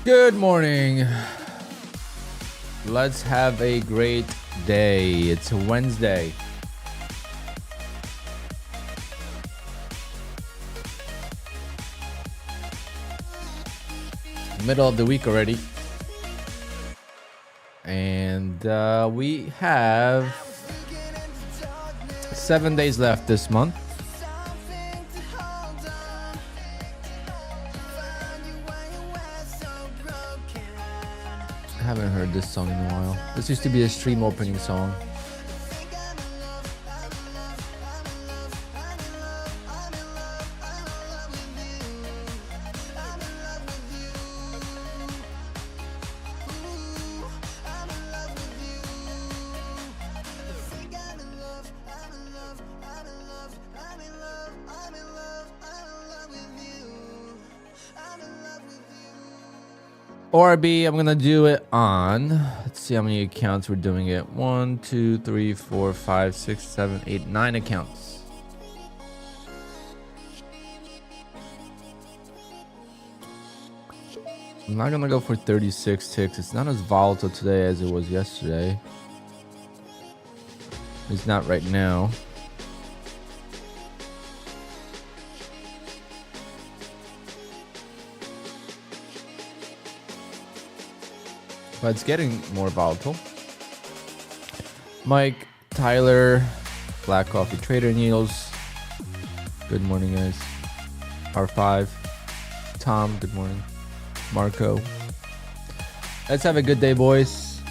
Good morning. Let's have a great day. It's a Wednesday. Middle of the week already. And we have 7 days left this month. I haven't heard this song in a while. This used to be a stream opening song. ORB, I'm gonna do it on, let's see how many accounts we're doing it. 1, 2, 3, 4, 5, 6, 7, 8, 9 accounts. I'm not gonna go for 36 ticks. It's not as volatile today as it was yesterday. It's not right now. But it's getting more volatile. Mike, Tyler, Black Coffee Trader Needles. Good morning, guys. R5. Tom, good morning. Marco. Let's have a good day, boys.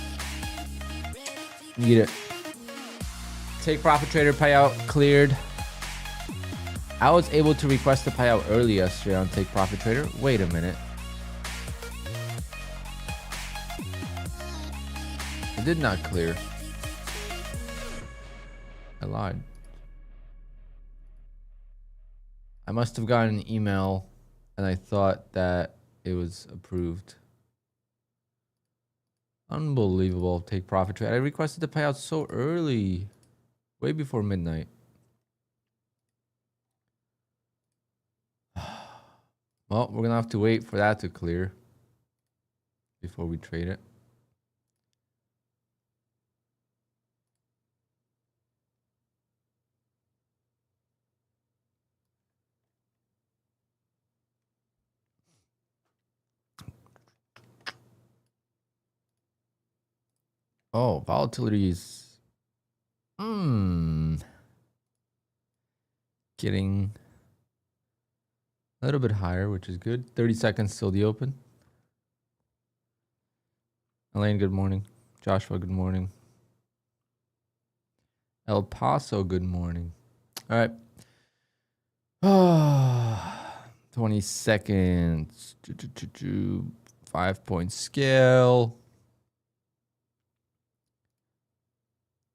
Need it. Take Profit Trader payout cleared. I was able to request a payout early yesterday on Take Profit Trader. Wait a minute. It did not clear. I lied. I must have gotten an email and I thought that it was approved. Unbelievable. Take Profit Trade. I requested the payout so early. Way before midnight. Well, we're going to have to wait for that to clear before we trade it. Oh, volatility is getting a little bit higher, which is good. 30 seconds till the open. Elaine, good morning. Joshua, good morning. El Paso, good morning. All right. 20 seconds. 5-point scale.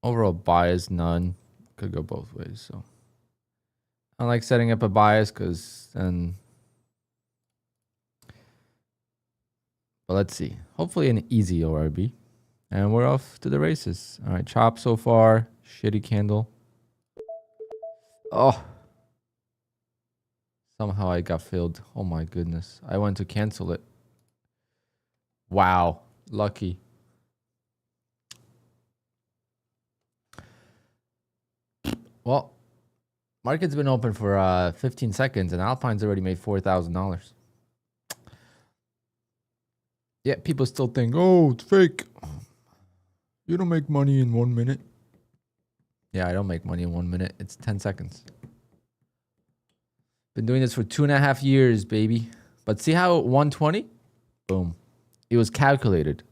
Overall bias, none. Could go both ways. So I like setting up a bias because then. But let's see. Hopefully an easy ORB. And we're off to the races. All right. Chop so far. Shitty candle. Oh. Somehow I got filled. Oh my goodness. I went to cancel it. Wow. Lucky. Well, market's been open for 15 seconds and Alpine's already made $4,000. Yeah, people still think, oh, it's fake. You don't make money in 1 minute. Yeah, I don't make money in 1 minute. It's 10 seconds. Been doing this for 2.5 years, baby. But see how 120? Boom. It was calculated.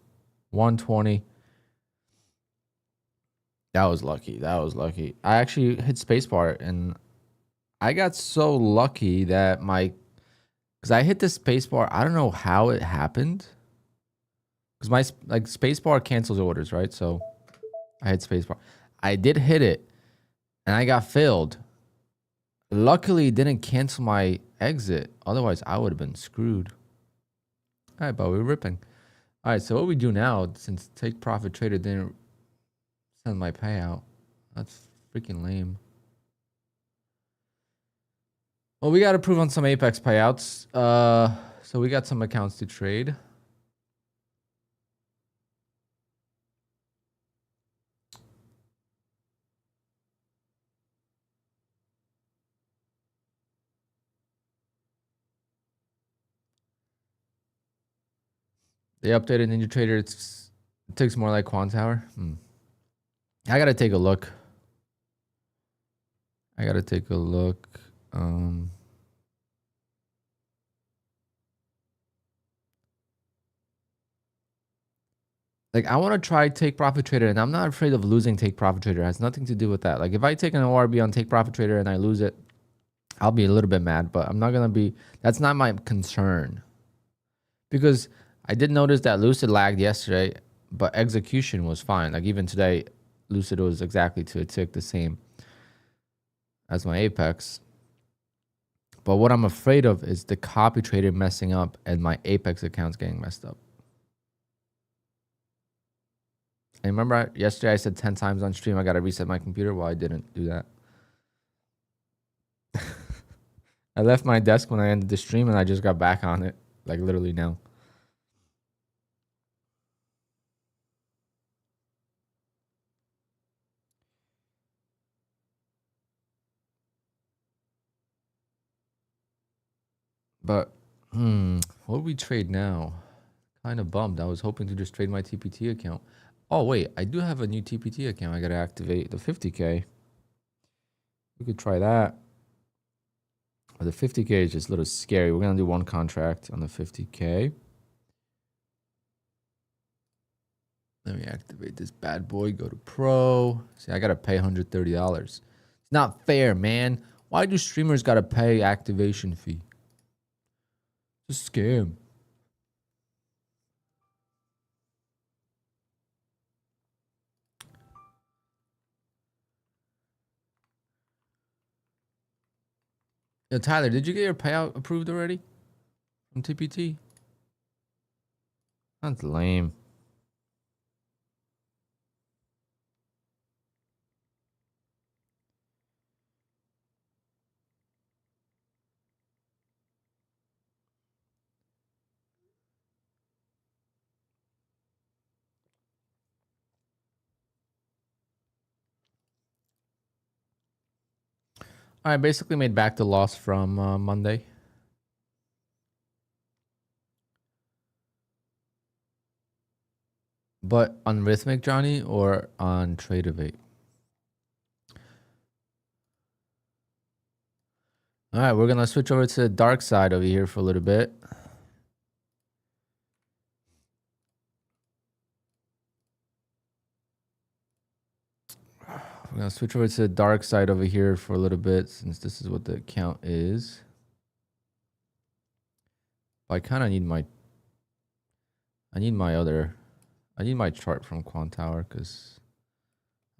120. That was lucky. That was lucky. I actually hit spacebar and I got so lucky that because I hit the spacebar. I don't know how it happened. Because my spacebar cancels orders, right? So I hit spacebar. I did hit it and I got filled. Luckily, it didn't cancel my exit. Otherwise, I would have been screwed. All right, but we're ripping. All right, so what we do now, since Take Profit Trader didn't send my payout. That's freaking lame. Well, we got to prove on some Apex payouts. So we got some accounts to trade. They updated NinjaTrader. It takes more like QUANTOWER. I gotta take a look. Like I want to try Take Profit Trader, and I'm not afraid of losing Take Profit Trader. It has nothing to do with that. Like if I take an ORB on Take Profit Trader and I lose it, I'll be a little bit mad, but I'm not gonna be. That's not my concern, because I did notice that Lucid lagged yesterday, but execution was fine. Like even today, Lucid was exactly to a tick the same as my Apex. But what I'm afraid of is the copy trader messing up and my Apex accounts getting messed up. I remember yesterday I said 10 times on stream I got to reset my computer. Well, I didn't do that. I left my desk when I ended the stream and I just got back on it, like literally now. But, what do we trade now? Kind of bummed. I was hoping to just trade my TPT account. Oh, wait, I do have a new TPT account. I got to activate the 50K. We could try that. But the 50K is just a little scary. We're going to do one contract on the 50K. Let me activate this bad boy. Go to pro. See, I got to pay $130. It's not fair, man. Why do streamers got to pay activation fee? It's a scam. Yo, Tyler, did you get your payout approved already from TPT? That's lame. I basically made back the loss from Monday. But on Rhythmic, Johnny, or on TRADEIFY? All right, we're going to switch over to the dark side over here for a little bit. We're going to switch over to the dark side over here for a little bit, since this is what the account is. I kind of need my... I need my chart from QUANTOWER, because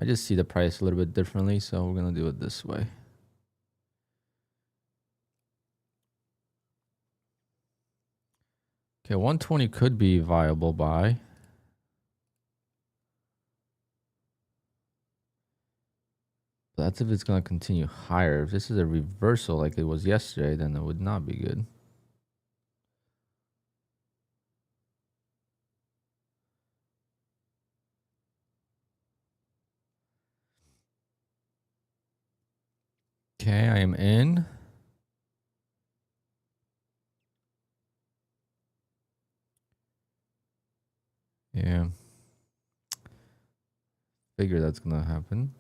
I just see the price a little bit differently, so we're going to do it this way. Okay, 120 could be viable buy. But that's if it's going to continue higher. If this is a reversal like it was yesterday, then it would not be good. Okay, I am in. Yeah. Figure that's going to happen.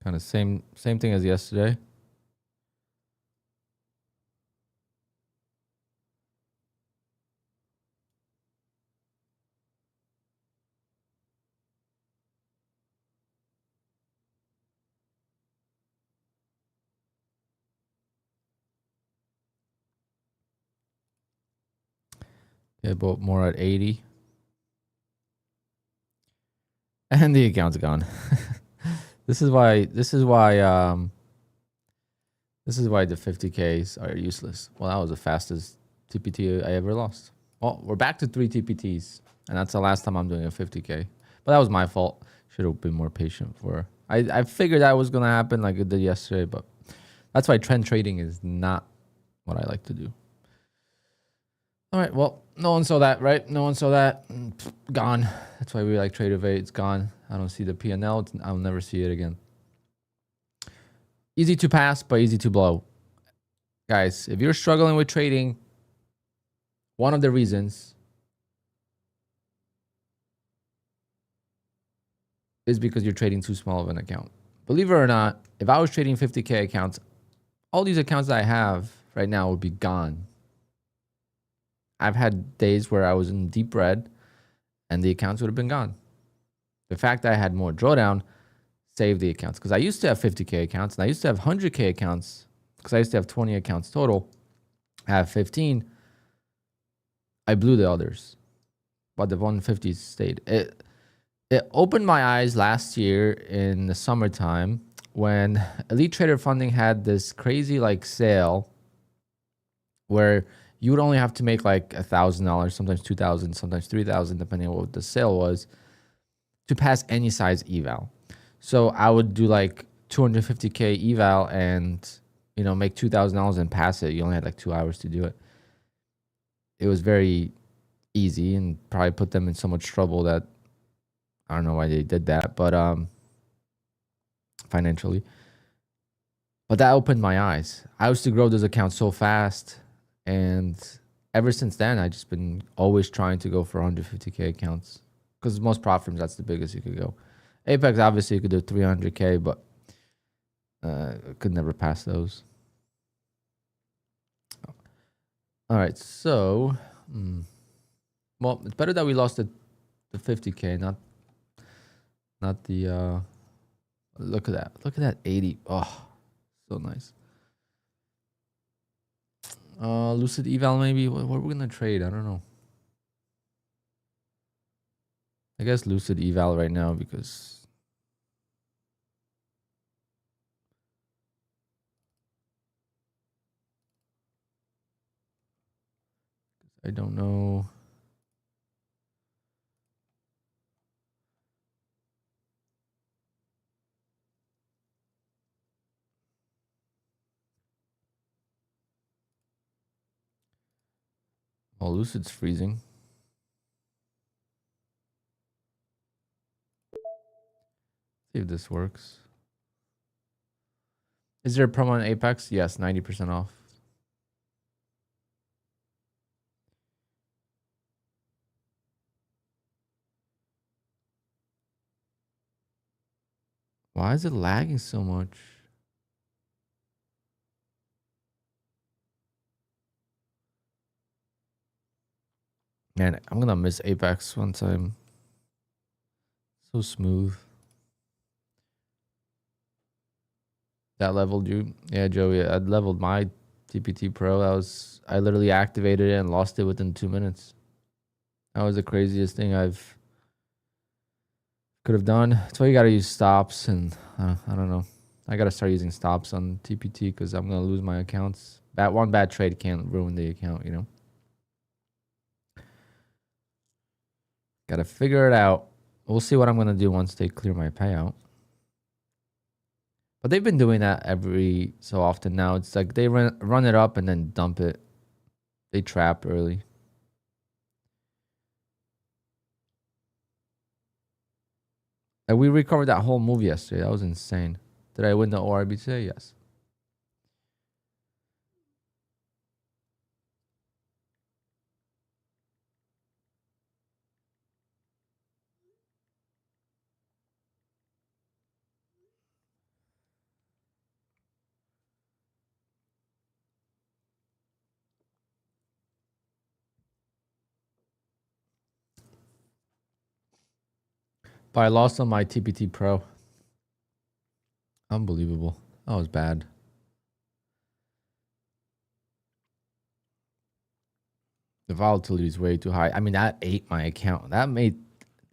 Kind of same thing as yesterday. Yeah, but more at 80. And the account's gone. This is why the 50Ks are useless. Well, that was the fastest TPT I ever lost. Well, we're back to 3 TPTs, and that's the last time I'm doing a 50K. But that was my fault. Should have been more patient for. I figured that was gonna happen like it did yesterday, but that's why trend trading is not what I like to do. All right, well, no one saw that, right? No one saw that. Gone. That's why we like TRADEIFY. It's gone. I don't see the P&L. I'll never see it again. Easy to pass, but easy to blow. Guys, if you're struggling with trading, one of the reasons is because you're trading too small of an account. Believe it or not, if I was trading 50K accounts, all these accounts that I have right now would be gone. I've had days where I was in deep red and the accounts would have been gone. The fact that I had more drawdown saved the accounts, because I used to have 50K accounts and I used to have 100K accounts, because I used to have 20 accounts total. I have 15. I blew the others, but the 150 stayed. It opened my eyes last year in the summertime when Elite Trader Funding had this crazy like sale where you would only have to make like $1,000, sometimes 2,000, sometimes 3,000, depending on what the sale was, to pass any size eval. So I would do like 250K eval and, you know, make $2,000 and pass it. You only had like 2 hours to do it. It was very easy and probably put them in so much trouble that I don't know why they did that, but financially. But that opened my eyes. I used to grow those accounts so fast, and ever since then, I just been always trying to go for 150K accounts, because most platforms, that's the biggest you could go. Apex, obviously, you could do 300K, but could never pass those. All right, so, well, it's better that we lost the 50K, not the, look at that 80. Oh, so nice. Lucid eval maybe. What are we gonna trade? I don't know. I guess Lucid eval right now, because I don't know. Oh, Lucid's freezing. See if this works. Is there a promo on Apex? Yes, 90% off. Why is it lagging so much? Man, I'm gonna miss Apex one time. So smooth. That leveled you? Yeah, Joey. I leveled my TPT Pro. I literally activated it and lost it within 2 minutes. That was the craziest thing I've could have done. That's why you gotta use stops, and I don't know. I gotta start using stops on TPT, because I'm gonna lose my accounts. One bad trade can't ruin the account, you know. Gotta figure it out. We'll see what I'm gonna do once they clear my payout. But they've been doing that every so often now. It's like they run it up and then dump it. They trap early. Like we recovered that whole move yesterday. That was insane. Did I win the ORB today? Yes. But I lost on my TPT Pro. Unbelievable. That was bad. The volatility is way too high. I mean, that ate my account. That made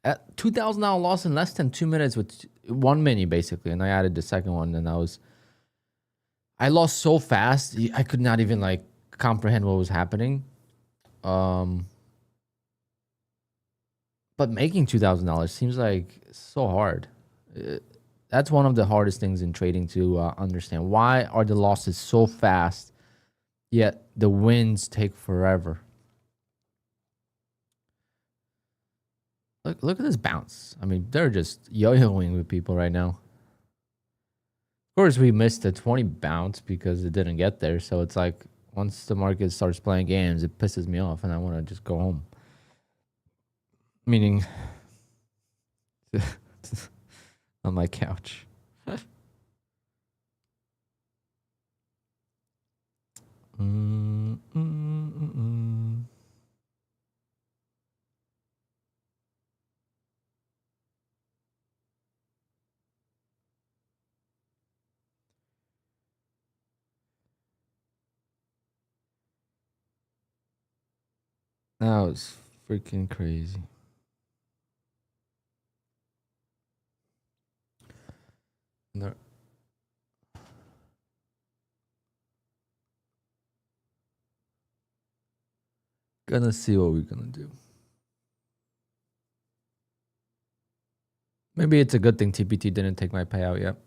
that $2,000 loss in less than 2 minutes with 1 mini basically, and I added the second one, and I lost so fast. I could not even like comprehend what was happening. But making $2,000 seems like so hard. That's one of the hardest things in trading to understand. Why are the losses so fast, yet the wins take forever? Look at this bounce. I mean, they're just yo-yoing with people right now. Of course, we missed the 20 bounce because it didn't get there. So it's like once the market starts playing games, it pisses me off and I want to just go home. Meaning, on my couch. That was freaking crazy. No. Gonna see what we're gonna do. Maybe it's a good thing TPT didn't take my payout yet.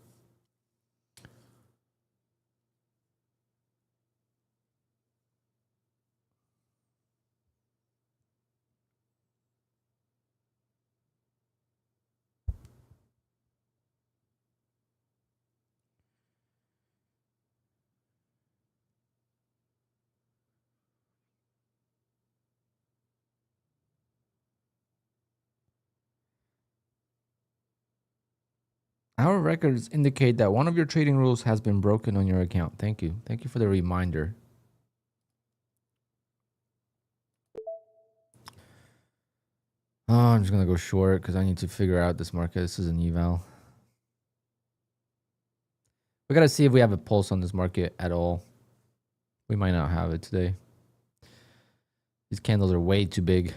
Our records indicate that one of your trading rules has been broken on your account. Thank you. Thank you for the reminder. Oh, I'm just going to go short because I need to figure out this market. This is an eval. We got to see if we have a pulse on this market at all. We might not have it today. These candles are way too big.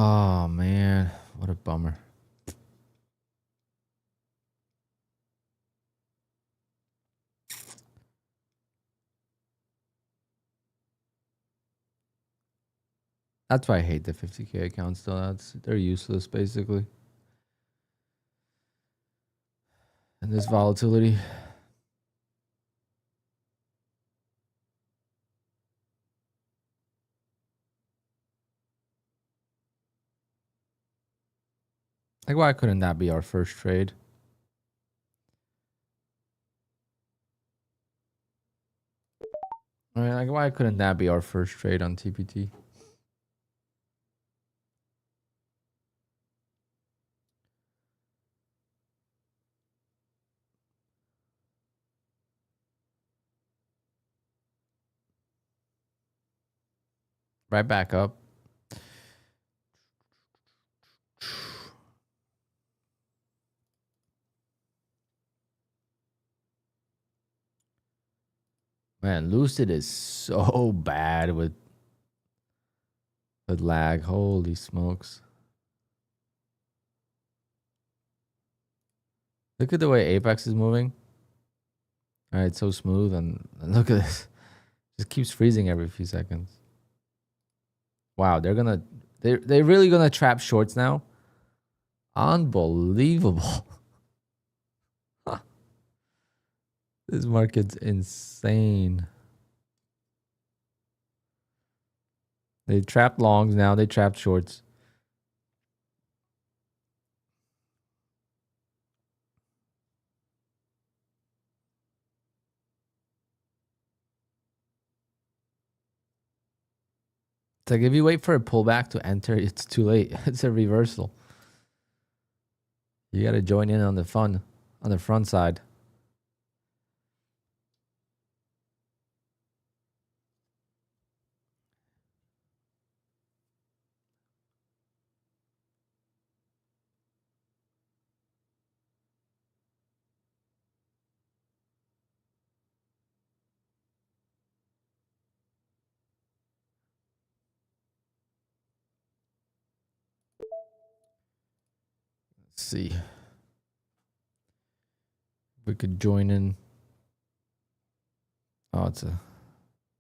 Oh, man. What a bummer. That's why I hate the 50K accounts, though. They're useless, basically. And this volatility. Like, why couldn't that be our first trade? I mean, like, why couldn't that be our first trade on TPT? Right back up. Man, Lucid is so bad with lag. Holy smokes. Look at the way Apex is moving. All right, it's so smooth. And look at this. Just keeps freezing every few seconds. Wow, they're really gonna trap shorts now. Unbelievable. This market's insane. They trapped longs now. They trapped shorts. It's like if you wait for a pullback to enter, it's too late. It's a reversal. You got to join in on the fun on the front side. Let's see. We could join in. Oh, it's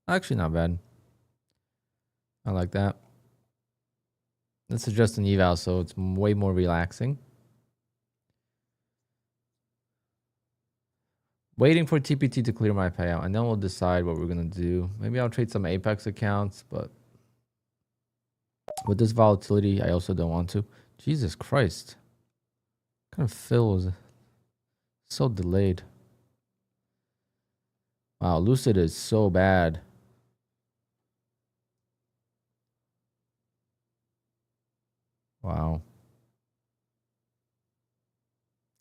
actually not bad. I like that. This is just an eval, so it's way more relaxing. Waiting for TPT to clear my payout, and then we'll decide what we're going to do. Maybe I'll trade some Apex accounts, but with this volatility, I also don't want to. Jesus Christ. What kind of fill was it? So delayed. Wow, Lucid is so bad. Wow.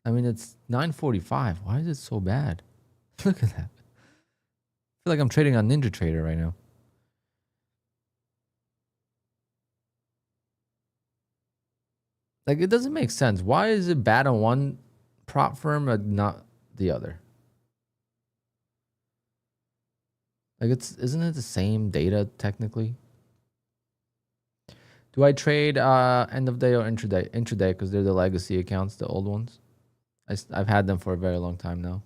I mean, it's 9:45. Why is it so bad? Look at that. I feel like I'm trading on Ninja Trader right now. Like, it doesn't make sense. Why is it bad on one prop firm and not the other? Like, isn't it the same data technically? Do I trade end of day or intraday? Intraday, because they're the legacy accounts, the old ones. I've had them for a very long time now.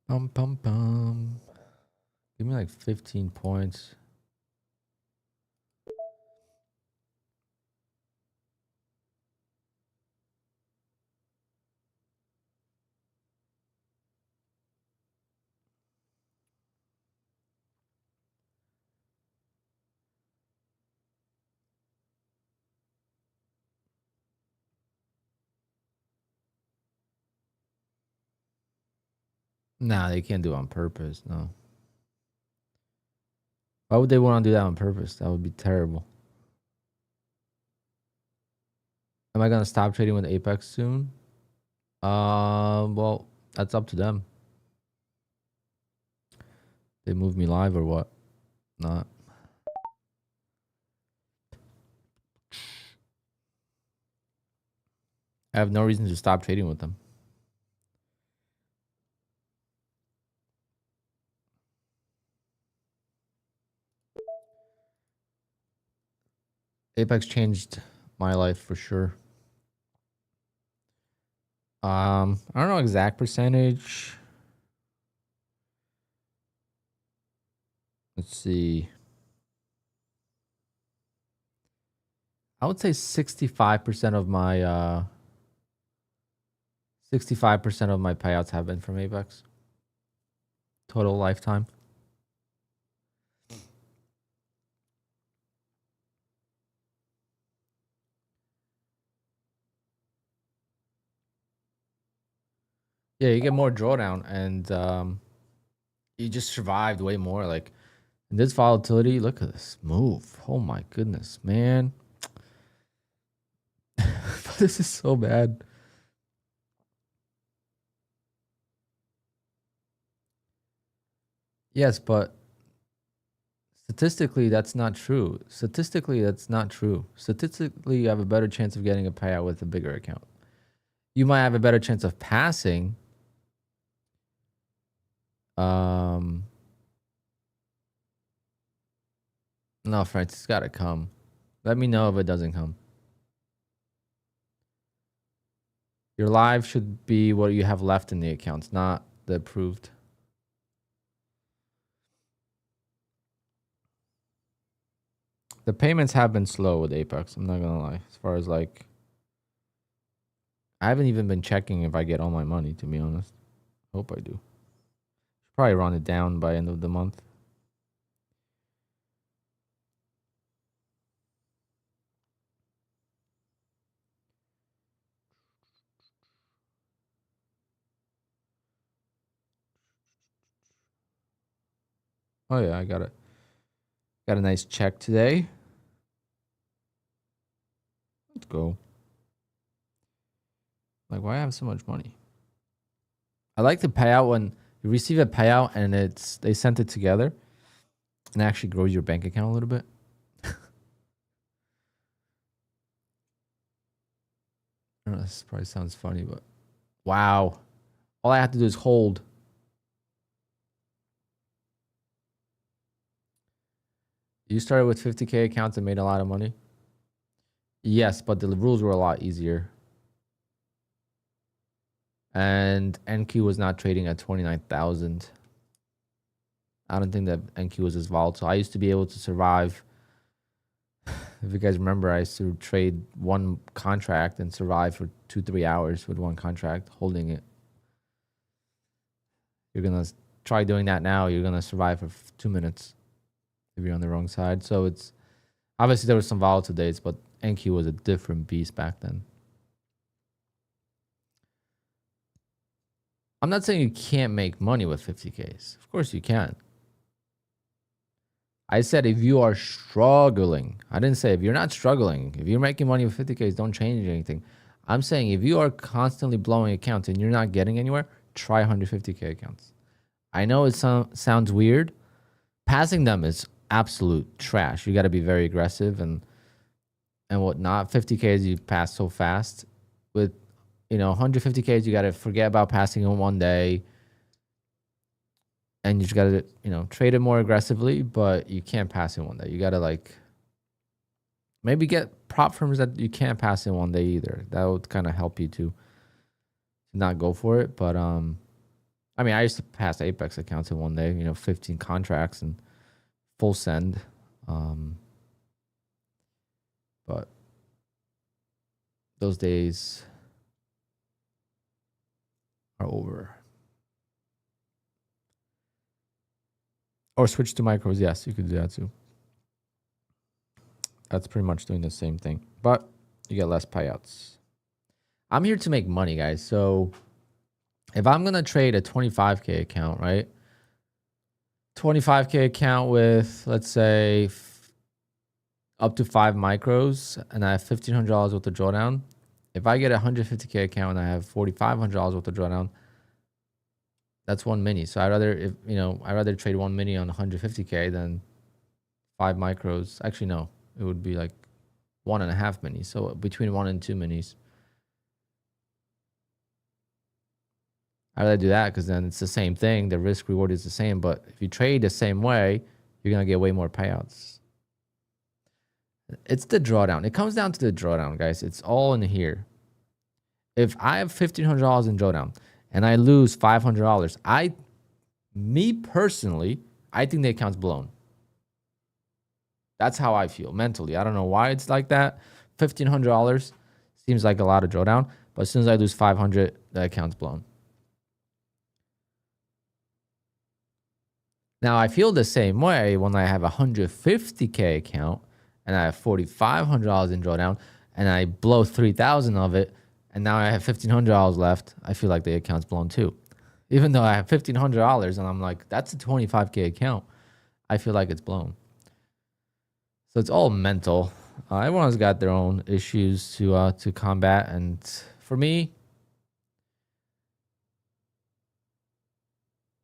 Pum pum pum. Give me like 15 points. Nah, they can't do it on purpose. No. Why would they want to do that on purpose? That would be terrible. Am I gonna stop trading with Apex soon? Well, that's up to them. They move me live or what? Not. I have no reason to stop trading with them. Apex changed my life for sure. I don't know exact percentage. Let's see. I would say 65% of my 65% of my payouts have been from Apex. Total lifetime. Yeah, you get more drawdown and you just survived way more. Like this volatility, look at this move. Oh my goodness, man. This is so bad. Yes, but statistically, that's not true. Statistically, that's not true. Statistically, you have a better chance of getting a payout with a bigger account. You might have a better chance of passing. No, Francis, it's gotta come. Let me know if it doesn't come. Your live should be what you have left in the accounts, not the approved. The payments have been slow with Apex. I'm not gonna lie. As far as like, I haven't even been checking if I get all my money, to be honest. Hope I do. Should probably run it down by end of the month. Oh yeah, I got it. Got a nice check today. Let's go. Like, why I have so much money? I like the payout when you receive a payout and they sent it together and actually grows your bank account a little bit. I don't know, this probably sounds funny, but wow. All I have to do is hold. You started with 50K accounts and made a lot of money? Yes, but the rules were a lot easier. And NQ was not trading at 29,000. I don't think that NQ was as volatile. I used to be able to survive If you guys remember, I used to trade one contract and survive for 2-3 hours with one contract, holding it. You're going to try doing that now. You're going to survive for 2 minutes if you're on the wrong side. So it's obviously there was some volatile days, but NQ was a different beast back then. I'm not saying you can't make money with 50Ks. Of course you can. I said if you are struggling. I didn't say if you're not struggling. If you're making money with 50Ks, don't change anything. I'm saying if you are constantly blowing accounts and you're not getting anywhere, try 150K accounts. I know it sounds weird. Passing them is absolute trash. You got to be very aggressive and whatnot. 50Ks you pass so fast. With 150Ks you got to forget about passing in one day. And you just got to, trade it more aggressively, but you can't pass in one day. You got to maybe get prop firms that you can't pass in one day either. That would kind of help you to not go for it. But, I used to pass Apex accounts in one day, 15 contracts and full send. But those days are over. Or switch to micros. Yes, you could do that too. That's pretty much doing the same thing, but you get less payouts. I'm here to make money, guys. So if I'm going to trade a 25K account, right? 25K account with, let's say, up to 5 micros, and I have $1,500 worth of drawdown. If I get a 150K account and I have $4,500 worth of drawdown, that's 1 mini. So I'd rather trade 1 mini on 150K than 5 micros. Actually, no, it would be like 1.5 minis. So between 1 and 2 minis. I'd rather do that because then it's the same thing. The risk reward is the same. But if you trade the same way, you're going to get way more payouts. It's the drawdown. It comes down to the drawdown, guys. It's all in here. If I have $1,500 in drawdown and I lose $500, me personally, I think the account's blown. That's how I feel mentally. I don't know why it's like that. $1,500 seems like a lot of drawdown, but as soon as I lose 500, the account's blown. Now I feel the same way when I have a 150K account and I have $4,500 in drawdown and I blow 3,000 of it, and now I have $1,500 left. I feel like the account's blown too. Even though I have $1,500 and I'm like, that's a 25K account, I feel like it's blown. So it's all mental. Everyone's got their own issues to combat, and for me,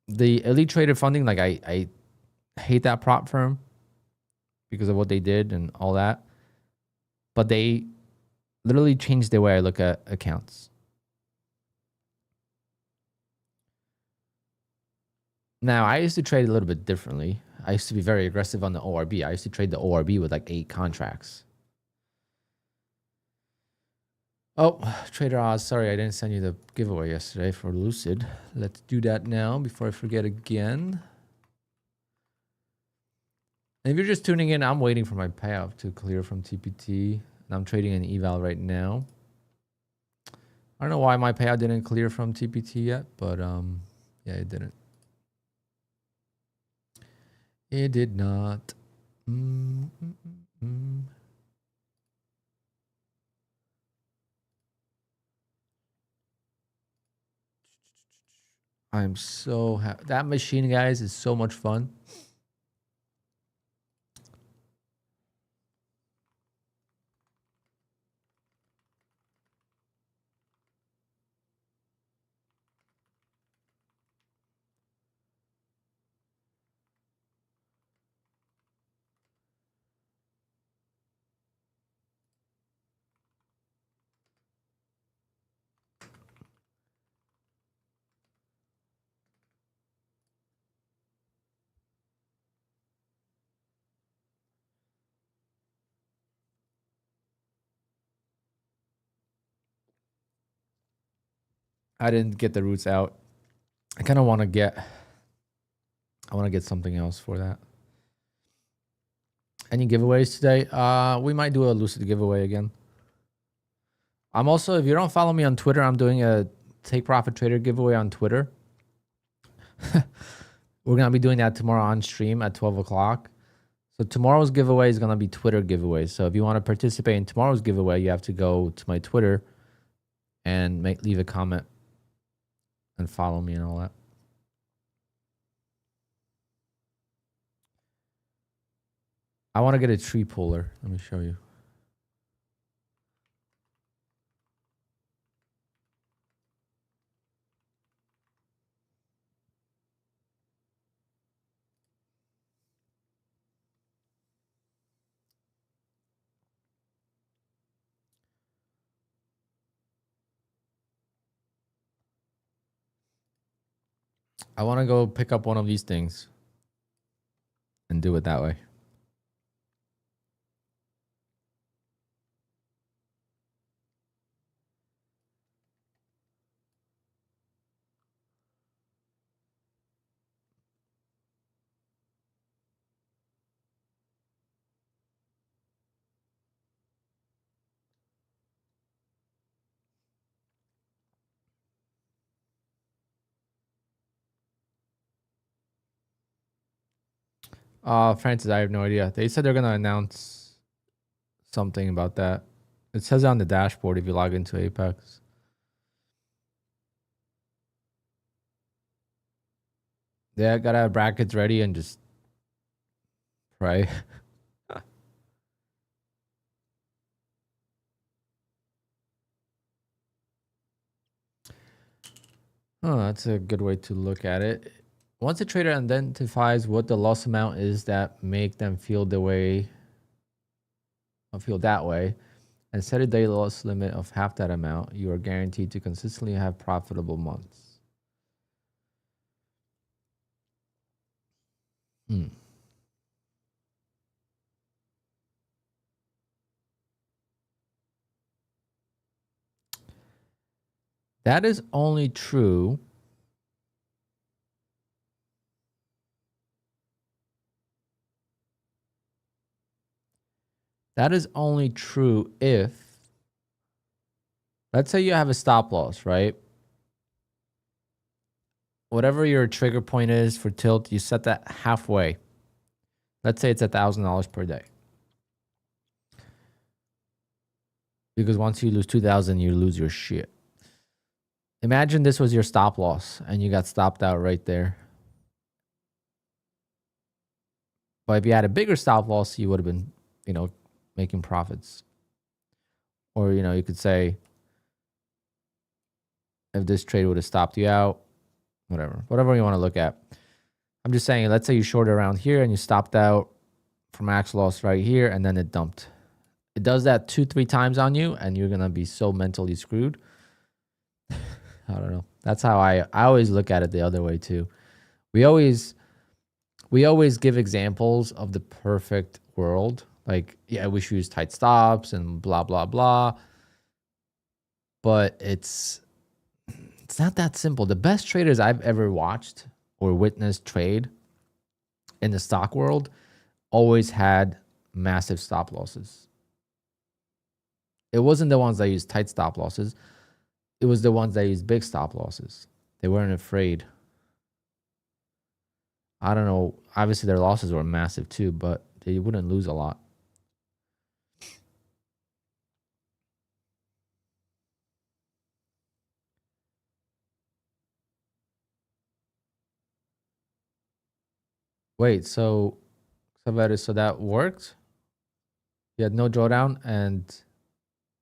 the Elite Trader funding, like I hate that prop firm because of what they did and all that, but they literally changed the way I look at accounts. Now, I used to trade a little bit differently. I used to be very aggressive on the ORB. I used to trade the ORB with like 8 contracts. Oh, Trader Oz, sorry I didn't send you the giveaway yesterday for Lucid. Let's do that now before I forget again. And if you're just tuning in, I'm waiting for my payout to clear from TPT. And I'm trading an eval right now. I don't know why my payout didn't clear from TPT yet, but yeah, it didn't. It did not. I'm so happy. That machine, guys, is so much fun. I didn't get the roots out. I kind of want to get something else for that. Any giveaways today? We might do a Lucid giveaway again. I'm also, if you don't follow me on Twitter, I'm doing a Take Profit Trader giveaway on Twitter. We're going to be doing that tomorrow on stream at 12 o'clock. So tomorrow's giveaway is going to be Twitter giveaway. So if you want to participate in tomorrow's giveaway, you have to go to my Twitter and leave a comment and follow me and all that. I want to get a tree puller. Let me show you. I want to go pick up one of these things and do it that way. Francis, I have no idea. They said they're going to announce something about that. It says on the dashboard if you log into Apex. Yeah, gotta have brackets ready and just pray. Oh, that's a good way to look at it. Once a trader identifies what the loss amount is that make them feel the way, or feel that way, and set a daily loss limit of half that amount, you are guaranteed to consistently have profitable months. That is only true. That is only true if, let's say you have a stop loss, right? Whatever your trigger point is for tilt, you set that halfway. Let's say it's $1,000 per day. Because once you lose 2,000, you lose your shit. Imagine this was your stop loss and you got stopped out right there. But if you had a bigger stop loss, you would have been, making profits. Or, you could say, if this trade would have stopped you out, whatever you want to look at. I'm just saying, let's say you shorted around here and you stopped out for max loss right here and then it dumped. It does that 2-3 times on you and you're going to be so mentally screwed. I don't know. That's how I always look at it the other way too. We always give examples of the perfect world. Like, yeah, we should use tight stops and blah, blah, blah. But it's not that simple. The best traders I've ever watched or witnessed trade in the stock world always had massive stop losses. It wasn't the ones that used tight stop losses. It was the ones that used big stop losses. They weren't afraid. I don't know. Obviously, their losses were massive too, but they wouldn't lose a lot. Wait, so that worked? You had no drawdown and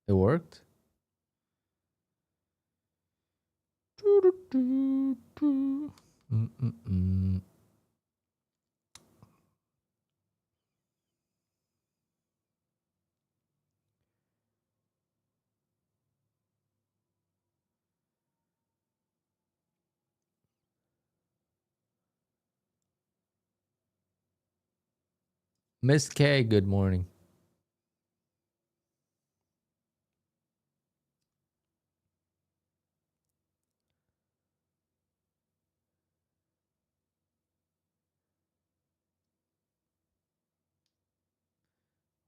it worked? Miss K, good morning.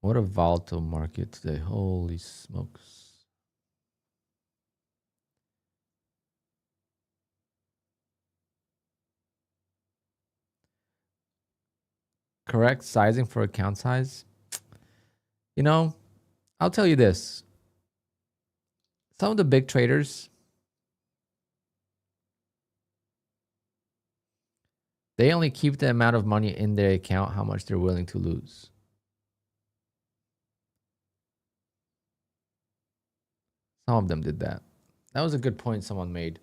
What a volatile market today. Holy smokes. Correct sizing for account size. You know, I'll tell you this. Some of the big traders, they only keep the amount of money in their account how much they're willing to lose. Some of them did that. That was a good point someone made.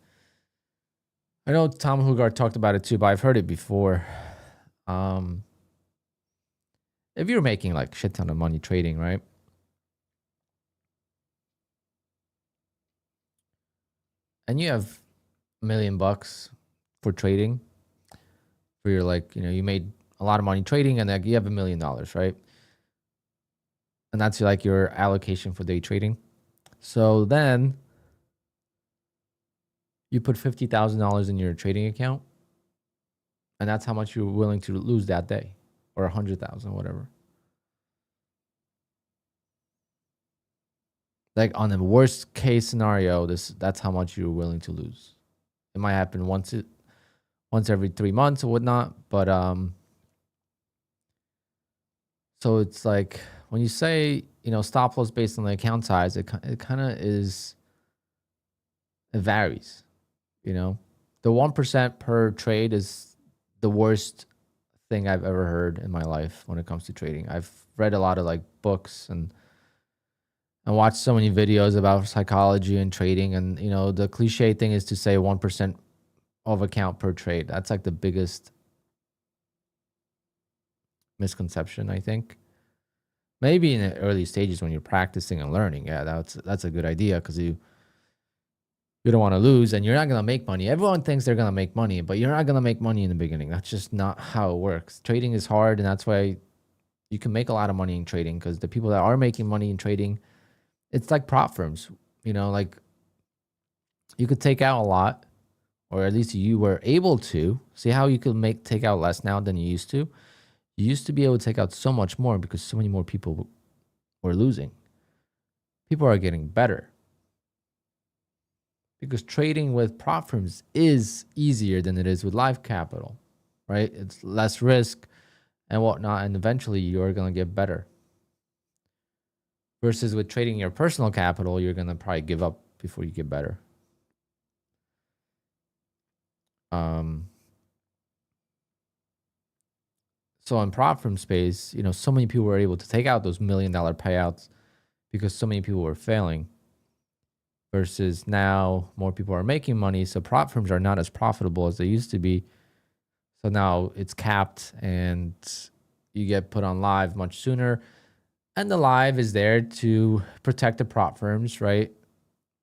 I know Tom Hugard talked about it too, but I've heard it before. If you're making like shit ton of money trading, right? And you have $1,000,000 for trading, for your like, you made a lot of money trading and like you have $1,000,000, right? And that's like your allocation for day trading. So then you put $50,000 in your trading account, and that's how much you're willing to lose that day, or 100,000, whatever. Like on the worst case scenario, that's how much you're willing to lose. It might happen once every 3 months or whatnot, but so it's like when you say stop loss based on the account size, it kind of is, it varies. The 1% per trade is the worst thing I've ever heard in my life when it comes to trading. I've read a lot of like books and watched so many videos about psychology and trading, and the cliche thing is to say 1% of account per trade. That's like the biggest misconception, I think. Maybe in the early stages when you're practicing and learning, yeah, that's a good idea, because you don't want to lose and you're not going to make money. Everyone thinks they're going to make money, but you're not going to make money in the beginning. That's just not how it works. Trading is hard, and that's why you can make a lot of money in trading, because the people that are making money in trading, it's like prop firms. Like you could take out a lot, or at least you were able to. See how you could take out less now than you used to? You used to be able to take out so much more because so many more people were losing. People are getting better, because trading with prop firms is easier than it is with live capital, right? It's less risk and whatnot, and eventually you're going to get better. Versus with trading your personal capital, you're going to probably give up before you get better. So in prop firm space, so many people were able to take out those $1 million payouts because so many people were failing. Versus now, more people are making money, so prop firms are not as profitable as they used to be. So now it's capped, and you get put on live much sooner. And the live is there to protect the prop firms, right?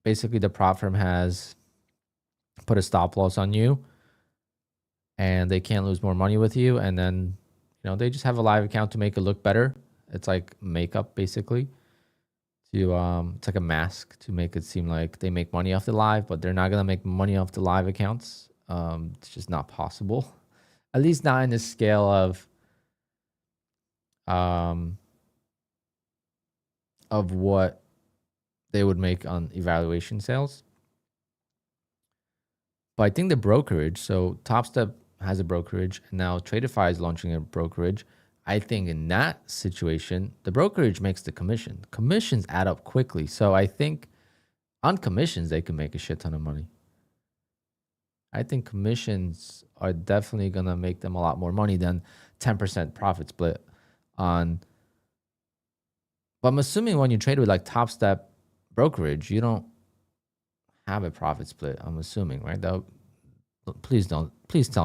Basically, the prop firm has put a stop loss on you, and they can't lose more money with you. And then, they just have a live account to make it look better. It's like makeup, basically. It's like a mask to make it seem like they make money off the live, but they're not gonna make money off the live accounts. It's just not possible, at least not in the scale of what they would make on evaluation sales. But I think the brokerage, so TopStep has a brokerage, and now TRADEIFY is launching a brokerage. I think in that situation, the brokerage makes the commission. Commissions add up quickly. So I think on commissions, they can make a shit ton of money. I think commissions are definitely going to make them a lot more money than 10% profit split on. But I'm assuming when you trade with like TopStep brokerage, you don't have a profit split. I'm assuming, right? Please tell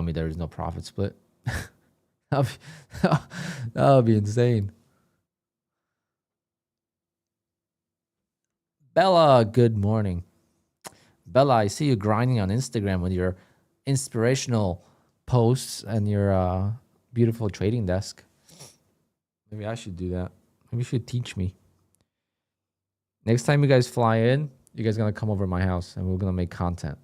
me there is no profit split. that would be insane. Bella, good morning. Bella, I see you grinding on Instagram with your inspirational posts and your beautiful trading desk. Maybe I should do that. Maybe you should teach me. Next time you guys fly in, you guys are going to come over to my house and we're going to make content.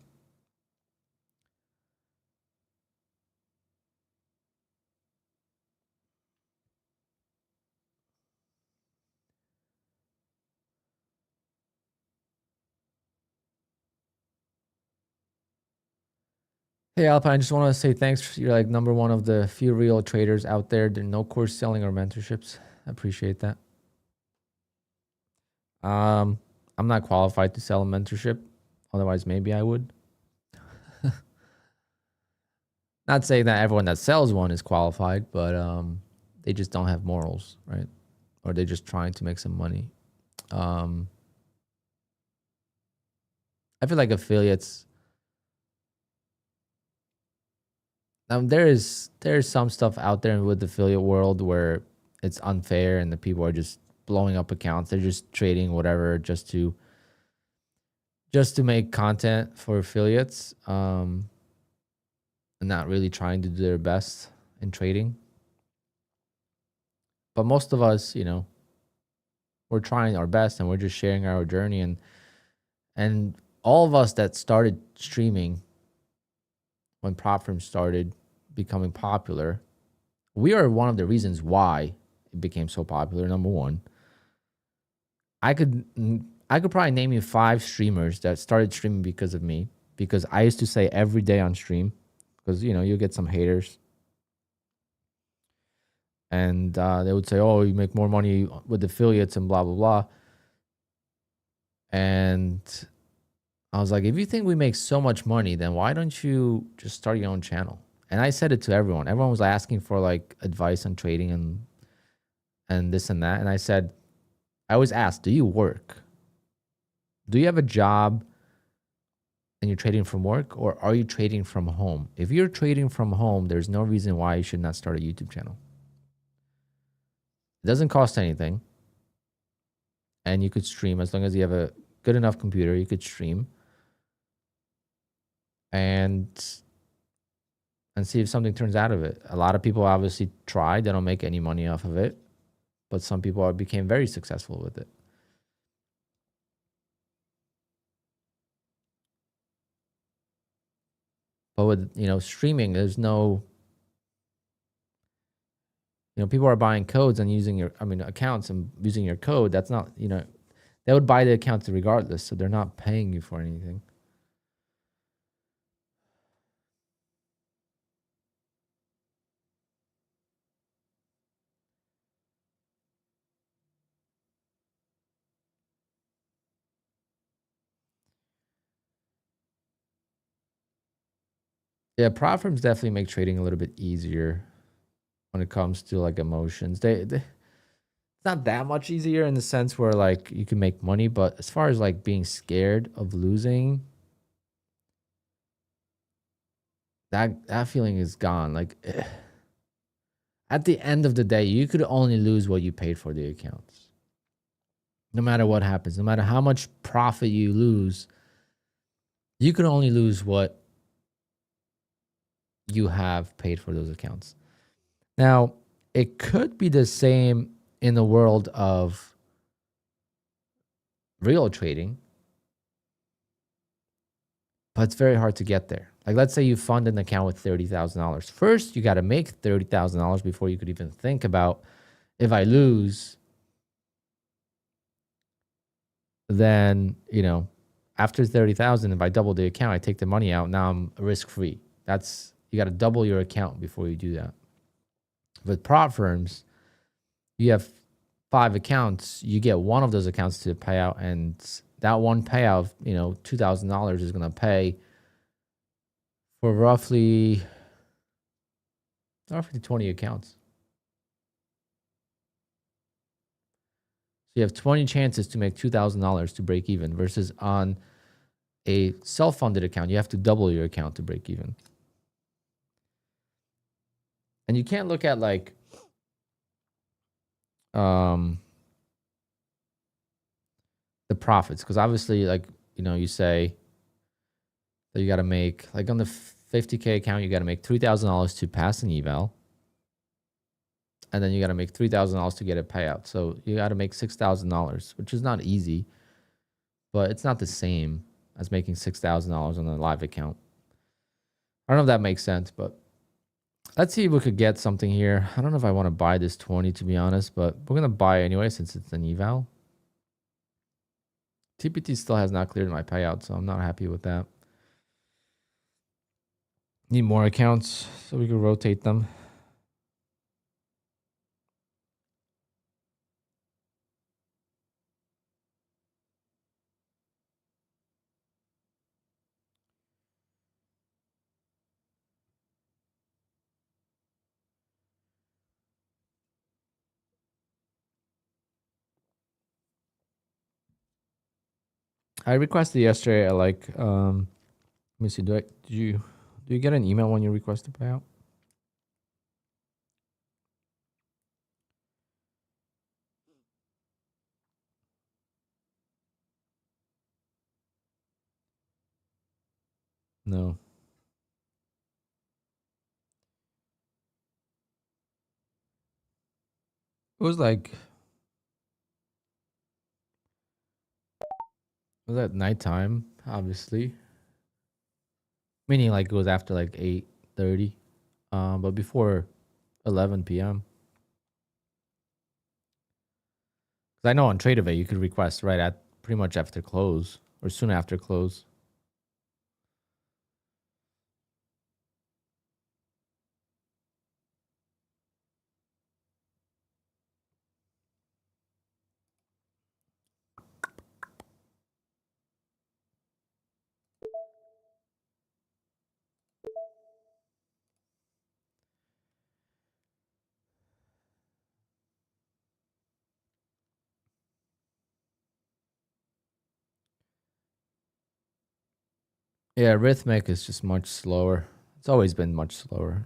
Hey Alpine, I just want to say thanks. You're like number one of the few real traders out there. There's no course selling or mentorships. I appreciate that. Um, I'm not qualified to sell a mentorship. Otherwise, maybe I would. Not saying that everyone that sells one is qualified, but they just don't have morals, right? Or they're just trying to make some money. Um, I feel like affiliates. There is some stuff out there with the affiliate world where it's unfair and the people are just blowing up accounts. They're just trading whatever just to make content for affiliates, and not really trying to do their best in trading. But most of us, we're trying our best and we're just sharing our journey, and all of us that started streaming when prop firms started becoming popular, we are one of the reasons why it became so popular. Number one, I could I could probably name you 5 streamers that started streaming because of me, because I used to say every day on stream, because you get some haters, and they would say, "Oh, you make more money with affiliates and blah blah blah," and I was like, if you think we make so much money, then why don't you just start your own channel? And I said it to everyone. Everyone was asking for like advice on trading and this and that. And I said, I always ask, do you work? Do you have a job and you're trading from work, or are you trading from home? If you're trading from home, there's no reason why you should not start a YouTube channel. It doesn't cost anything. And you could stream as long as you have a good enough computer, you could stream. And see if something turns out of it. A lot of people obviously try. They don't make any money off of it, but some people became very successful with it. But with streaming, there's no people are buying codes and using accounts and using your code. That's not they would buy the accounts regardless, so they're not paying you for anything. Yeah, prop firms definitely make trading a little bit easier when it comes to like emotions. It's not that much easier in the sense where like you can make money, but as far as like being scared of losing, that feeling is gone. Like at the end of the day, you could only lose what you paid for the accounts. No matter what happens, no matter how much profit you lose, you could only lose what you have paid for those accounts. Now, it could be the same in the world of real trading, but it's very hard to get there. Like, let's say you fund an account with $30,000. First, you got to make $30,000 before you could even think about, if I lose, then, after 30,000, if I double the account, I take the money out. Now I'm risk free. You got to double your account before you do that. With prop firms, you have 5 accounts. You get one of those accounts to pay out, and that one payout, $2,000 is going to pay for roughly 20 accounts. So you have 20 chances to make $2,000 to break even, versus on a self-funded account, you have to double your account to break even. And you can't look at like the profits, because obviously, like, you say that you got to make, like, on the 50K account, you got to make $3,000 to pass an eval, and then you got to make $3,000 to get a payout. So you got to make $6,000, which is not easy, but it's not the same as making $6,000 on a live account. I don't know if that makes sense, but let's see if we could get something here. I don't know if I want to buy this 20, to be honest, but we're going to buy it anyway since it's an eval. TPT still has not cleared my payout, so I'm not happy with that. Need more accounts so we can rotate them. I requested yesterday. Let me see. Do you get an email when you request a payout? No. It was at nighttime, obviously. Meaning like it was after like 8:30. But before 11 p.m. Because I know on TRADEIFY you could request right at pretty much after close or soon after close. Yeah, Rhythmic is just much slower. It's always been much slower.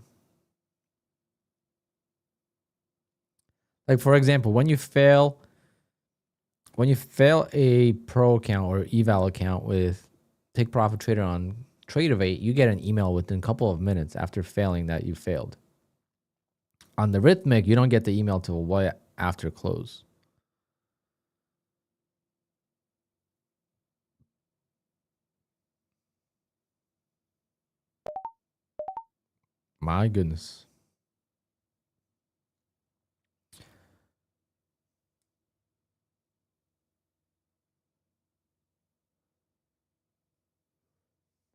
Like for example, when you fail a pro account or eval account with Take Profit Trader on TradeEvade, you get an email within a couple of minutes after failing that you failed. On the Rhythmic, you don't get the email till way after close. My goodness.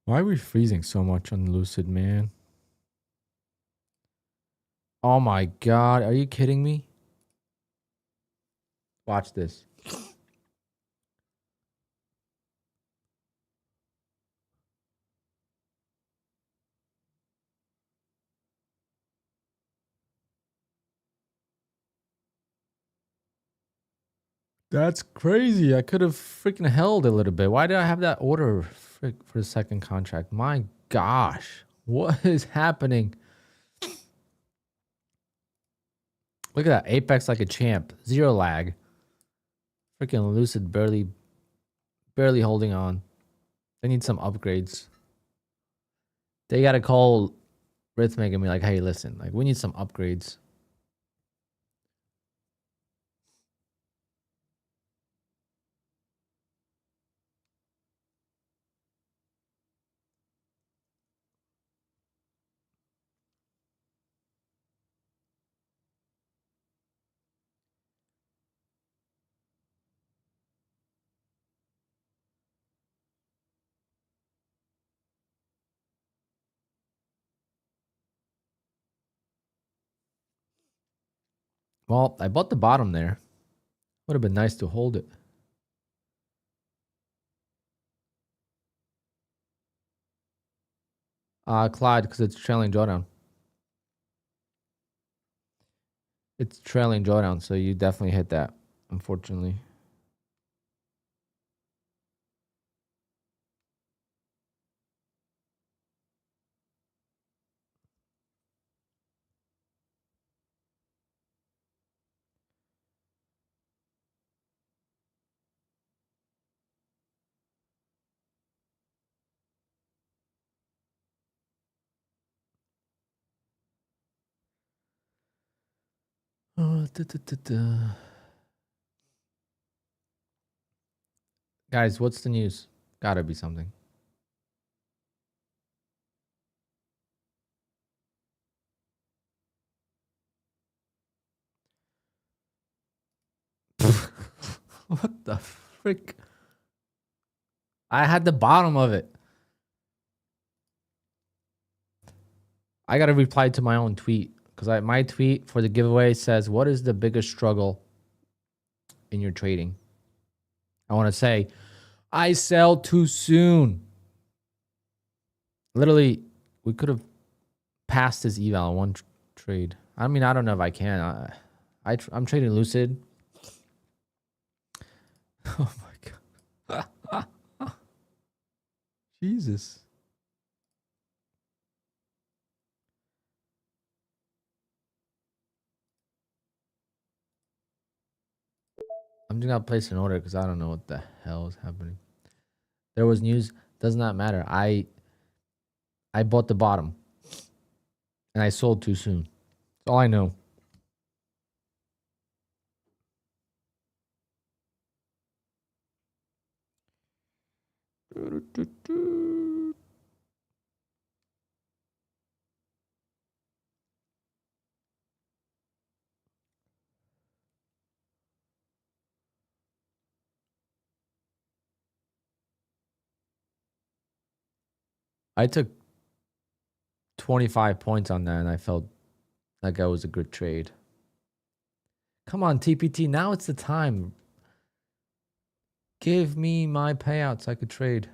Why are we freezing so much on Lucid, man? Oh my god, are you kidding me? Watch this. That's crazy. I could have freaking held a little bit. Why did I have that order for the second contract? My gosh. What is happening? Look at that. Apex like a champ. Zero lag. Freaking Lucid barely holding on. They need some upgrades. They gotta call Rhythmic and be like, hey, listen, like we need some upgrades. Well, I bought the bottom there. Would have been nice to hold it. Clyde, because it's trailing drawdown. It's trailing drawdown, so you definitely hit that, unfortunately. Guys, what's the news? Gotta be something. What the frick? I had the bottom of it. I got to reply to my own tweet because my tweet for the giveaway says, what is the biggest struggle in your trading? I want to say, I sell too soon. Literally, we could have passed this eval in one trade. I mean, I don't know if I can. I'm trading Lucid. Oh my God. Jesus. I'm just gonna place an order because I don't know what the hell is happening. There was news. Does not matter. I bought the bottom and I sold too soon. That's all I know. I took 25 points on that and I felt like that was a good trade. Come on, TPT. Now it's the time. Give me my payouts. I could trade.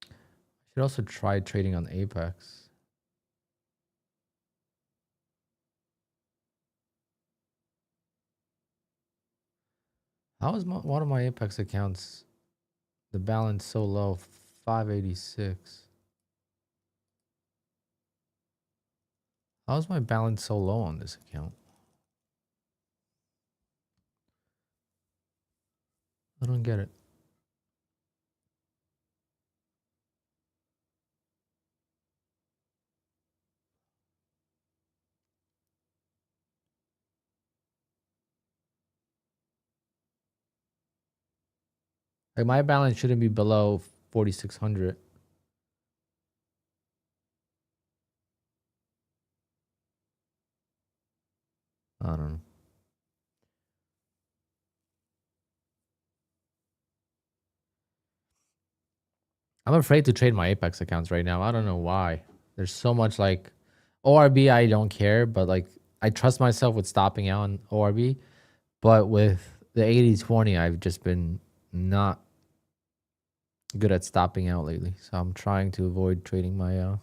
I should also try trading on Apex. How is one of my Apex accounts, the balance so low? 586. How is my balance so low on this account? I don't get it. Like my balance shouldn't be below 4,600. I don't know. I'm afraid to trade my Apex accounts right now. I don't know why. There's so much like ORB, I don't care, but like I trust myself with stopping out on ORB. But with the 80-20, I've just been not good at stopping out lately. So I'm trying to avoid trading my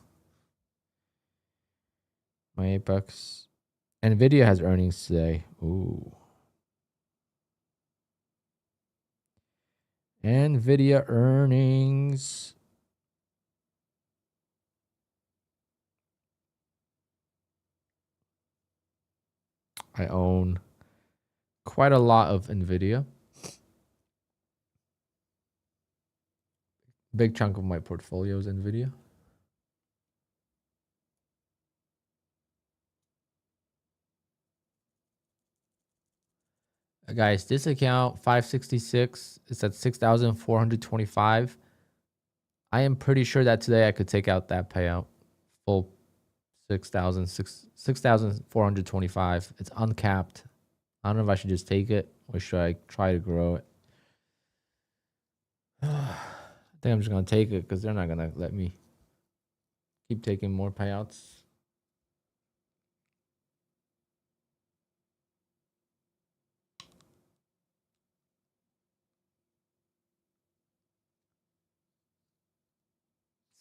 my Apex. Nvidia has earnings today. Ooh. Nvidia earnings. I own quite a lot of Nvidia. Big chunk of my portfolio is Nvidia. Guys, this account 566 is at 6,425. I am pretty sure that today I could take out that payout full 6,425. It's uncapped. I don't know if I should just take it or should I try to grow it. I think I'm just gonna take it because they're not gonna let me keep taking more payouts.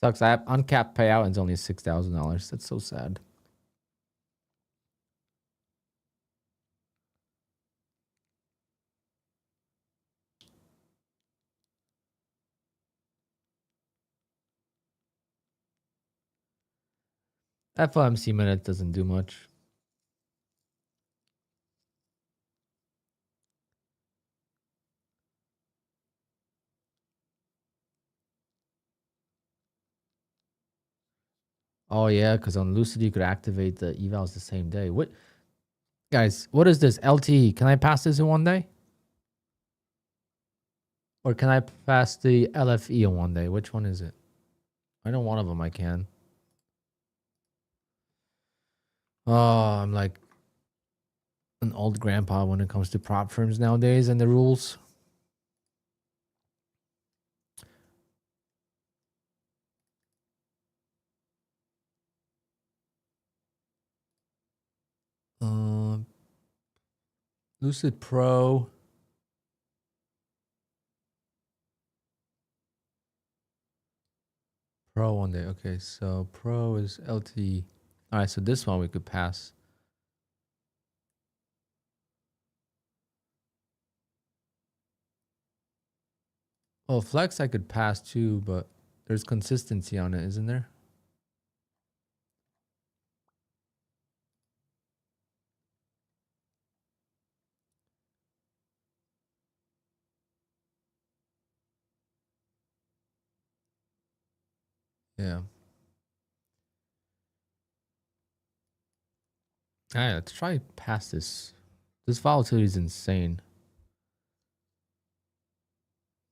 Sucks. I have uncapped payout and it's only $6,000. That's so sad. FOMC minute doesn't do much. Oh yeah, because on Lucid you could activate the evals the same day. What, guys? What is this LTE? Can I pass this in one day, or can I pass the LFE in one day? Which one is it? I know one of them I can. Oh, I'm like an old grandpa when it comes to prop firms nowadays and the rules. Lucid Pro. Pro one day. Okay, so Pro is LT. All right, so this one we could pass. Well, Flex I could pass too, but there's consistency on it, isn't there? Yeah. All right, let's try past this. This volatility is insane.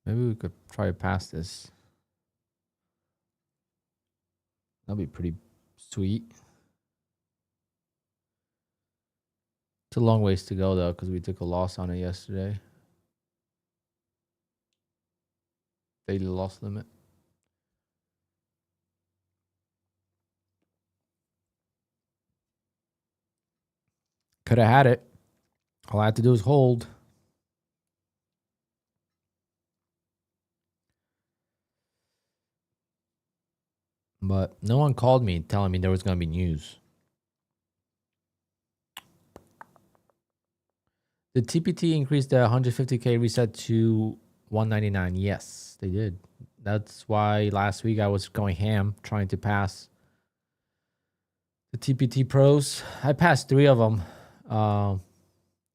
Maybe we could try past this. That'd be pretty sweet. It's a long ways to go though, because we took a loss on it yesterday. Daily loss limit. Could have had it. All I had to do is hold. But no one called me telling me there was going to be news. Did TPT increase the 150K reset to 199? Yes, they did. That's why last week I was going ham trying to pass the TPT pros. I passed 3 of them on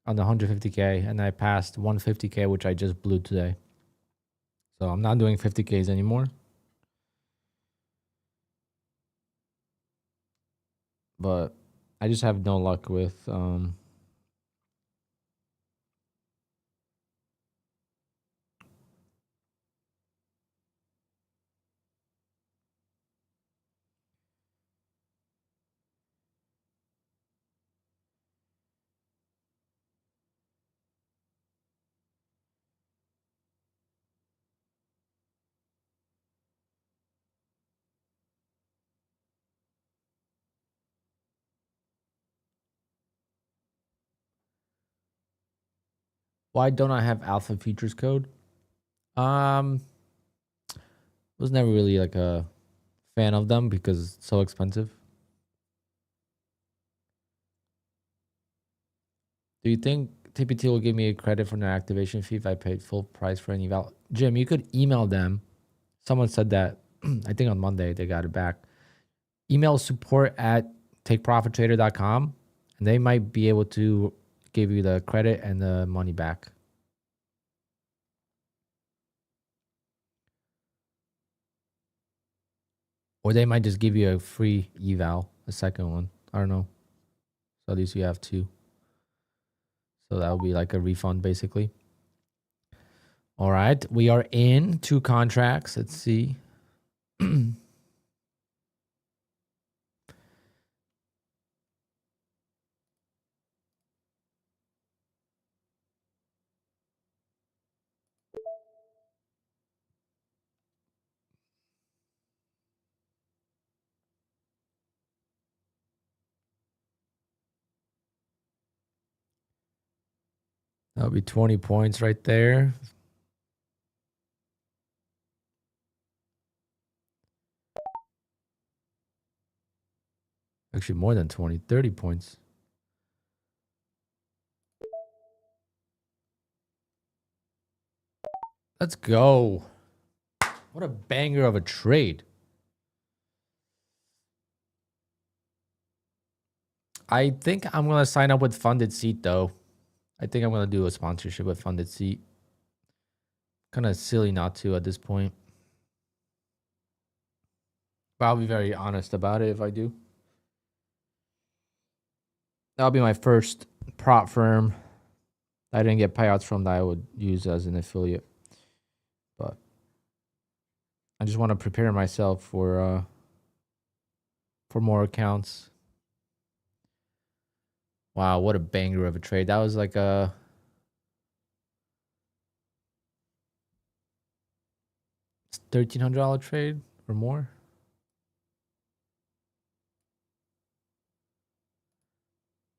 the 150K, and I passed 150K, which I just blew today. So I'm not doing 50Ks anymore. But I just have no luck with why don't I have alpha features code? Was never really like a fan of them because it's so expensive. Do you think TPT will give me a credit for their activation fee if I paid full price for any val? Jim, you could email them. Someone said that, I think on Monday they got it back. Email support at takeprofittrader.com and they might be able to give you the credit and the money back. Or they might just give you a free eval, a second one. I don't know. So at least you have 2. So that would be like a refund basically. All right. We are in 2 contracts. Let's see. That'll be 20 points right there. Actually, more than 20, 30 points. Let's go. What a banger of a trade. I think I'm going to sign up with Funded Seat, though. I think I'm going to do a sponsorship with Funded Seat. Kind of silly not to at this point. But I'll be very honest about it if I do. That'll be my first prop firm I didn't get payouts from that I would use as an affiliate. But I just want to prepare myself for more accounts. Wow, what a banger of a trade. That was like a $1,300 trade or more.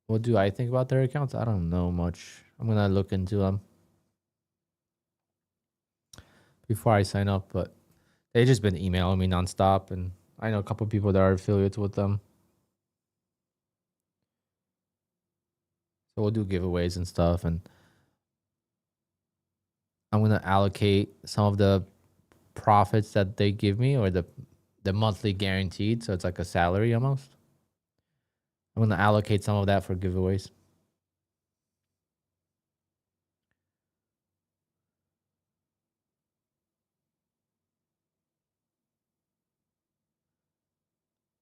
What do I think about their accounts? I don't know much. I'm gonna look into them before I sign up, but they just been emailing me nonstop, and I know a couple people that are affiliates with them. So we'll do giveaways and stuff, and I'm gonna allocate some of the profits that they give me, or the monthly guaranteed, so it's like a salary almost. I'm gonna allocate some of that for giveaways.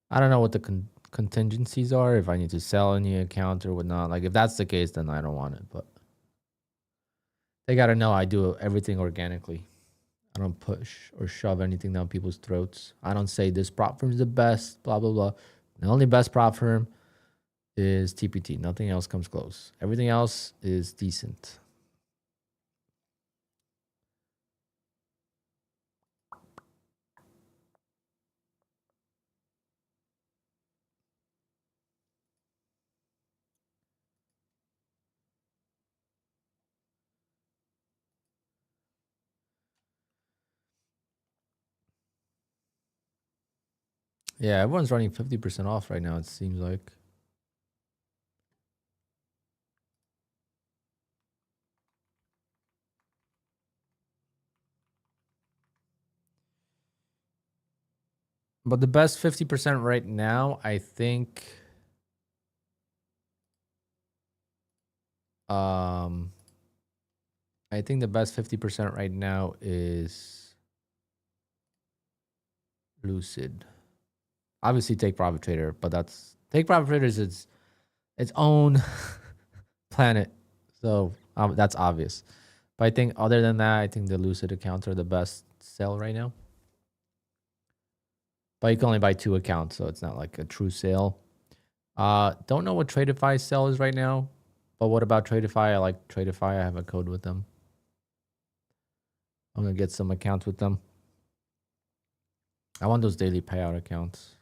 I don't know what the contingencies are, if I need to sell any account or whatnot. Like, if that's the case, then I don't want it. But they gotta know I do everything organically. I don't push or shove anything down people's throats. I don't say this prop firm is the best, blah, blah, blah. The only best prop firm is TPT. Nothing else comes close. Everything else is decent. Yeah, everyone's running 50% off right now, it seems like. But the best 50% right now, I think, the best 50% right now is Lucid. Obviously, Take Profit Trader, but Take Profit Trader is its own planet, so that's obvious. But I think other than that, I think the Lucid accounts are the best sell right now. But you can only buy 2 accounts, so it's not like a true sale. Don't know what TRADEIFY sell is right now, but what about TRADEIFY? I like TRADEIFY. I have a code with them. I'm gonna get some accounts with them. I want those daily payout accounts.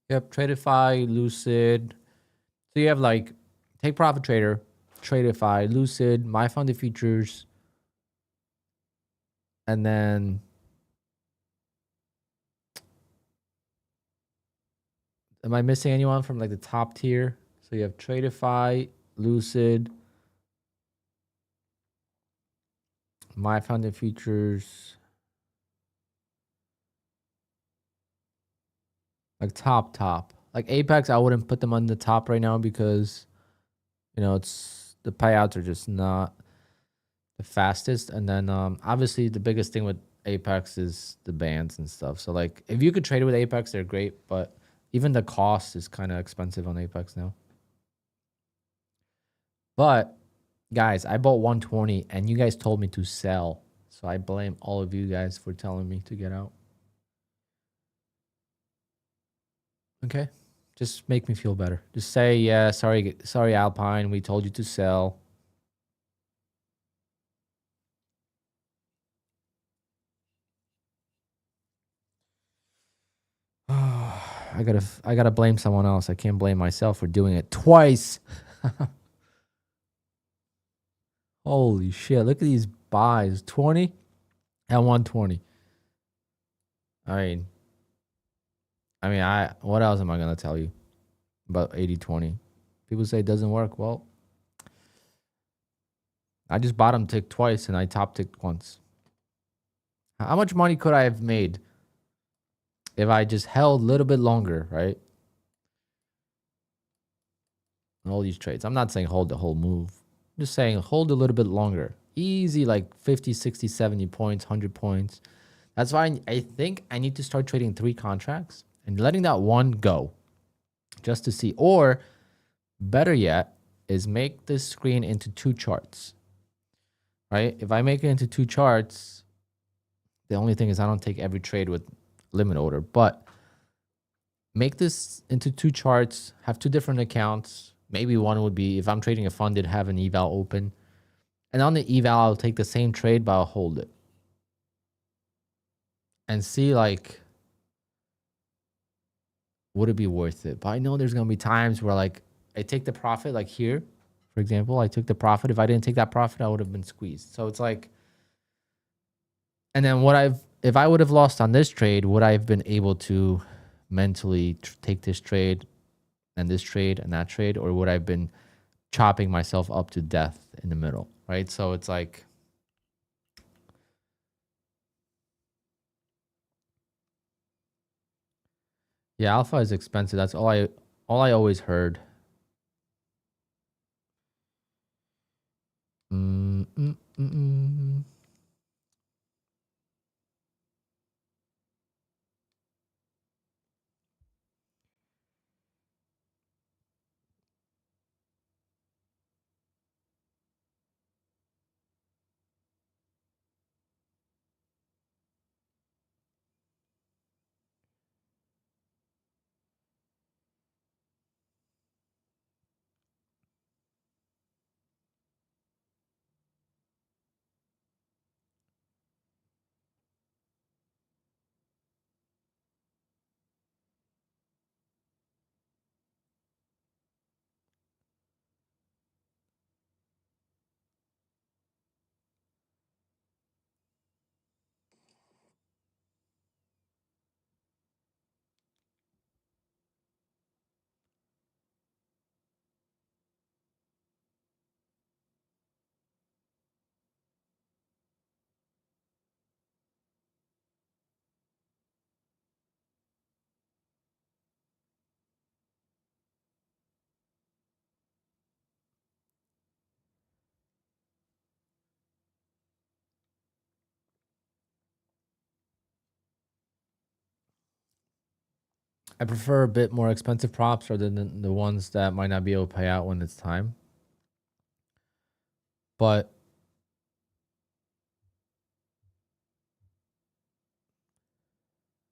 Yep, TRADEIFY, Lucid. So you have like Take Profit Trader, TRADEIFY, Lucid, My Funded Futures, and then am I missing anyone from like the top tier? So you have TRADEIFY, Lucid, My Funded Futures, like top. Like Apex, I wouldn't put them on the top right now because, it's the payouts are just not the fastest. And then obviously the biggest thing with Apex is the bans and stuff. So like if you could trade with Apex, they're great, but even the cost is kind of expensive on Apex now. But guys, I bought 120 and you guys told me to sell. So I blame all of you guys for telling me to get out. Okay. Just make me feel better. Just say, yeah, sorry, Alpine, we told you to sell. I gotta blame someone else. I can't blame myself for doing it twice. Holy shit! Look at these buys: 20 and 120. What else am I gonna tell you about 80-20? People say it doesn't work. Well, I just bottom ticked twice and I top ticked once. How much money could I have made if I just held a little bit longer, right? All these trades. I'm not saying hold the whole move. I'm just saying hold a little bit longer. Easy, like 50, 60, 70 points, 100 points. That's why I think I need to start trading 3 contracts and letting that one go. just to see. Or better yet, is make this screen into 2 charts, right? If I make it into 2 charts, the only thing is I don't take every trade with limit order, but make this into 2 charts, have 2 different accounts. Maybe one would be, if I'm trading a funded, have an eval open. And on the eval, I'll take the same trade, but I'll hold it. And see, like, would it be worth it? But I know there's going to be times where, like, I take the profit, like here, for example, I took the profit. If I didn't take that profit, I would have been squeezed. So it's like, and then if I would have lost on this trade, would I have been able to mentally take this trade and this trade and that trade? Or would I have been chopping myself up to death in the middle, right? So it's like, yeah, alpha is expensive. That's all I always heard. Mm, mm, mm, mm. I prefer a bit more expensive props rather than the ones that might not be able to pay out when it's time. But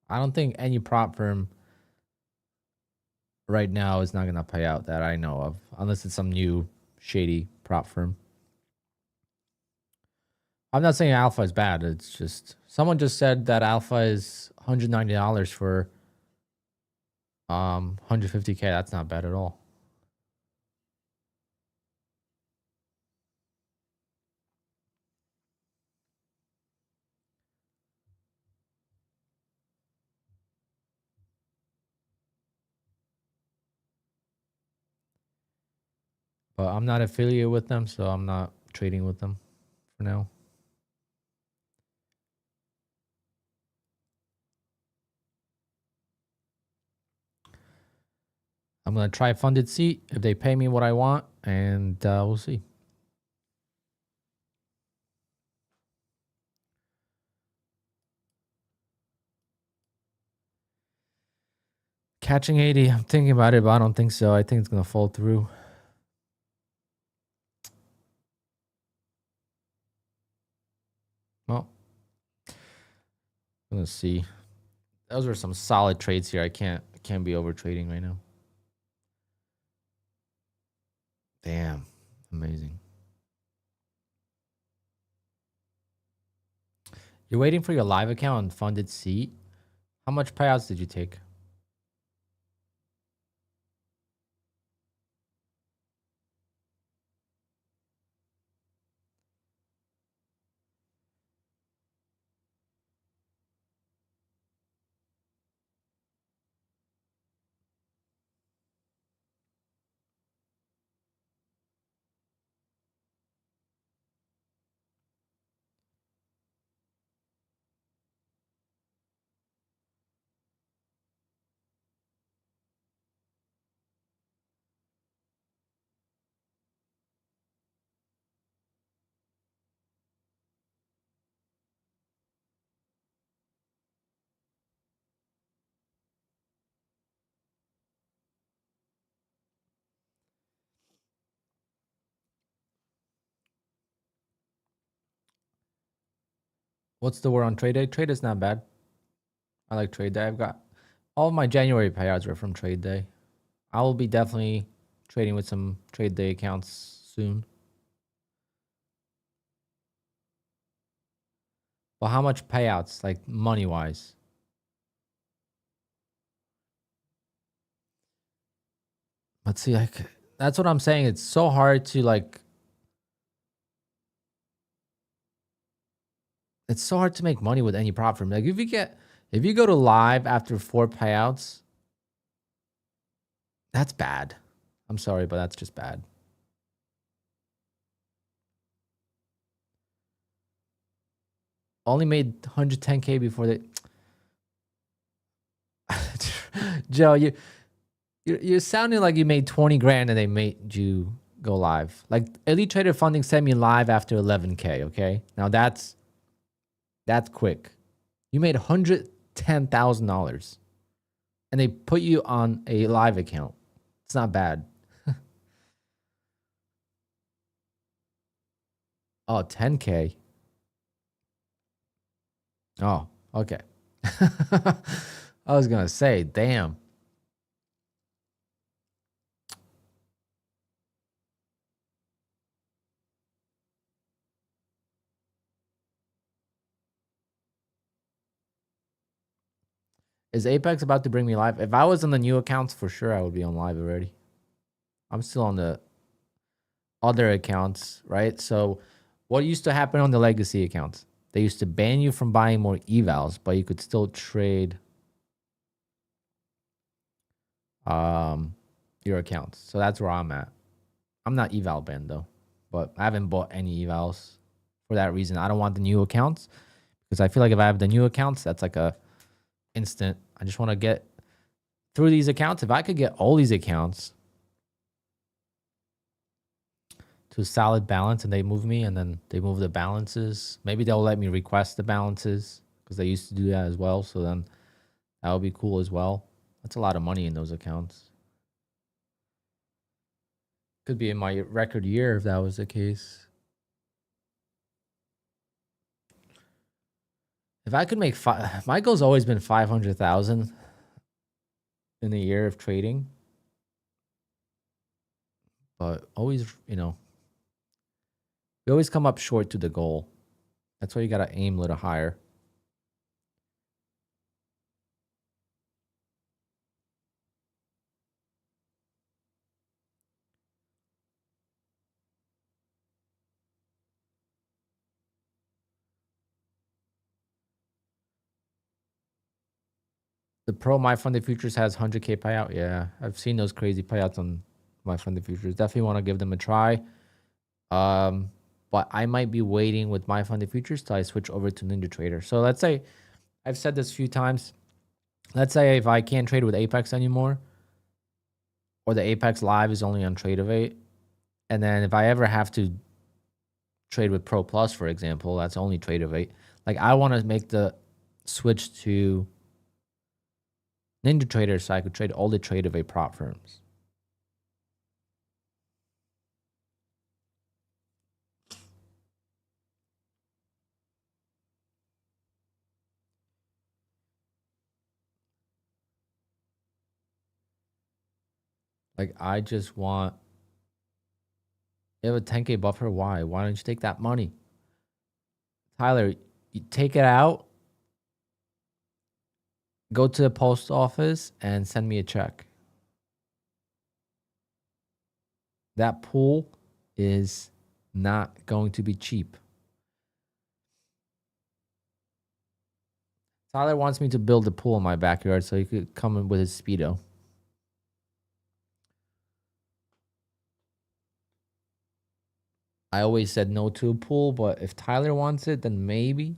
I don't think any prop firm right now is not going to pay out that I know of, unless it's some new shady prop firm. I'm not saying alpha is bad. It's just someone just said that alpha is $190 for 150K. That's not bad at all. But I'm not affiliated with them, so I'm not trading with them for now. I'm going to try funded seat if they pay me what I want, and we'll see. Catching 80, I'm thinking about it, but I don't think so. I think it's going to fall through. Well, let's see. Those are some solid trades here. I can't be over trading right now. Damn, amazing. You're waiting for your live account on funded seat. How much payouts did you take? What's the word on trade day? Trade is not bad. I like trade day. I've got all of my January payouts are from trade day. I will be definitely trading with some trade day accounts soon. But how much payouts, like money wise? Let's see. Like that's what I'm saying. It's so hard to like. It's so hard to make money with any prop firm. Like if you go to live after 4 payouts, that's bad. I'm sorry, but that's just bad. Only made 110K before they. Joe, you're sounding like you made 20 grand and they made you go live. Like Elite Trader Funding sent me live after 11K. Okay, now that's quick. You made $110,000, and they put you on a live account. It's not bad. Oh, 10K. Oh, okay. I was gonna say, damn. Is Apex about to bring me live? If I was on the new accounts, for sure I would be on live already. I'm still on the other accounts, right? So what used to happen on the legacy accounts? They used to ban you from buying more evals, but you could still trade your accounts. So that's where I'm at. I'm not eval banned though, but I haven't bought any evals for that reason. I don't want the new accounts because I feel like if I have the new accounts, that's like a instant. I just want to get through these accounts. If I could get all these accounts to a solid balance and they move me and then they move the balances, maybe they'll let me request the balances because they used to do that as well. So then that would be cool as well. That's a lot of money in those accounts. Could be in my record year if that was the case. If I could make my goal's always been 500,000 in a year of trading, but always, we always come up short to the goal. That's why you gotta aim a little higher. The pro my funded futures has 100K payout. Yeah, I've seen those crazy payouts on my funded futures. Definitely want to give them a try. But I might be waiting with my funded futures till I switch over to Ninja Trader. So let's say I've said this a few times. Let's say if I can't trade with Apex anymore, or the Apex Live is only on Tradeovate, and then if I ever have to trade with Pro Plus, for example, that's only Tradeovate. Like I want to make the switch to Ninja Trader so I could trade all the Tradeovate prop firms. Like I just want. You have a 10K buffer. Why? Why don't you take that money, Tyler? You take it out. Go to the post office and send me a check. That pool is not going to be cheap. Tyler wants me to build a pool in my backyard so he could come in with his Speedo. I always said no to a pool, but if Tyler wants it, then maybe.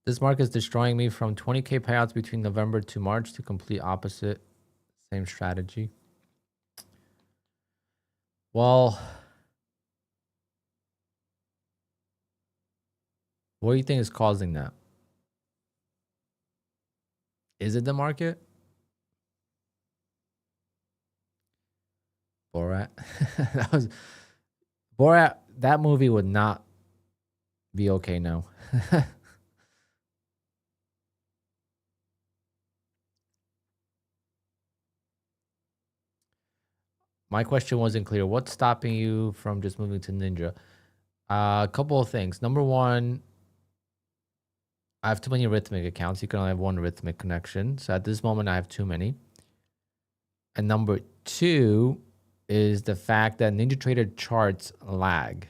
This market is destroying me from 20K payouts between November to March to complete opposite. Same strategy. Well, What do you think is causing that? Is it the market? Borat. That was Borat. That movie would not be okay now. My question wasn't clear. What's stopping you from just moving to Ninja? A couple of things. Number one, I have too many Rhythmic accounts. You can only have one Rhythmic connection. So at this moment, I have too many. And number two is the fact that NinjaTrader charts lag.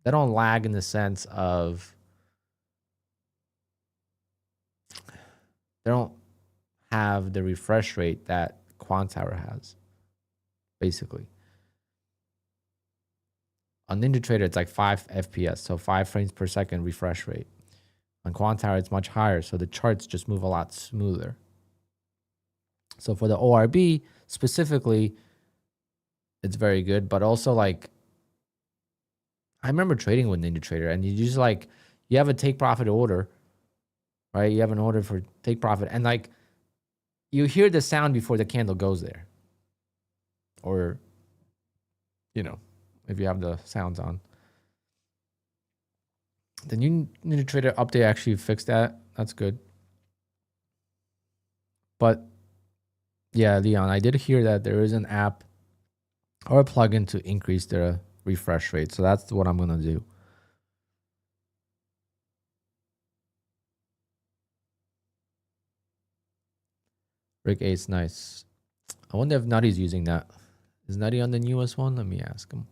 They don't lag in the sense of they don't have the refresh rate that QUANTOWER has, basically. On NinjaTrader, it's like 5 FPS, so 5 frames per second refresh rate. On QUANTOWER, it's much higher, so the charts just move a lot smoother. So for the ORB specifically, it's very good, but also like I remember trading with NinjaTrader, and you just like you have a take profit order, right? You have an order for take profit, and like you hear the sound before the candle goes there, or you know, if you have the sounds on. The new NinjaTrader update actually fixed that. That's good. But yeah, Leon, I did hear that there is an app or a plugin to increase the refresh rate. So that's what I'm gonna do. Rick Ace, nice. I wonder if Nutty's using that. Is Nutty on the newest one? Let me ask him.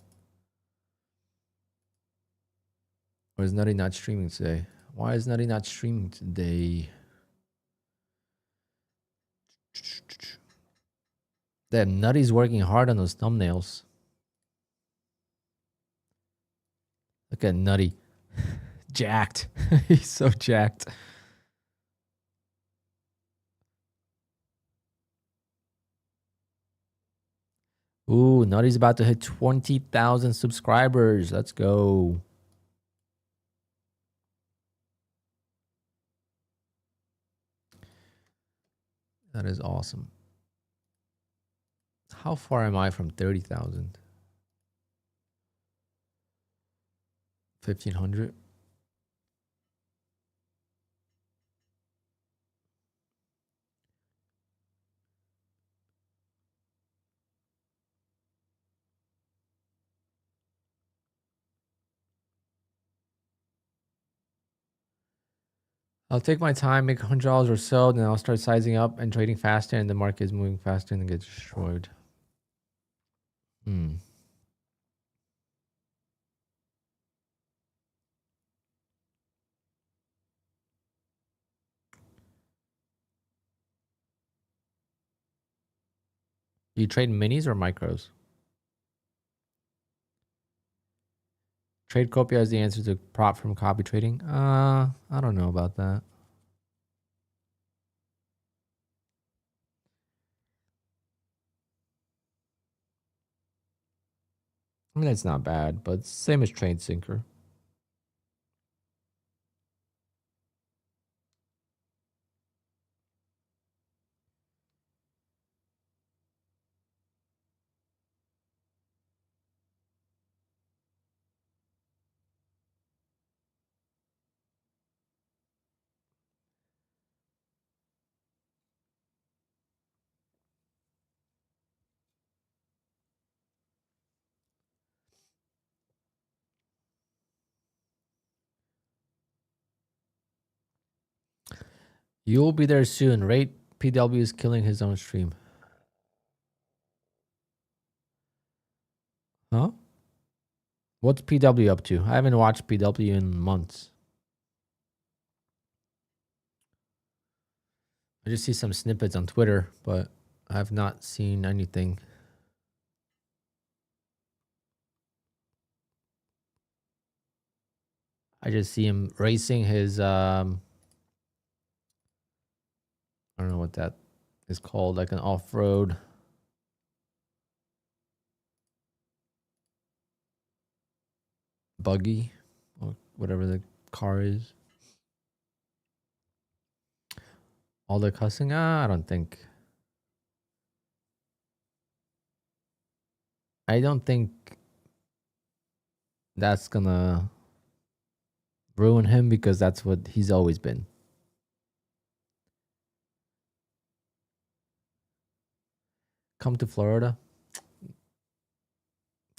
Or is Nutty not streaming today? Why is Nutty not streaming today? Damn, Nutty's working hard on those thumbnails. Look at Nutty. Jacked. He's so jacked. Ooh, Nutty's about to hit 20,000 subscribers. Let's go. That is awesome. How far am I from 30,000? 1,500? I'll take my time, make $100 or so, then I'll start sizing up and trading faster, and the market is moving faster and gets destroyed. You trade minis or micros? Trade copia is the answer to prop from copy trading. I don't know about that. I mean, it's not bad, but same as trade sinker. You'll be there soon. Rate PW is killing his own stream. Huh? What's PW up to? I haven't watched PW in months. I just see some snippets on Twitter, but I have not seen anything. I just see him racing his I don't know what that is called, like an off-road buggy or whatever the car is. All the cussing? I don't think. I don't think that's gonna ruin him because that's what he's always been. Come to Florida.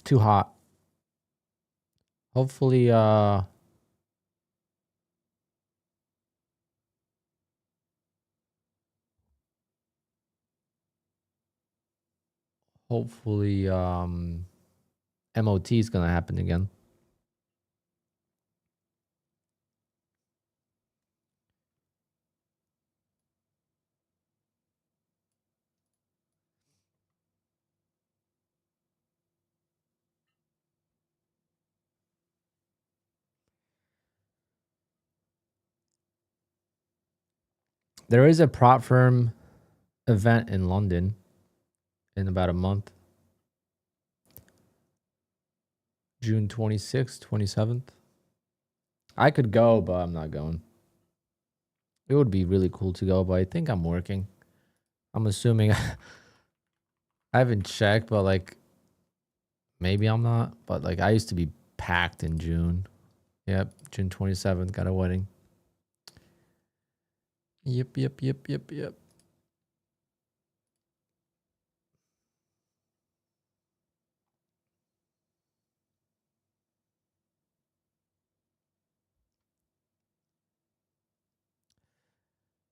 Too hot. Hopefully, hopefully, MOT is gonna happen again. There is a prop firm event in London in about a month. June 26th, 27th. I could go, but I'm not going. It would be really cool to go, but I think I'm working. I'm assuming I haven't checked, but like maybe I'm not. But like I used to be packed in June. Yep, June 27th, got a wedding. Yep.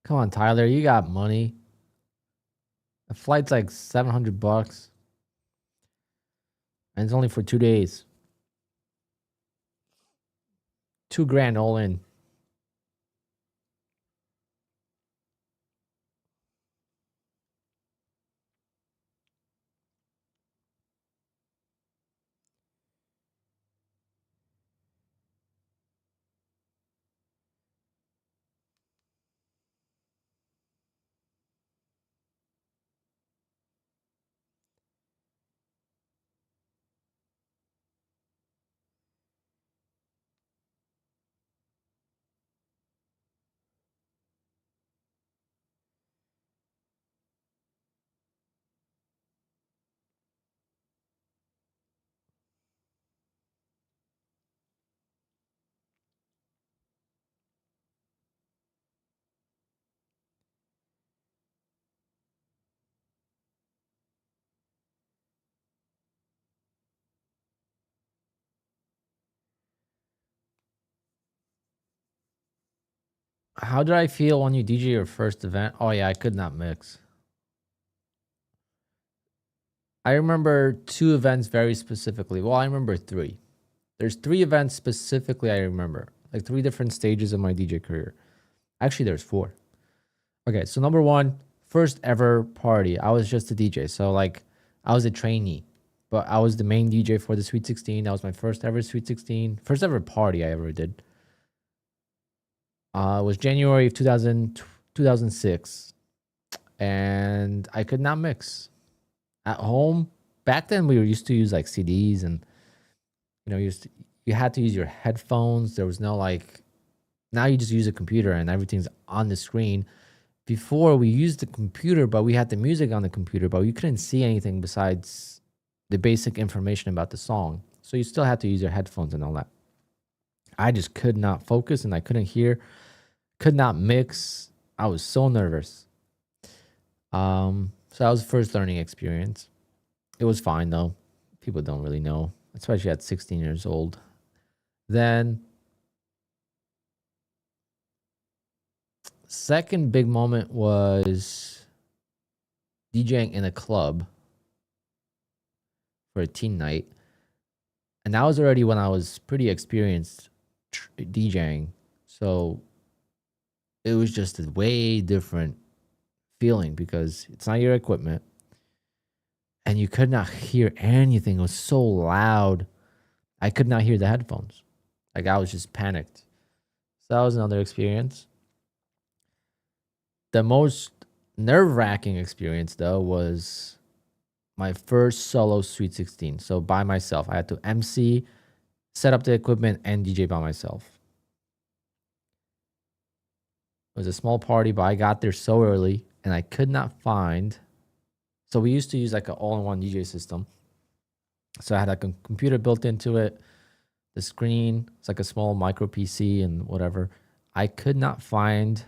Come on, Tyler, you got money. The flight's like $700, and it's only for 2 days. 2 grand all in. How did I feel when you DJ your first event? Oh yeah, I could not mix. I remember 2 events very specifically. Well, I remember 3. There's 3 events specifically I remember. Like 3 different stages of my DJ career. Actually, there's 4. Okay, so number 1, first ever party. I was just a DJ. So like I was a trainee, but I was the main DJ for the Sweet 16. That was my first ever Sweet 16. First ever party I ever did. It was January of 2006. And I could not mix. At home, back then we were used to use like CDs, and you had to use your headphones. There was no like, now you just use a computer and everything's on the screen. Before we used the computer, but we had the music on the computer, but we couldn't see anything besides the basic information about the song. So you still had to use your headphones and all that. I just could not focus and I couldn't hear, could not mix. I was so nervous. So that was the first learning experience. It was fine though. People don't really know, especially at 16 years old. Then second big moment was DJing in a club for a teen night. And that was already when I was pretty experienced DJing. So it was just a way different feeling because it's not your equipment and you could not hear anything. It was so loud. I could not hear the headphones. Like I was just panicked. So that was another experience. The most nerve-wracking experience though was my first solo Sweet 16. So by myself, I had to MC, set up the equipment, and DJ by myself. It was a small party, but I got there so early and I could not find. So we used to use like an all-in-one DJ system. So I had like a computer built into it. The screen, it's like a small micro PC and whatever. I could not find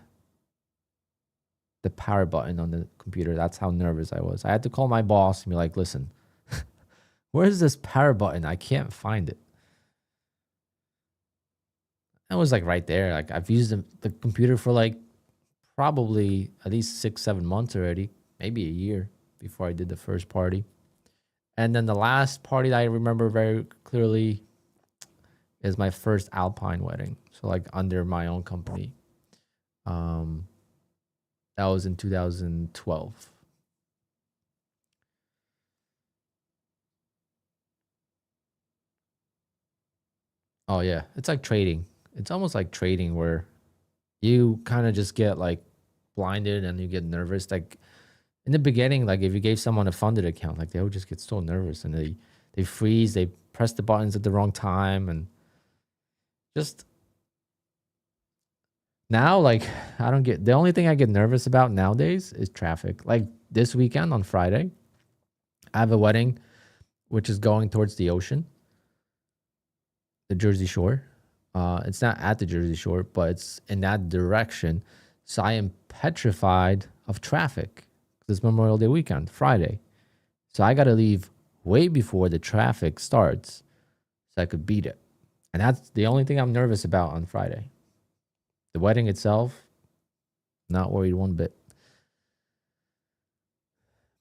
the power button on the computer. That's how nervous I was. I had to call my boss and be like, listen, where's this power button? I can't find it. It was like right there. Like I've used the computer for like probably at least 6, 7 months already, maybe a year before I did the first party. And then the last party that I remember very clearly is my first Alpine wedding. So like under my own company. That was in 2012. Oh yeah, it's like trading. It's almost like trading where you kind of just get like blinded and you get nervous. Like in the beginning, like if you gave someone a funded account, like they would just get so nervous and they freeze, they press the buttons at the wrong time, and just now, like I don't get, the only thing I get nervous about nowadays is traffic. Like this weekend on Friday, I have a wedding which is going towards the ocean, the Jersey Shore. It's not at the Jersey Shore, but it's in that direction. So I am petrified of traffic. This Memorial Day weekend, Friday. So I got to leave way before the traffic starts so I could beat it. And that's the only thing I'm nervous about on Friday. The wedding itself, not worried one bit.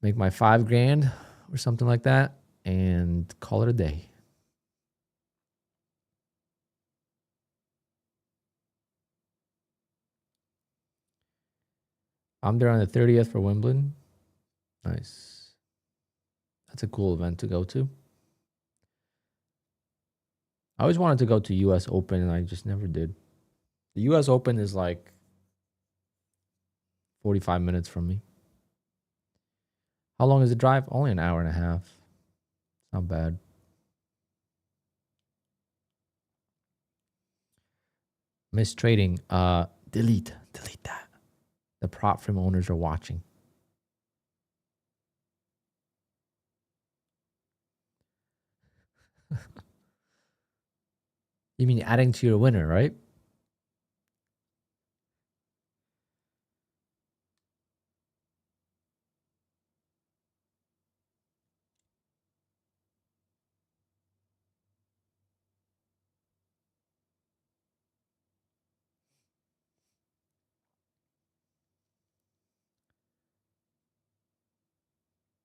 Make my $5,000 or something like that and call it a day. I'm there on the 30th for Wimbledon. Nice. That's a cool event to go to. I always wanted to go to US Open and I just never did. The US Open is like 45 minutes from me. How long is the drive? Only an hour and a half. It's not bad. Miss trading. Delete that. The prop firm owners are watching. You mean adding to your winner, right?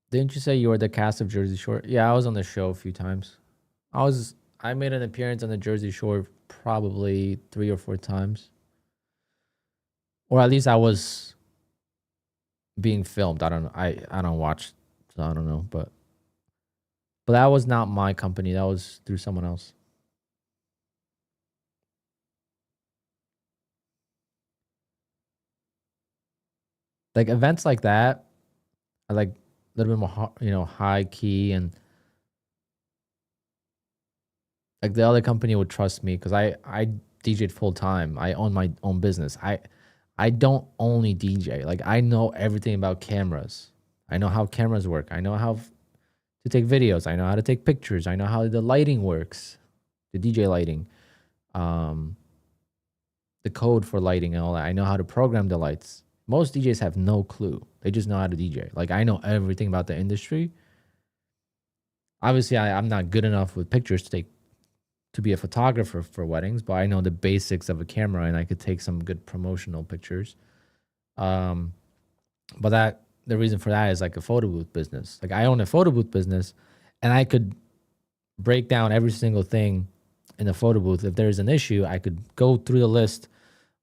Didn't you say you were the cast of Jersey Shore? Yeah, I was on the show a few times. I made an appearance on the Jersey Shore probably 3 or 4 times. Or at least I was being filmed. I don't know. I don't watch, so I don't know. But that was not my company. That was through someone else. Like events like that are like a little bit more, high key, and like the other company would trust me because I DJ'd full time. I own my own business. I don't only DJ. Like I know everything about cameras. I know how cameras work. I know how to take videos. I know how to take pictures. I know how the lighting works, the DJ lighting, um, the code for lighting and all that. I know how to program the lights. Most DJs have no clue. They just know how to DJ. Like I know everything about the industry. Obviously, I'm not good enough with pictures to be a photographer for weddings, but I know the basics of a camera and I could take some good promotional pictures. Um, but the reason for that is like a photo booth business. Like I own a photo booth business, and I could break down every single thing in the photo booth. If there's an issue, I could go through the list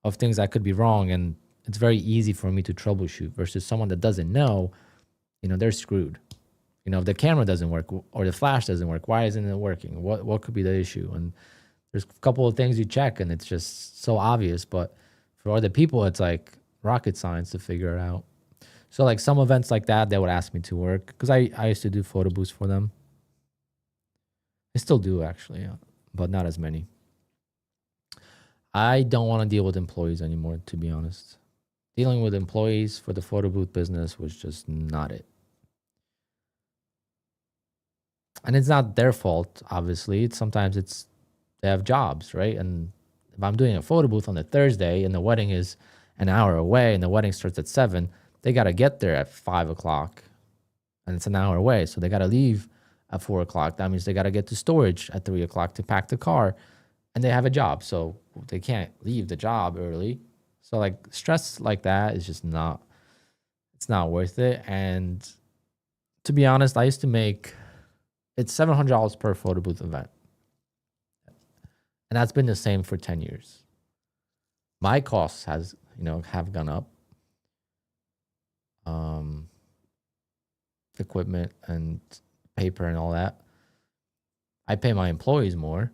of things that could be wrong, and it's very easy for me to troubleshoot. Versus someone that doesn't know, they're screwed. If the camera doesn't work or the flash doesn't work, why isn't it working? What could be the issue? And there's a couple of things you check, and it's just so obvious. But for other people, it's like rocket science to figure it out. So like some events like that, they would ask me to work because I used to do photo booths for them. I still do actually, yeah, but not as many. I don't want to deal with employees anymore, to be honest. Dealing with employees for the photo booth business was just not it. And it's not their fault, obviously. Sometimes they have jobs, right? And if I'm doing a photo booth on a Thursday and the wedding is an hour away and the wedding starts at 7, they got to get there at 5 o'clock and it's an hour away. So they got to leave at 4 o'clock. That means they got to get to storage at 3 o'clock to pack the car, and they have a job. So they can't leave the job early. So like stress like that is just it's not worth it. And to be honest, I used to make, it's $700 per photo booth event. And that's been the same for 10 years. My costs have gone up. Equipment and paper and all that. I pay my employees more.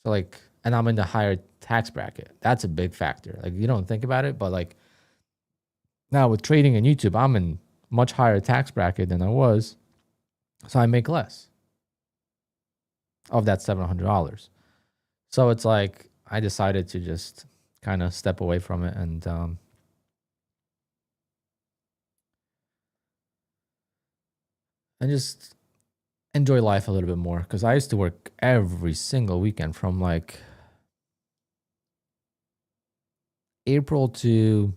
So like, and I'm in the higher tax bracket. That's a big factor. Like you don't think about it, but like now with trading and YouTube, I'm in much higher tax bracket than I was. So I make less of that $700. So it's like I decided to just kind of step away from it and just enjoy life a little bit more. Because I used to work every single weekend from like April to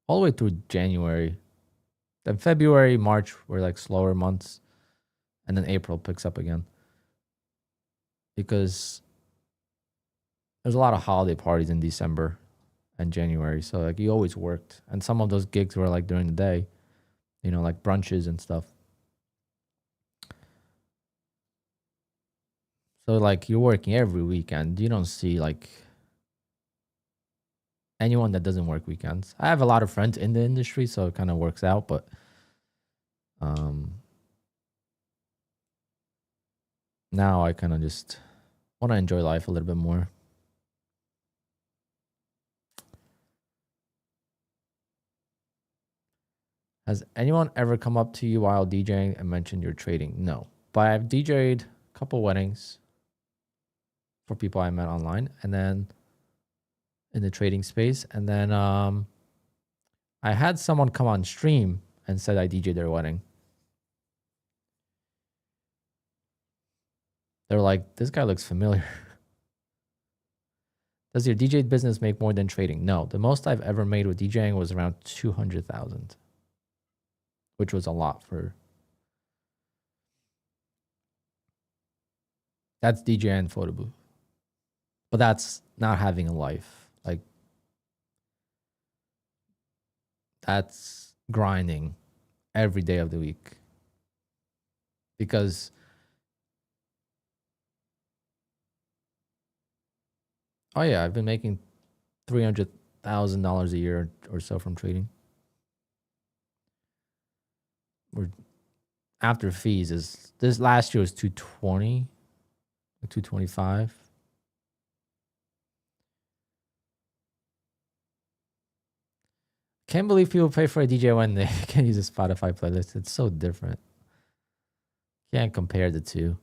all the way through January. Then February, March were like slower months. And then April picks up again. Because there's a lot of holiday parties in December and January. So like you always worked. And some of those gigs were like during the day, like brunches and stuff. So like you're working every weekend. You don't see like anyone that doesn't work weekends. I have a lot of friends in the industry, so it kind of works out, but now I kind of just want to enjoy life a little bit more. Has anyone ever come up to you while DJing and mentioned you're trading? No, but I've DJ'd a couple weddings for people I met online, and then in the trading space, and then I had someone come on stream and said I DJ'd their wedding. They're like, this guy looks familiar. Does your DJ business make more than trading? No, the most I've ever made with DJing was around 200,000, which was a lot for. That's DJ and photo booth, but that's not having a life. Like that's grinding every day of the week. Because oh yeah, I've been making $300,000 a year or so from trading. Or after fees is this last year was 220, 225. Can't believe people pay for a DJ when they can use a Spotify playlist. It's so different. Can't compare the two.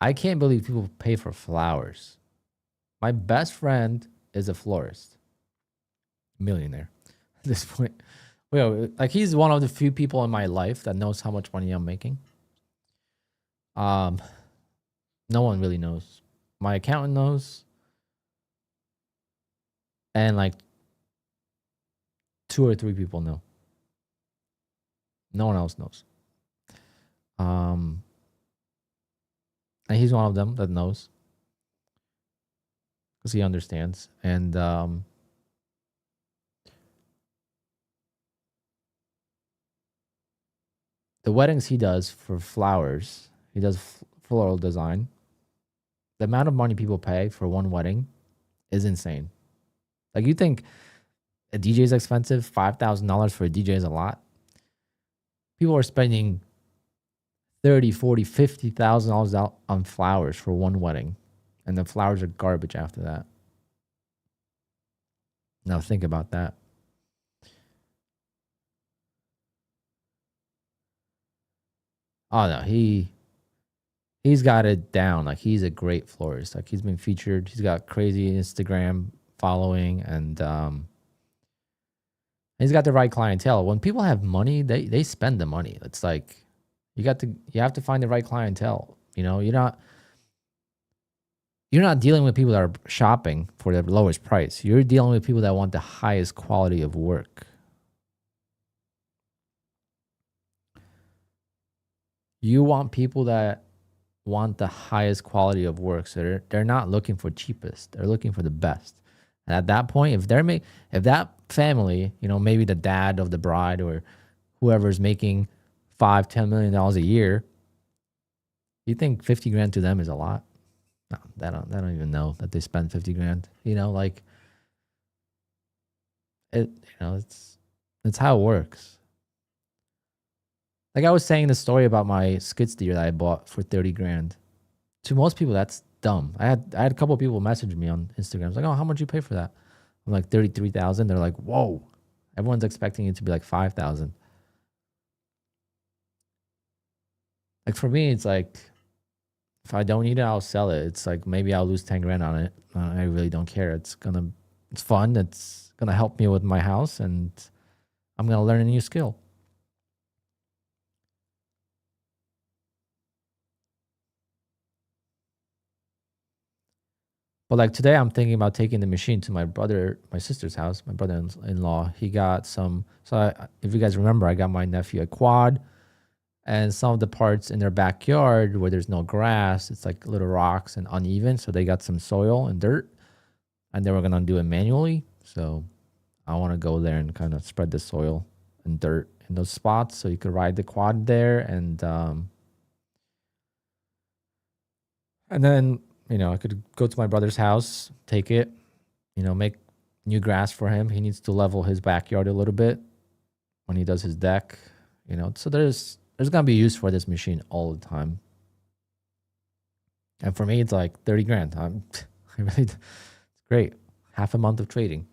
I can't believe people pay for flowers. My best friend is a florist. Millionaire at this point. Well, like he's one of the few people in my life that knows how much money I'm making. No one really knows. My accountant knows. And like 2 or 3 people know. No one else knows. And he's one of them that knows. Because he understands. And the weddings he does for flowers, he does floral design. The amount of money people pay for one wedding is insane. Like you think a DJ is expensive, $5,000 for a DJ is a lot. People are spending $30,000, $40,000, $50,000 out on flowers for one wedding, and the flowers are garbage after that. Now think about that. Oh no, he he's got it down. Like he's a great florist. Like he's been featured. He's got crazy Instagram following, and he's got the right clientele. When people have money, they spend the money. It's like you have to find the right clientele. You know, you're not dealing with people that are shopping for the lowest price. You're dealing with people that want the highest quality of work. You want people that want the highest quality of work. So they're not looking for cheapest. They're looking for the best. And at that point, if that family, you know, maybe the dad of the bride or whoever's making $5-10 million a year, you think 50 grand to them is a lot? No, they don't even know that they spend 50 grand. You know, like it's how it works. Like I was saying the story about my skid steer that I bought for 30 grand. To most people, that's dumb. I had a couple of people message me on Instagram. It's like, oh, how much you pay for that? I'm like 33,000. They're like, whoa. Everyone's expecting it to be like 5,000. Like for me, it's like if I don't need it, I'll sell it. It's like maybe I'll lose 10 grand on it. I really don't care. It's fun. It's gonna help me with my house, and I'm gonna learn a new skill. But like today, I'm thinking about taking the machine to my sister's house, my brother-in-law. He got some. So if you guys remember, I got my nephew a quad, and some of the parts in their backyard where there's no grass, it's like little rocks and uneven. So they got some soil and dirt, and they were gonna do it manually. So I want to go there and kind of spread the soil and dirt in those spots, so you could ride the quad there, and then, you know, I could go to my brother's house, take it, you know, make new grass for him. He needs to level his backyard a little bit when he does his deck, you know. So there's gonna be use for this machine all the time. And for me, it's like 30 grand. It's great. Half a month of trading.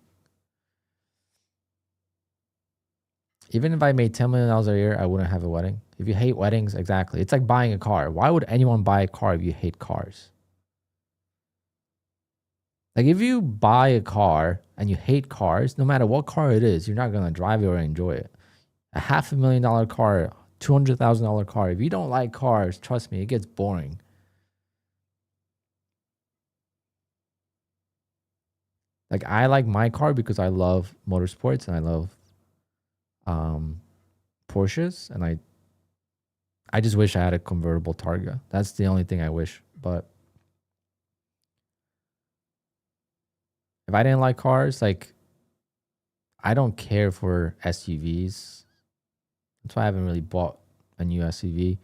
Even if I made $10 million a year, I wouldn't have a wedding. If you hate weddings, exactly. It's like buying a car. Why would anyone buy a car if you hate cars? Like if you buy a car and you hate cars, no matter what car it is, you're not gonna drive it or enjoy it. A $500,000 car, $200,000 car. If you don't like cars, trust me, it gets boring. Like I like my car because I love motorsports and I love Porsches, and I just wish I had a convertible Targa. That's the only thing I wish. But if I didn't like cars, like I don't care for SUVs. That's why I haven't really bought a new SUV.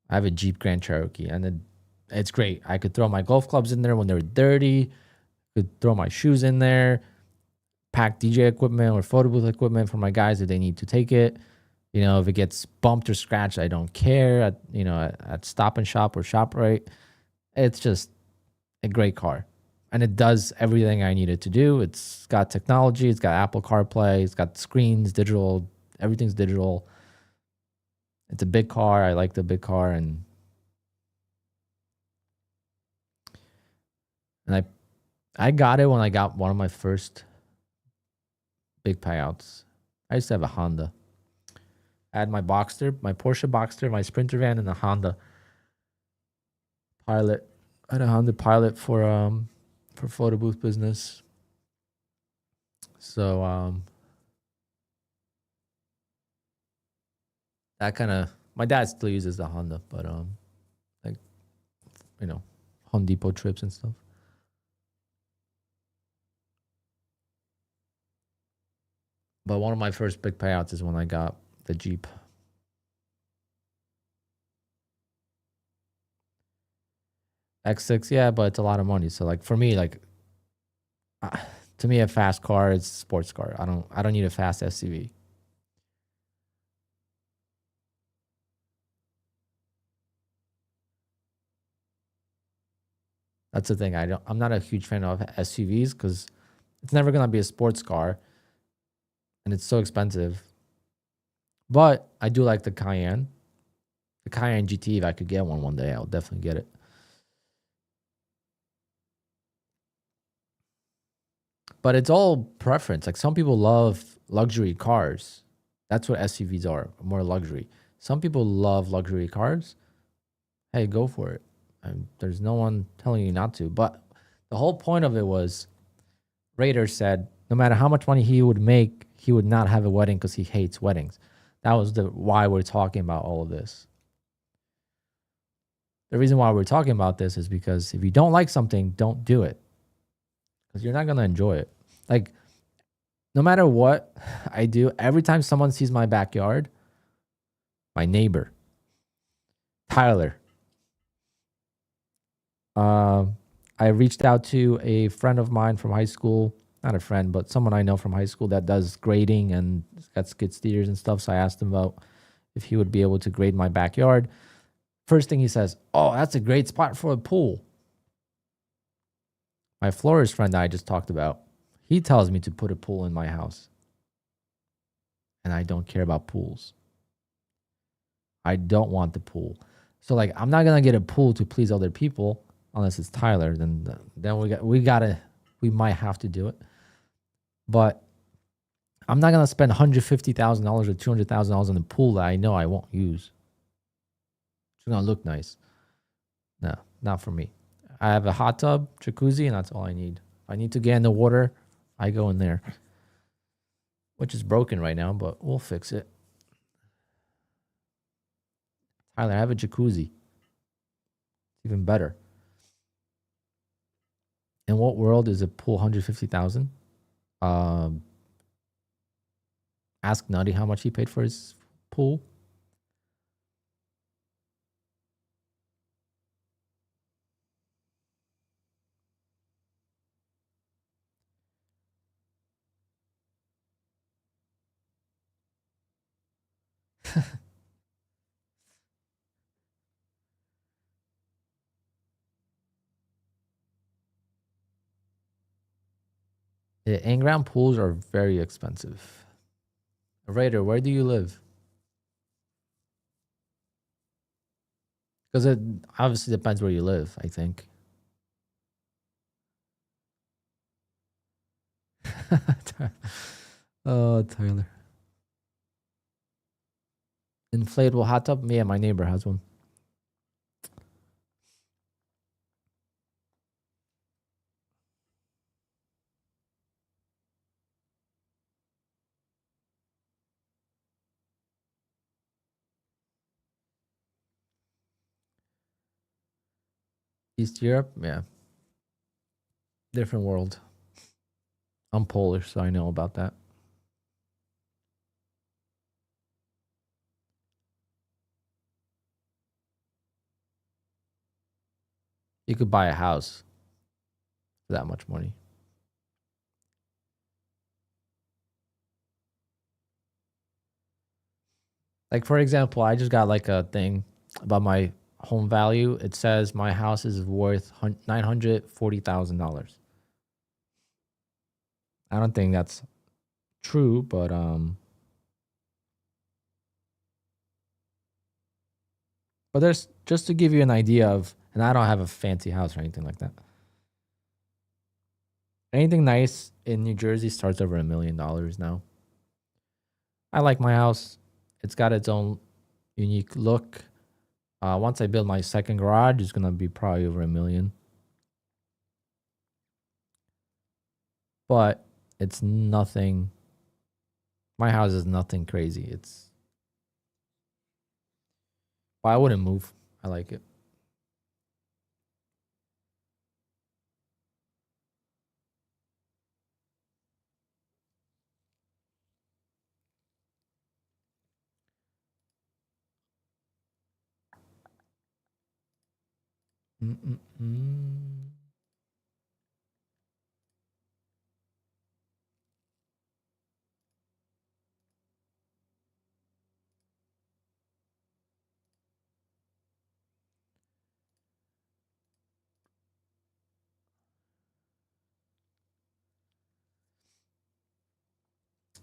I have a Jeep Grand Cherokee, and it's great. I could throw my golf clubs in there when they're dirty. Could throw my shoes in there, pack DJ equipment or photo booth equipment for my guys if they need to take it. You know, if it gets bumped or scratched, I don't care. At Stop and Shop or ShopRite, it's just a great car. And it does everything I need it to do. It's got technology. It's got Apple CarPlay. It's got screens, digital. Everything's digital. It's a big car. I like the big car. And I got it when I got one of my first big payouts. I used to have a Honda. I had my Boxster, my Porsche Boxster, my Sprinter van, and a Honda Pilot. I had a Honda Pilot for photo booth business. So that kind of, my dad still uses the Honda, but like, you know, Home Depot trips and stuff. But one of my first big payouts is when I got the Jeep. X6, yeah, but it's a lot of money. So like for me, like to me, a fast car is a sports car. I don't need a fast SUV. That's the thing. I'm not a huge fan of SUVs because it's never gonna be a sports car, and it's so expensive. But I do like the Cayenne. The Cayenne GT, if I could get one day, I'll definitely get it. But it's all preference. Like some people love luxury cars. That's what SUVs are, more luxury. Some people love luxury cars. Hey, go for it. And there's no one telling you not to. But the whole point of it was Raider said no matter how much money he would make, he would not have a wedding because he hates weddings. That was the why we're talking about all of this. The reason why we're talking about this is because if you don't like something, don't do it because you're not going to enjoy it. Like, no matter what I do, every time someone sees my backyard, my neighbor, Tyler, I reached out to a friend of mine from high school, not a friend, but someone I know from high school that does grading and got skid steers and stuff. So I asked him about if he would be able to grade my backyard. First thing he says, oh, that's a great spot for a pool. My florist friend that I just talked about, he tells me to put a pool in my house. And I don't care about pools. I don't want the pool. So like, I'm not going to get a pool to please other people unless it's Tyler. Then we might have to do it. But I'm not going to spend $150,000 or $200,000 on a pool that I know I won't use. It's going to look nice. No, not for me. I have a hot tub, jacuzzi, and that's all I need. If I need to get in the water, I go in there. Which is broken right now, but we'll fix it. Tyler, I have a jacuzzi. Even better. In what world is a pool $150,000? Ask Nutty how much he paid for his pool. The in-ground pools are very expensive. Raider, where do you live? Because it obviously depends where you live, I think. Oh, Tyler. Inflatable hot tub? Yeah, my neighbor has one. East Europe? Yeah. Different world. I'm Polish, so I know about that. You could buy a house for that much money. Like, for example, I just got like a thing about my home value. It says my house is worth $940,000. I don't think that's true, but there's just to give you an idea of, and I don't have a fancy house or anything like that. Anything nice in New Jersey starts over $1 million now. I like my house. It's got its own unique look. Once I build my second garage, it's gonna be probably over $1 million. But it's nothing. My house is nothing crazy. Well, I wouldn't move. I like it. Mm-mm-mm.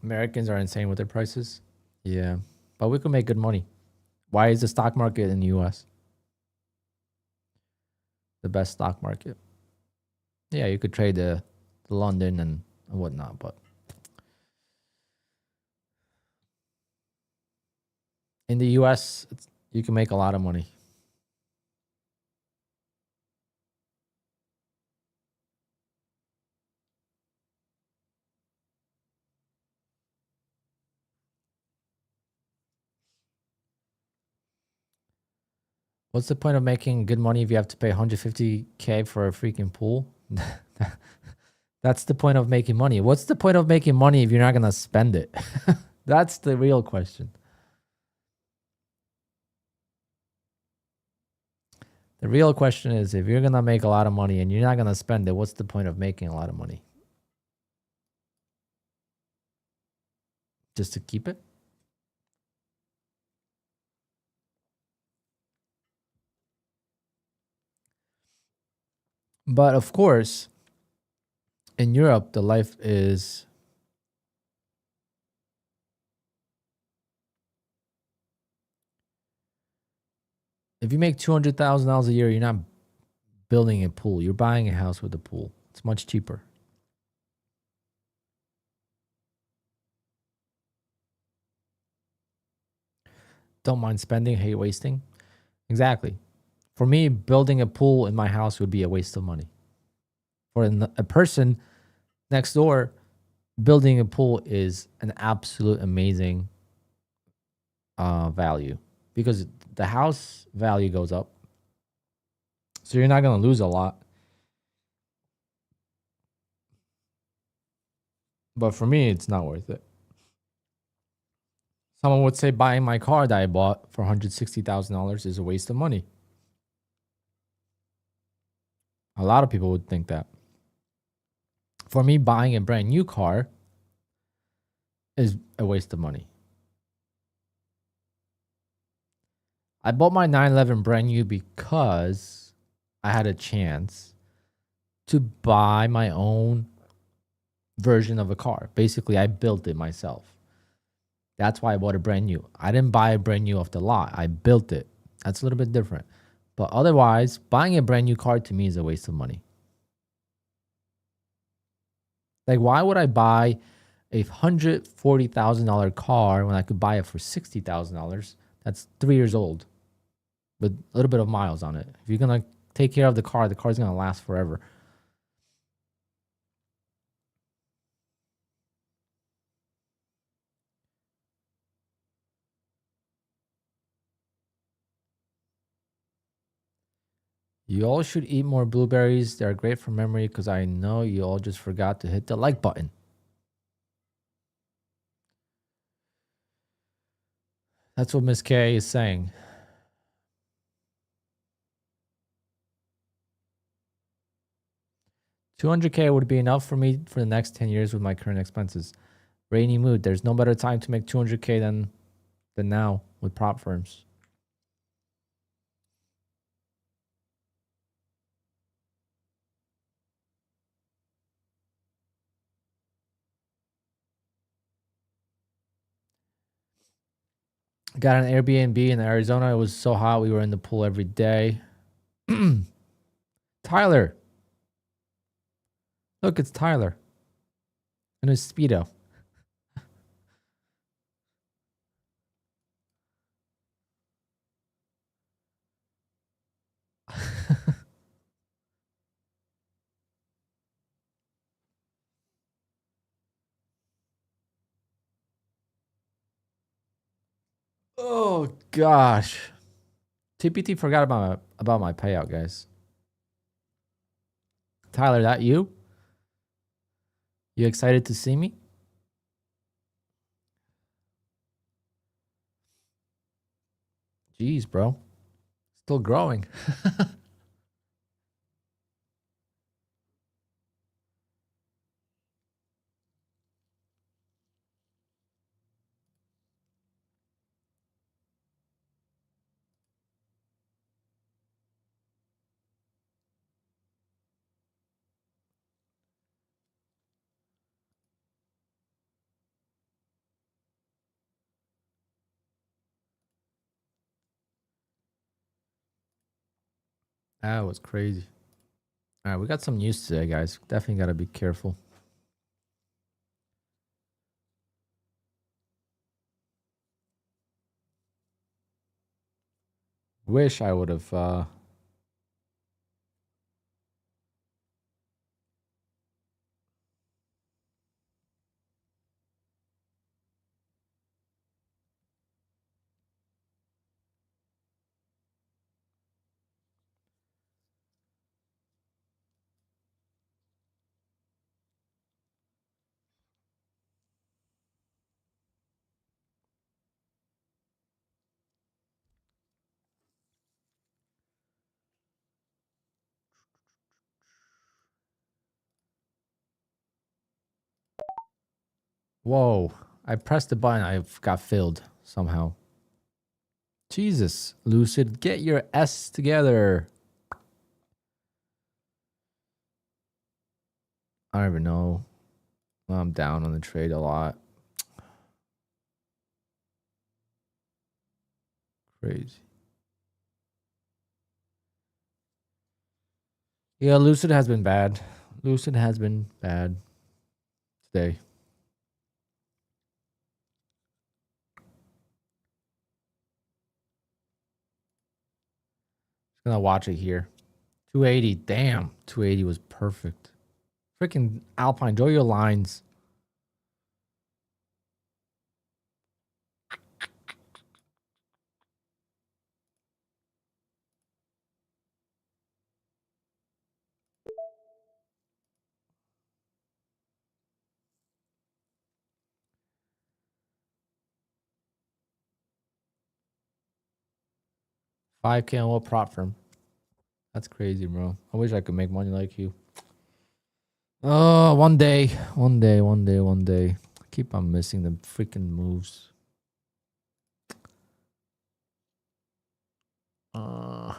Americans are insane with their prices. Yeah, but we could make good money. Why is the stock market in the US the best stock market? Yeah, you could trade the London and whatnot, but in the US, you can make a lot of money. What's the point of making good money if you have to pay 150K for a freaking pool? That's the point of making money. What's the point of making money if you're not going to spend it? That's the real question. The real question is, if you're going to make a lot of money and you're not going to spend it, what's the point of making a lot of money? Just to keep it? But of course, in Europe, the life is if you make $200,000 a year, you're not building a pool. You're buying a house with a pool. It's much cheaper. Don't mind spending, hate wasting. Exactly. For me, building a pool in my house would be a waste of money. For a person next door, building a pool is an absolute amazing value because the house value goes up. So you're not going to lose a lot. But for me, it's not worth it. Someone would say buying my car that I bought for $160,000 is a waste of money. A lot of people would think that. For me, buying a brand new car is a waste of money. I bought my 911 brand new because I had a chance to buy my own version of a car. Basically, I built it myself. That's why I bought a brand new. I didn't buy a brand new off the lot. I built it. That's a little bit different. But otherwise, buying a brand new car to me is a waste of money. Like, why would I buy a $140,000 car when I could buy it for $60,000? That's 3 years old with a little bit of miles on it. If you're going to take care of the car's going to last forever. You all should eat more blueberries. They're great for memory because I know you all just forgot to hit the like button. That's what Miss K is saying. $200K would be enough for me for the next 10 years with my current expenses. Rainy mood. There's no better time to make $200K than now with prop firms. Got an Airbnb in Arizona. It was so hot. We were in the pool every day. Tyler. Look, it's Tyler. In his Speedo. Oh, gosh. TPT forgot about my payout, guys. Tyler, that you? You excited to see me? Jeez, bro. Still growing. That was crazy. All right, we got some news today, guys. Definitely got to be careful. Wish I would have. 'Whoa! I pressed the button. I got filled somehow. Jesus, Lucid, get your S together. I don't even know. I'm down on the trade a lot. Crazy. Yeah, Lucid has been bad. Lucid has been bad today. Just gonna watch it here. 280. Damn. 280 was perfect. Freaking Alpine, draw your lines. $5K on what prop firm? That's crazy, bro. I wish I could make money like you. Oh, one day. One day, one day, one day. I keep on missing the freaking moves. I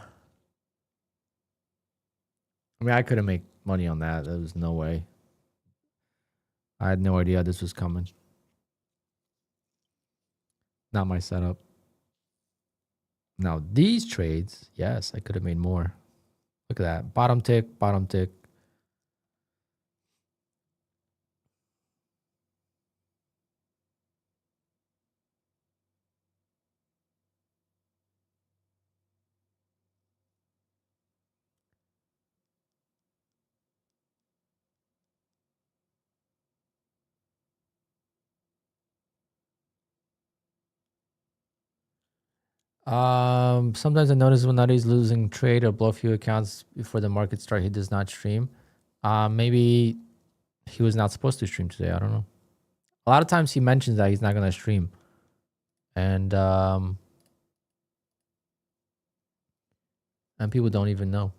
mean, I couldn't make money on that. There was no way. I had no idea this was coming. Not my setup. Now, these trades, yes, I could have made more. Look at that. Bottom tick, bottom tick. Sometimes I notice when he's losing trade or blow few accounts before the market start, he does not stream. Maybe he was not supposed to stream today. I don't know. A lot of times he mentions that he's not gonna stream, and people don't even know.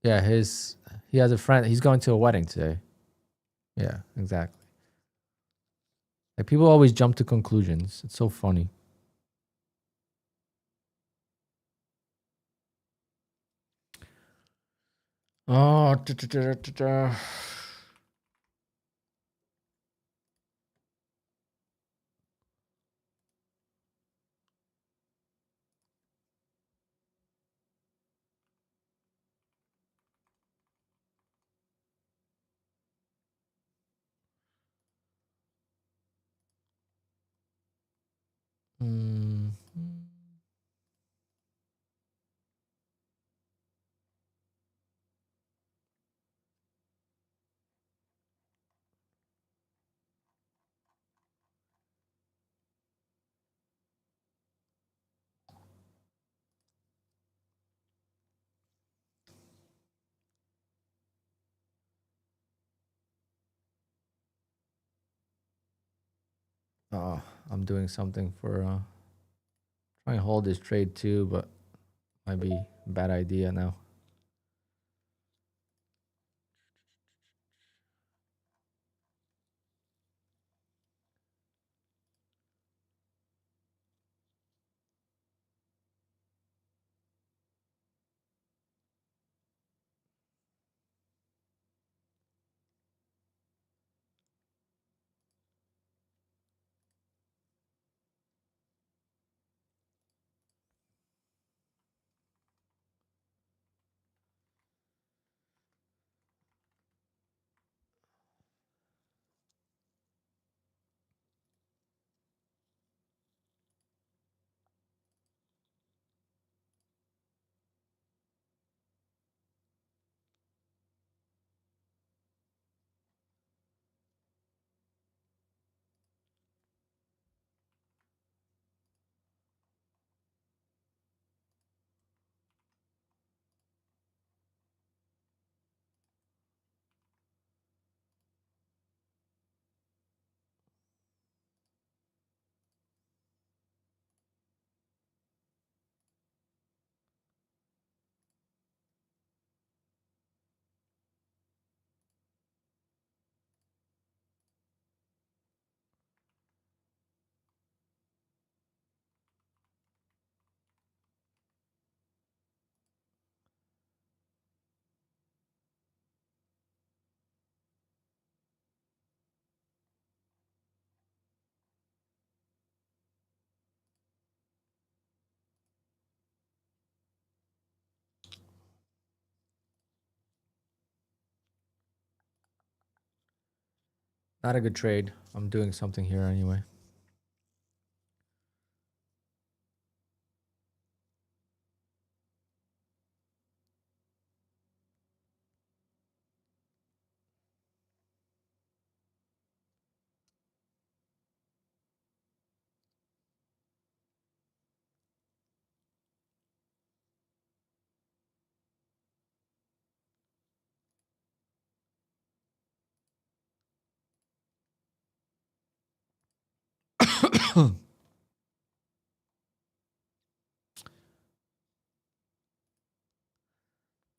Yeah, he has a friend. He's going to a wedding today. Yeah, exactly. Like people always jump to conclusions. It's so funny. Oh, mm. Oh, I'm doing something for trying to hold this trade too, but might be a bad idea now. Not a good trade. I'm doing something here anyway.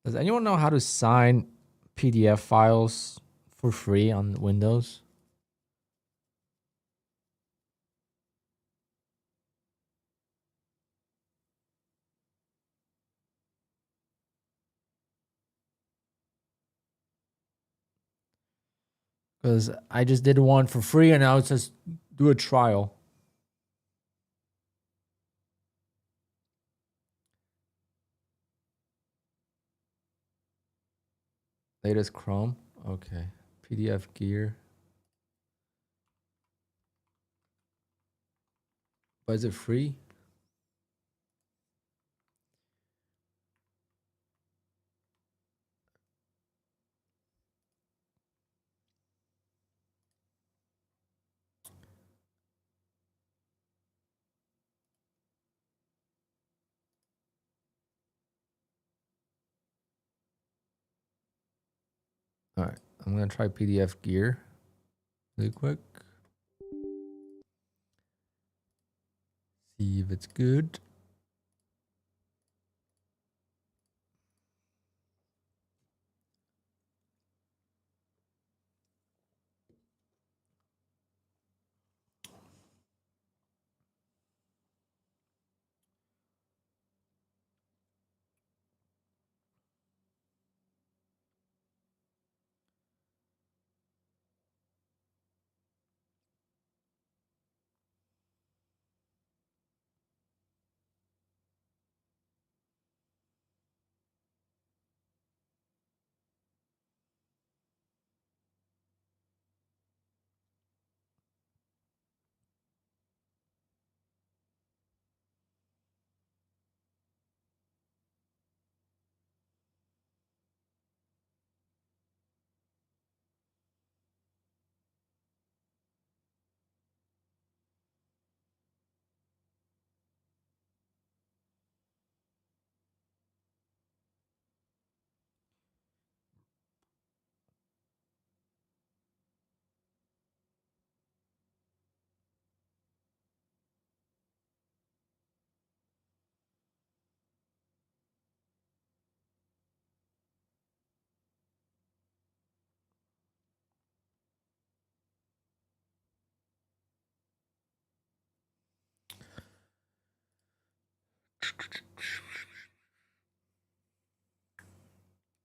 Does anyone know how to sign PDF files for free on Windows? Because I just did one for free and now it says do a trial. Latest Chrome. Okay. PDF gear. But is it free? All right. I'm going to try PDF gear really quick. See if it's good.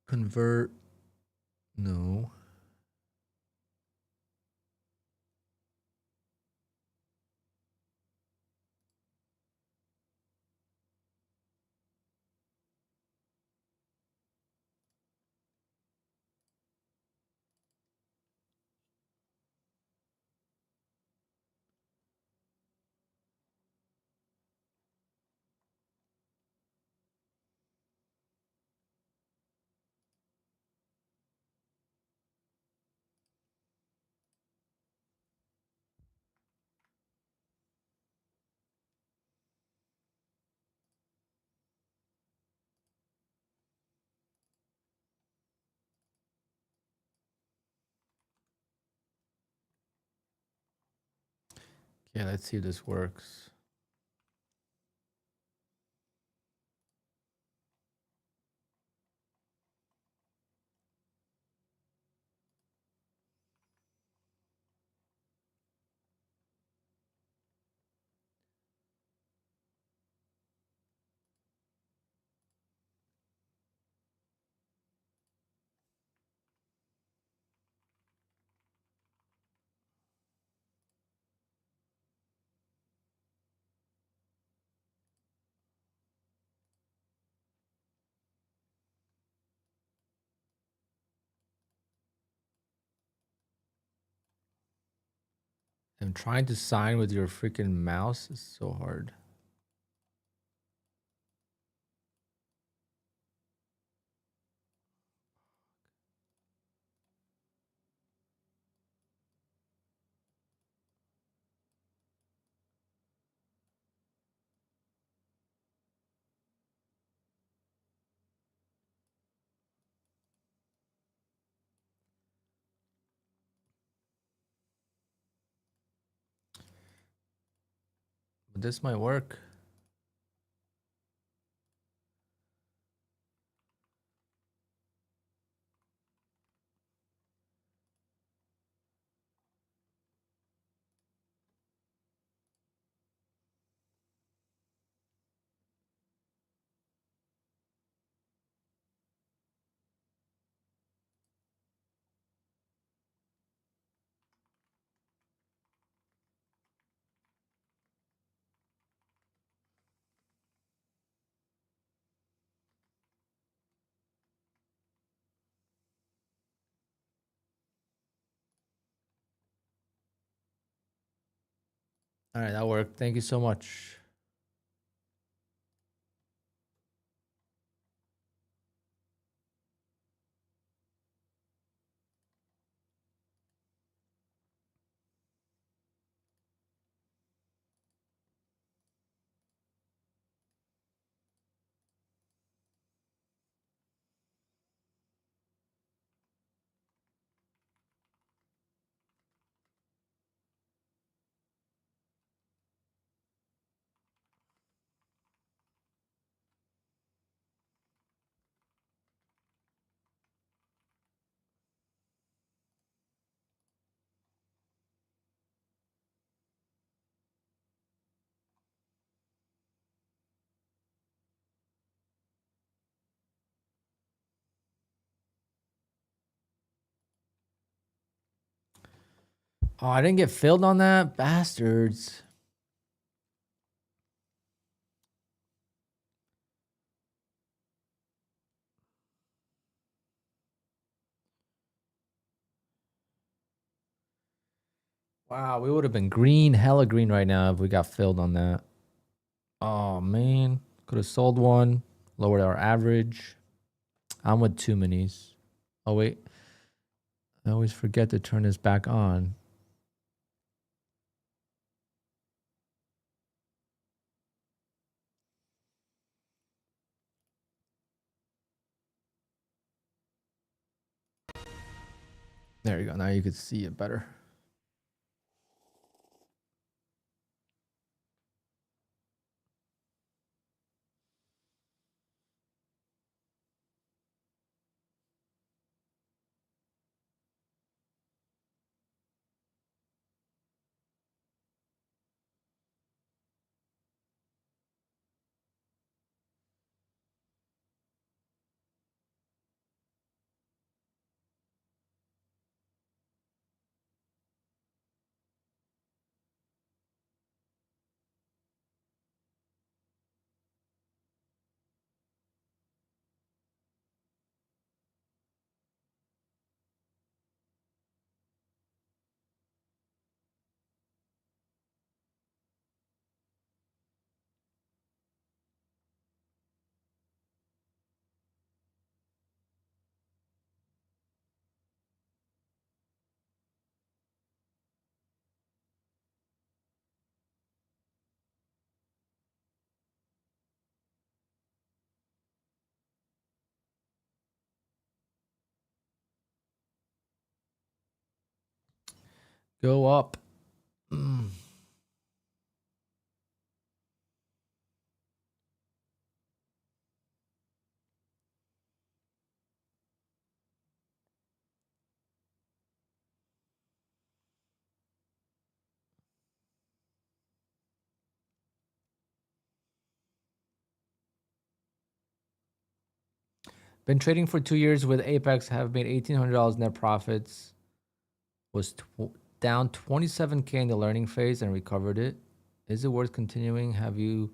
Convert. No. Okay, let's see if this works. I'm trying to sign with your freaking mouse is so hard. But this might work. All right, that worked. Thank you so much. Oh, I didn't get filled on that? Bastards. Wow, we would have been green, hella green right now if we got filled on that. Oh, man. Could have sold one, lowered our average. I'm with too minis. Oh, wait. I always forget to turn this back on. There you go. Now you can see it better. Go up. Been trading for 2 years with Apex. Have made $1,800 net profits. Was down 27K in the learning phase and recovered it. Is it worth continuing? Have you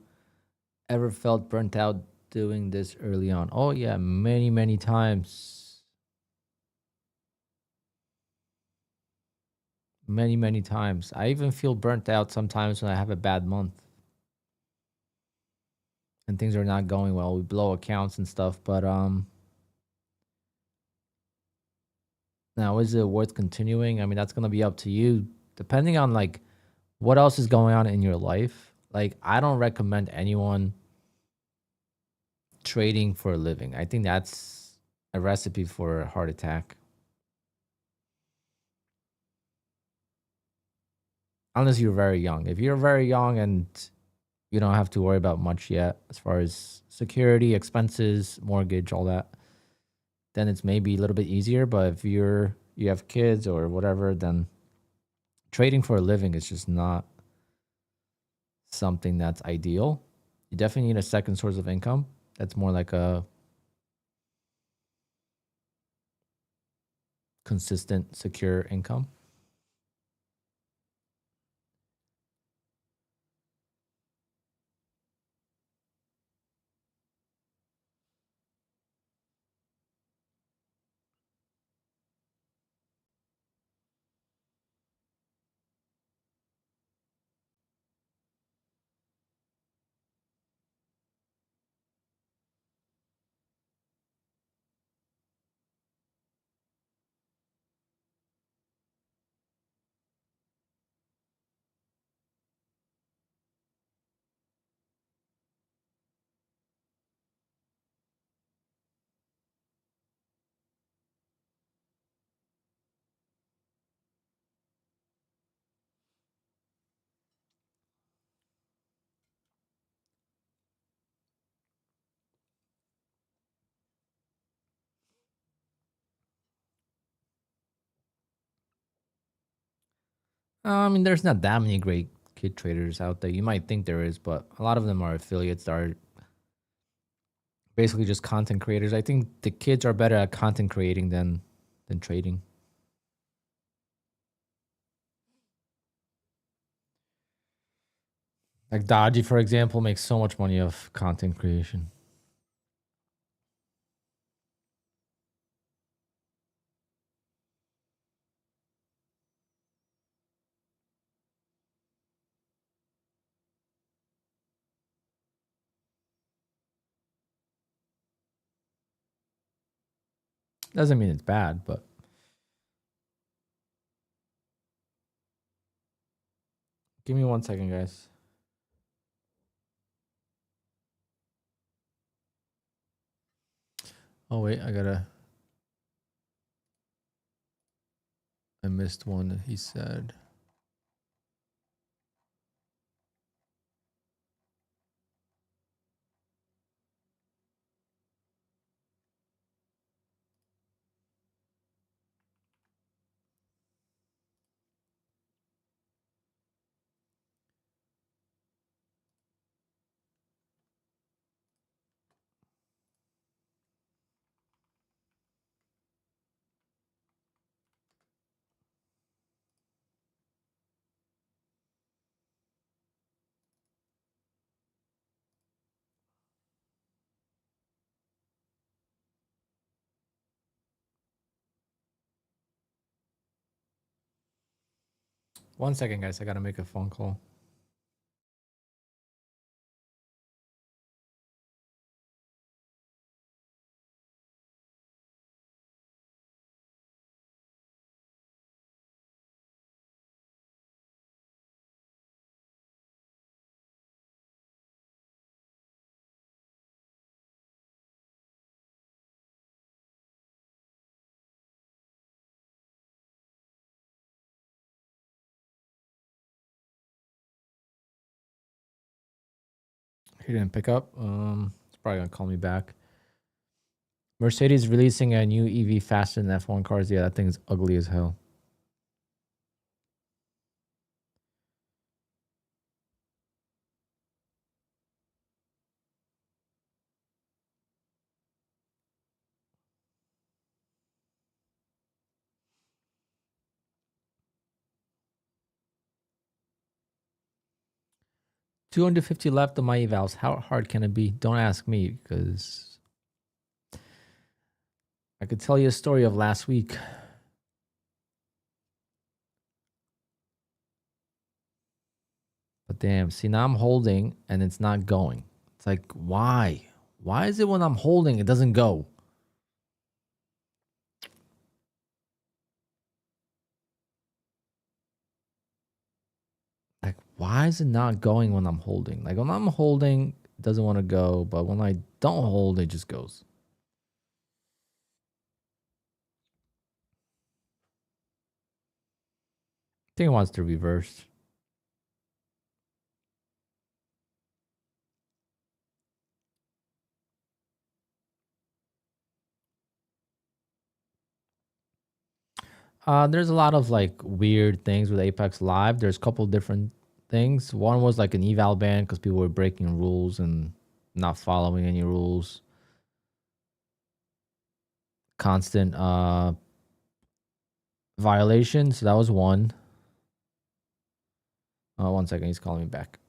ever felt burnt out doing this early on? Oh yeah, many, many times. many, many times. I even feel burnt out sometimes when I have a bad month and things are not going well. We blow accounts and stuff, but now is it worth continuing? I mean, that's gonna be up to you, depending on like what else is going on in your life. Like, I don't recommend anyone trading for a living. I think that's a recipe for a heart attack. Unless you're very young. If you're very young and you don't have to worry about much yet as far as security, expenses, mortgage, all that, then it's maybe a little bit easier. But if you have kids or whatever, then trading for a living is just not something that's ideal. You definitely need a second source of income. That's more like a consistent, secure income. I mean, there's not that many great kid traders out there. You might think there is, but a lot of them are affiliates that are basically just content creators. I think the kids are better at content creating than trading. Like Dodgy, for example, makes so much money off content creation. Doesn't mean it's bad, but give me 1 second, guys. Oh wait, I missed one that he said. One second, guys. I gotta make a phone call. He didn't pick up. He's probably gonna call me back. Mercedes releasing a new EV faster than F1 cars. Yeah, that thing's ugly as hell. $250 left on my evals. How hard can it be? Don't ask me because I could tell you a story of last week. But damn, see, now I'm holding and it's not going. It's like, why? Why is it when I'm holding, it doesn't go? Like, why is it not going when I'm holding? Like, when I'm holding, it doesn't want to go. But when I don't hold, it just goes. I think it wants to reverse. There's a lot of like weird things with Apex Live. There's a couple different things. One was like an eval ban because people were breaking rules and not following any rules. Constant violation. So that was one. 1 second, he's calling me back.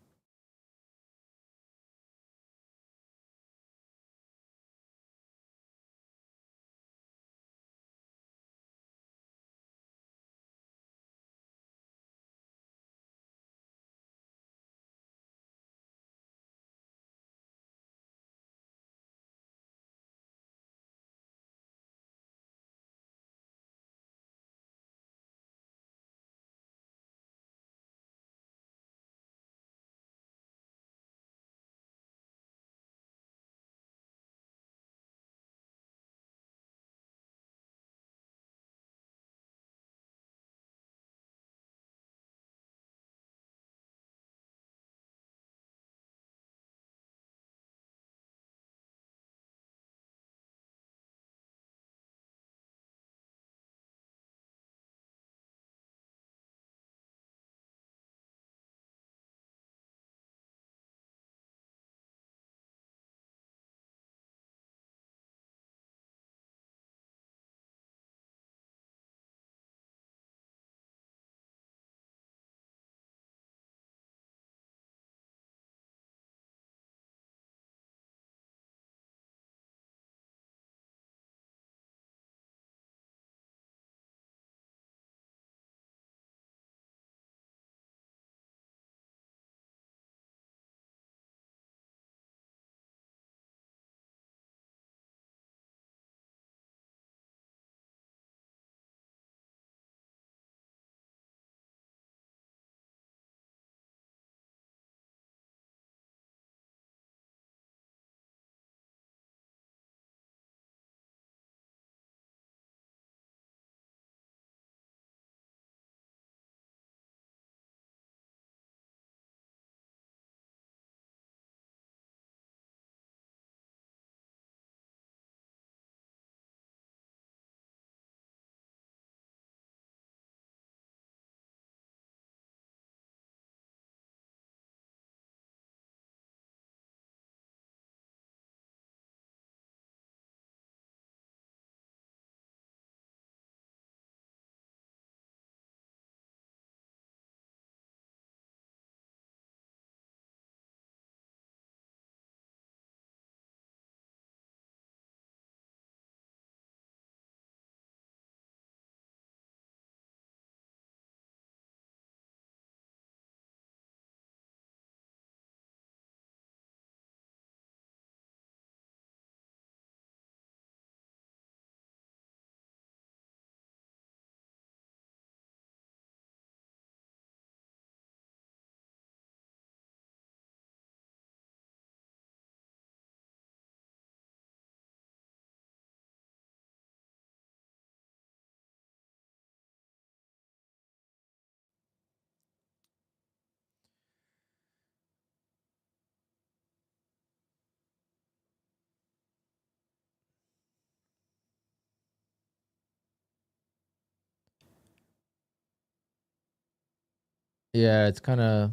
Yeah, it's kind of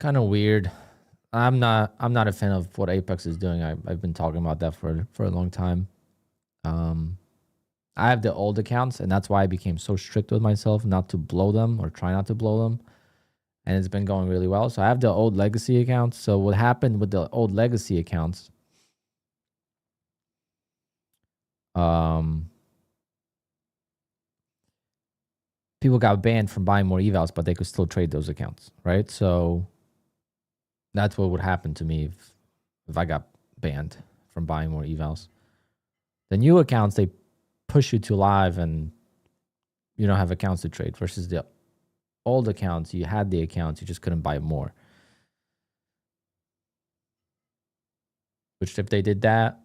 weird. I'm not a fan of what Apex is doing. I've been talking about that for a long time. Um, I have the old accounts, and that's why I became so strict with myself not to blow them or try not to blow them. And it's been going really well. So I have the old legacy accounts. So what happened with the old legacy accounts? Um, people got banned from buying more evals, but they could still trade those accounts, right? So that's what would happen to me if I got banned from buying more evals. The new accounts, they push you to live and you don't have accounts to trade, versus the old accounts, you had the accounts, you just couldn't buy more. Which if they did that,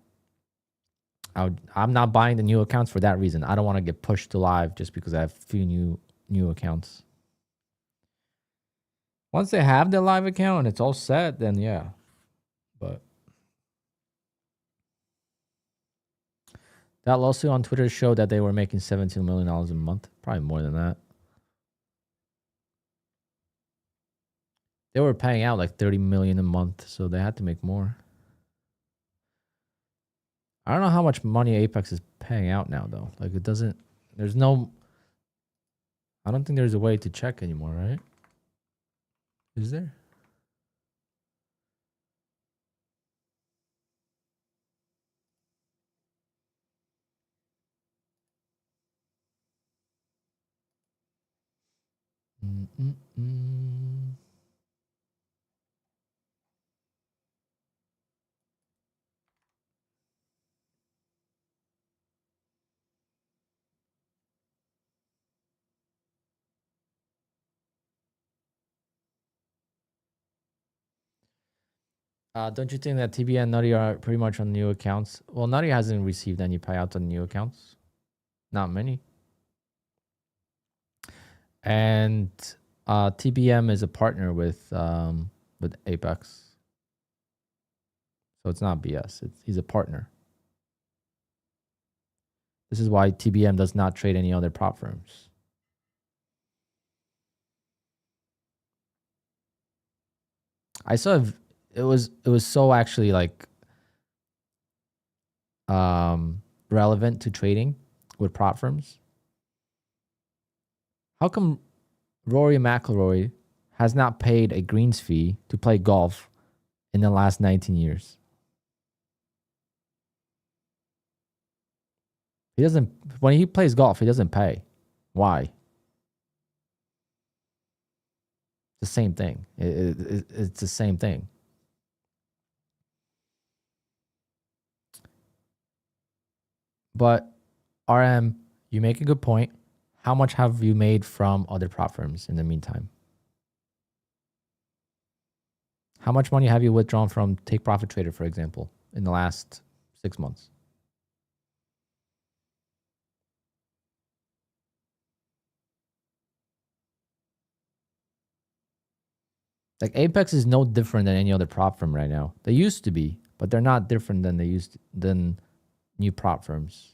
I'm not buying the new accounts for that reason. I don't want to get pushed to live just because I have a few new accounts. Once they have the live account and it's all set, then yeah. But that lawsuit on Twitter showed that they were making $17 million a month. Probably more than that. They were paying out like $30 million a month, so they had to make more. I don't know how much money Apex is paying out now, though. Like, it doesn't... There's no... I don't think there's a way to check anymore, right? Is there? Don't you think that TB and Nutty are pretty much on new accounts? Well, Nutty hasn't received any payouts on new accounts. Not many. And TBM is a partner with Apex. So it's not BS. He's a partner. This is why TBM does not trade any other prop firms. I saw it was so actually like relevant to trading with prop firms. How come Rory McIlroy has not paid a greens fee to play golf in the last 19 years? He doesn't, when he plays golf, he doesn't pay. Why? The same thing. It's the same thing. But RM, you make a good point. How much have you made from other prop firms in the meantime? How much money have you withdrawn from Take Profit Trader, for example, in the last 6 months? Like Apex is no different than any other prop firm right now. They used to be, but they're not different than than new prop firms.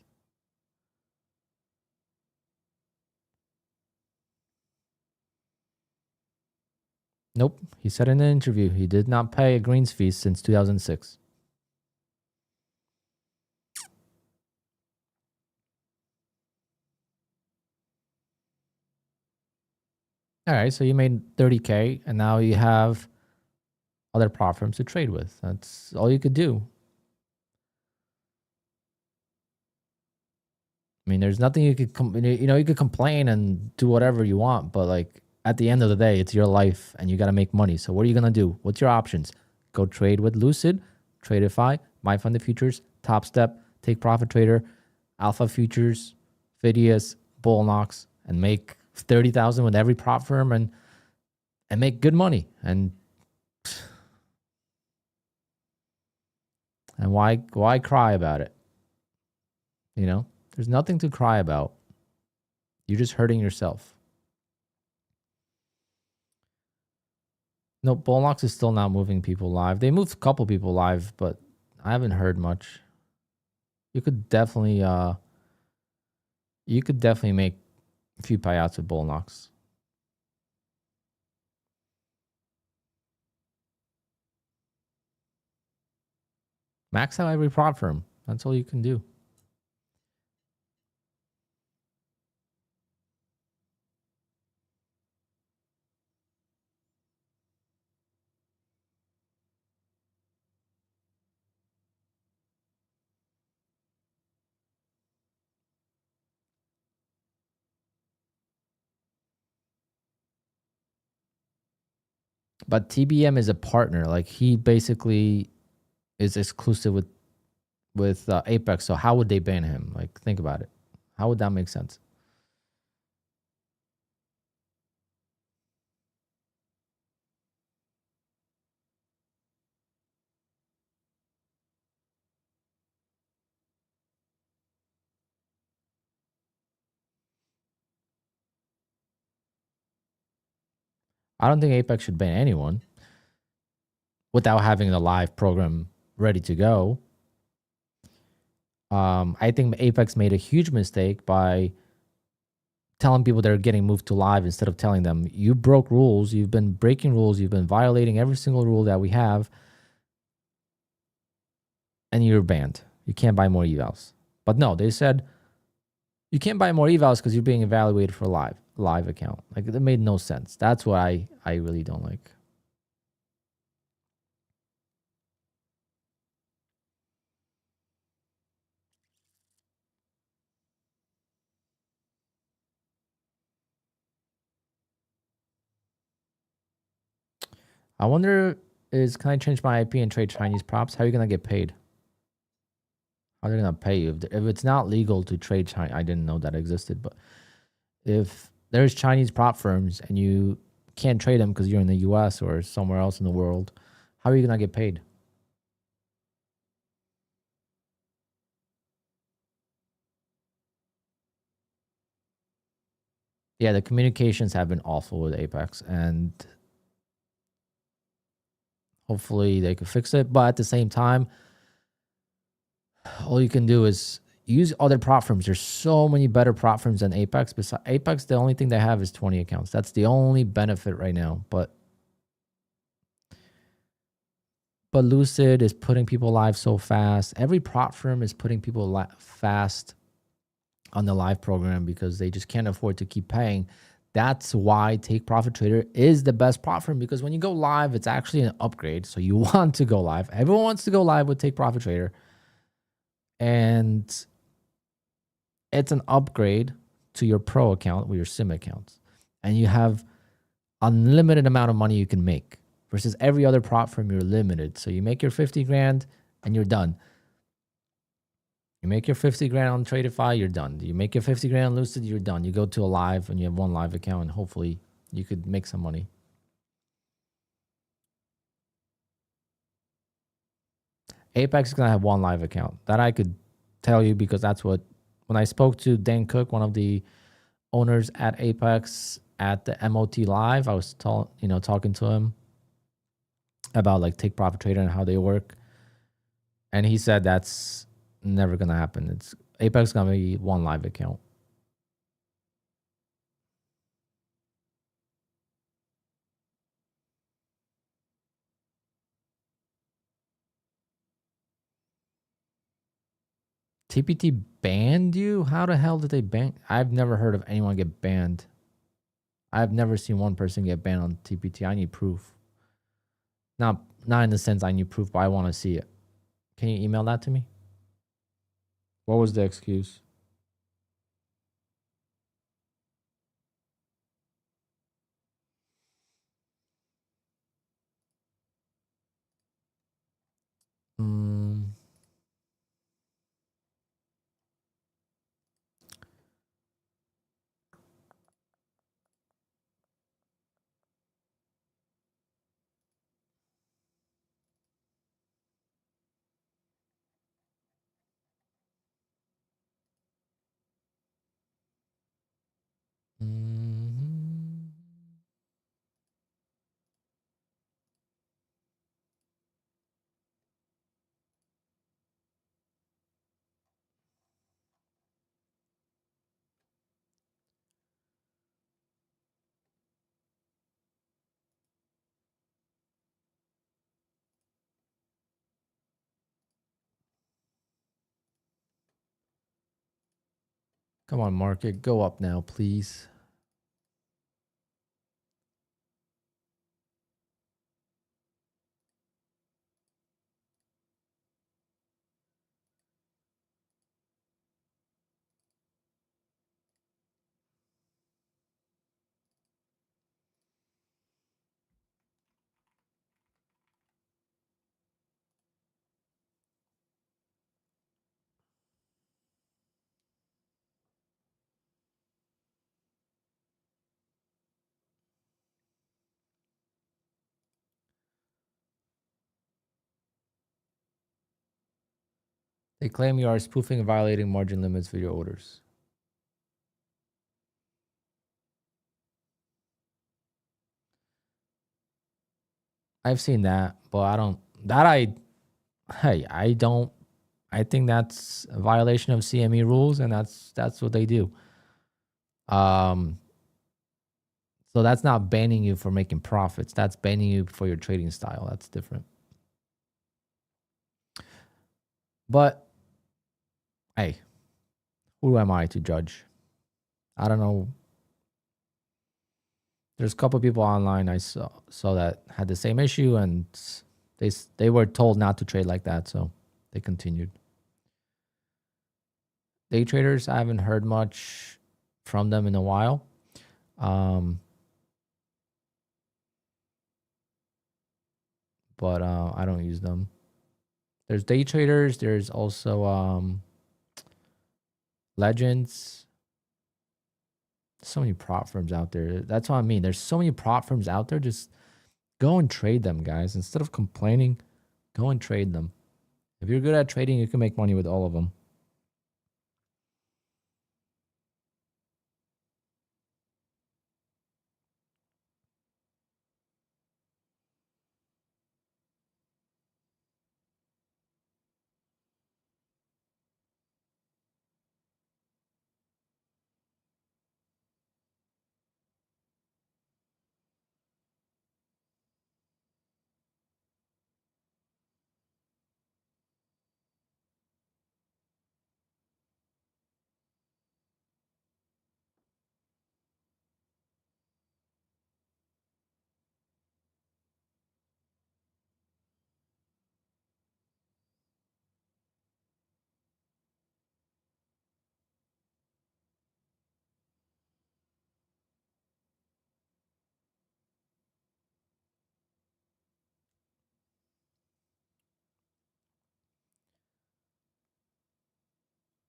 Nope. He said in an interview he did not pay a greens fee since 2006. All right, so you made 30K and now you have other prop firms to trade with. That's all you could do. I mean, there's nothing you could, you could complain and do whatever you want, but like at the end of the day, it's your life and you got to make money. So what are you going to do? What's your options? Go trade with Lucid, TRADEIFY, MyFunded Futures, Top Step, Take Profit Trader, Alpha Futures, Phidias, Bullnox, and make 30,000 with every prop firm and make good money. And why cry about it? You know, there's nothing to cry about. You're just hurting yourself. No, Bullnox is still not moving people live. They moved a couple people live, but I haven't heard much. You could definitely make a few payouts with Bullnox. Max out every prop firm. That's all you can do. But TBM is a partner. Like he basically is exclusive with Apex. So how would they ban him? Like think about it. How would that make sense? I don't think Apex should ban anyone without having the live program ready to go. I think Apex made a huge mistake by telling people they're getting moved to live instead of telling them you broke rules, you've been breaking rules, you've been violating every single rule that we have, and you're banned. You can't buy more evals. But no, they said you can't buy more evals because you're being evaluated for live account. Like it made no sense. That's what I really don't like. I wonder is can I change my IP and trade Chinese props? How are you gonna get paid? How are they gonna pay you if it's not legal to trade China? I didn't know that existed, but if there's Chinese prop firms and you can't trade them because you're in the US or somewhere else in the world, how are you going to get paid? Yeah, the communications have been awful with Apex and hopefully they could fix it. But at the same time, all you can do is use other prop firms. There's so many better prop firms than Apex. Besides Apex, the only thing they have is 20 accounts. That's the only benefit right now. But Lucid is putting people live so fast. Every prop firm is putting people fast on the live program because they just can't afford to keep paying. That's why Take Profit Trader is the best prop firm because when you go live, it's actually an upgrade. So you want to go live. Everyone wants to go live with Take Profit Trader. And it's an upgrade to your pro account with your sim accounts. And you have unlimited amount of money you can make versus every other prop firm you're limited. So you make your 50 grand and you're done. You make your 50 grand on TRADEIFY, you're done. You make your 50 grand on Lucid, you're done. You go to a live and you have one live account and hopefully you could make some money. Apex is going to have one live account. That I could tell you because that's what, when I spoke to Dan Cook, one of the owners at Apex at the MOT live, I was talking to him about like Take Profit Trader and how they work. And he said that's never going to happen. It's Apex is going to be one live account. TPT banned you? How the hell did they ban? I've never heard of anyone get banned. I've never seen one person get banned on TPT. I need proof. Not in the sense I need proof, but I want to see it. Can you email that to me? What was the excuse? Mm, mm, come on, market. Go up now, please. They claim you are spoofing and violating margin limits for your orders. I've seen that, but I don't. I don't. I think that's a violation of CME rules, and that's what they do. Um, so that's not banning you for making profits. That's banning you for your trading style. That's different. But hey, who am I to judge? I don't know. There's a couple people online I saw that had the same issue, and they were told not to trade like that, so they continued. Day traders, I haven't heard much from them in a while. But I don't use them. There's day traders. There's also legends. So many prop firms out there. That's what I mean. There's so many prop firms out there. Just go and trade them, guys. Instead of complaining, go and trade them. If you're good at trading, you can make money with all of them.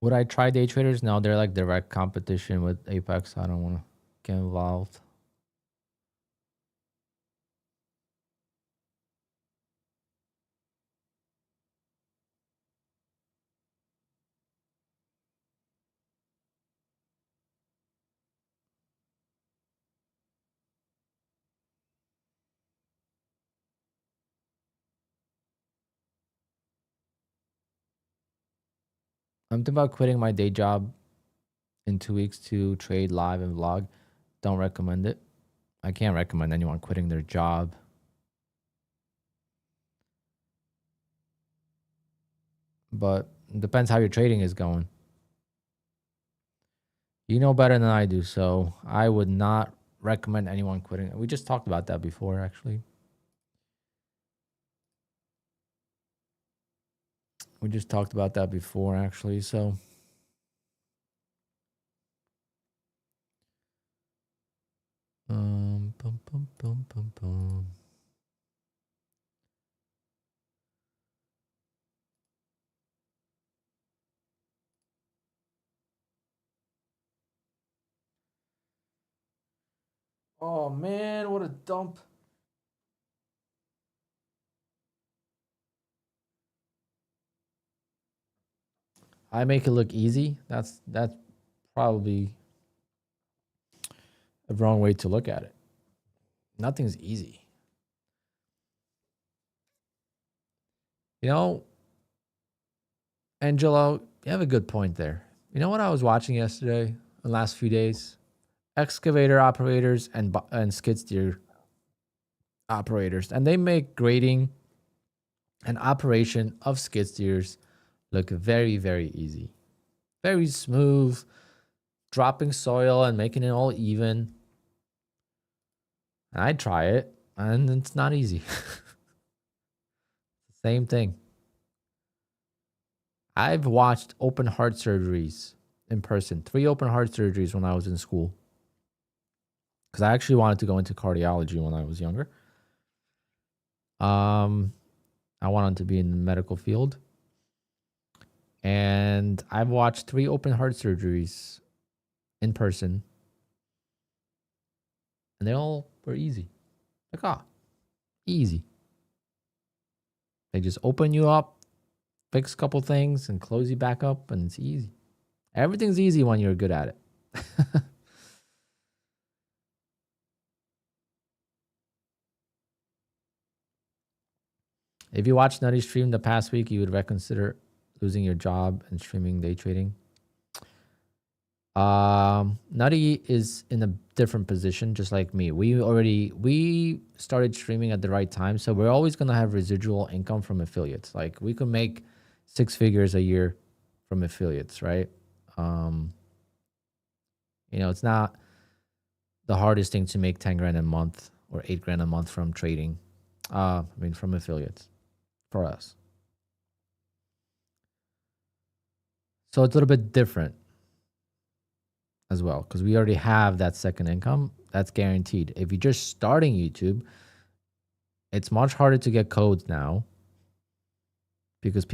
Would I try day traders? No, they're like direct competition with Apex. I don't want to get involved. I'm thinking about quitting my day job in 2 weeks to trade live and vlog. Don't recommend it. I can't recommend anyone quitting their job. But it depends how your trading is going. You know better than I do, so I would not recommend anyone quitting. We just talked about that before, actually. We just talked about that before, actually. So, bum, bum, bum, bum, bum. Oh man, what a dump! I make it look easy. That's probably a wrong way to look at it. Nothing's easy. You know, Angelo, you have a good point there. You know what I was watching yesterday, the last few days? Excavator operators and skid steer operators, and they make grading and operation of skid steers look very, very easy, very smooth, dropping soil and making it all even. I try it, and it's not easy. Same thing. I've watched open heart surgeries in person, 3 open heart surgeries when I was in school, because I actually wanted to go into cardiology when I was younger. I wanted to be in the medical field. And I've watched 3 open heart surgeries in person. And they all were easy. Like, easy. They just open you up, fix a couple things and close you back up, and it's easy. Everything's easy when you're good at it. If you watched Nutty stream the past week, you would reconsider losing your job and streaming day trading. Nutty is in a different position, just like me. We started streaming at the right time, so we're always gonna have residual income from affiliates. Like we could make 6 figures a year from affiliates, right? It's not the hardest thing to make 10 grand a month or 8 grand a month from trading. From affiliates for us. So it's a little bit different as well, because we already have that second income that's guaranteed. If you're just starting YouTube, it's much harder to get codes now because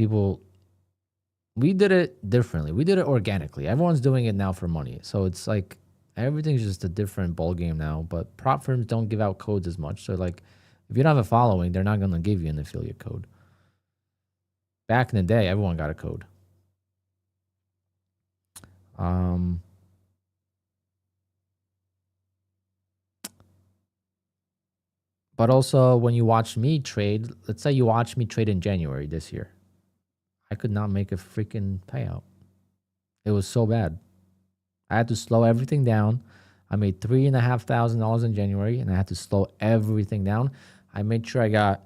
we did it differently. We did it organically. Everyone's doing it now for money. So it's like everything's just a different ball game now, but prop firms don't give out codes as much. So like if you don't have a following, they're not going to give you an affiliate code. Back in the day, everyone got a code. But also when you watch me trade, let's say you watch me trade in January this year, I could not make a freaking payout. It was so bad. I had to slow everything down. I made $3,500 in January, and I had to slow everything down. I made sure I got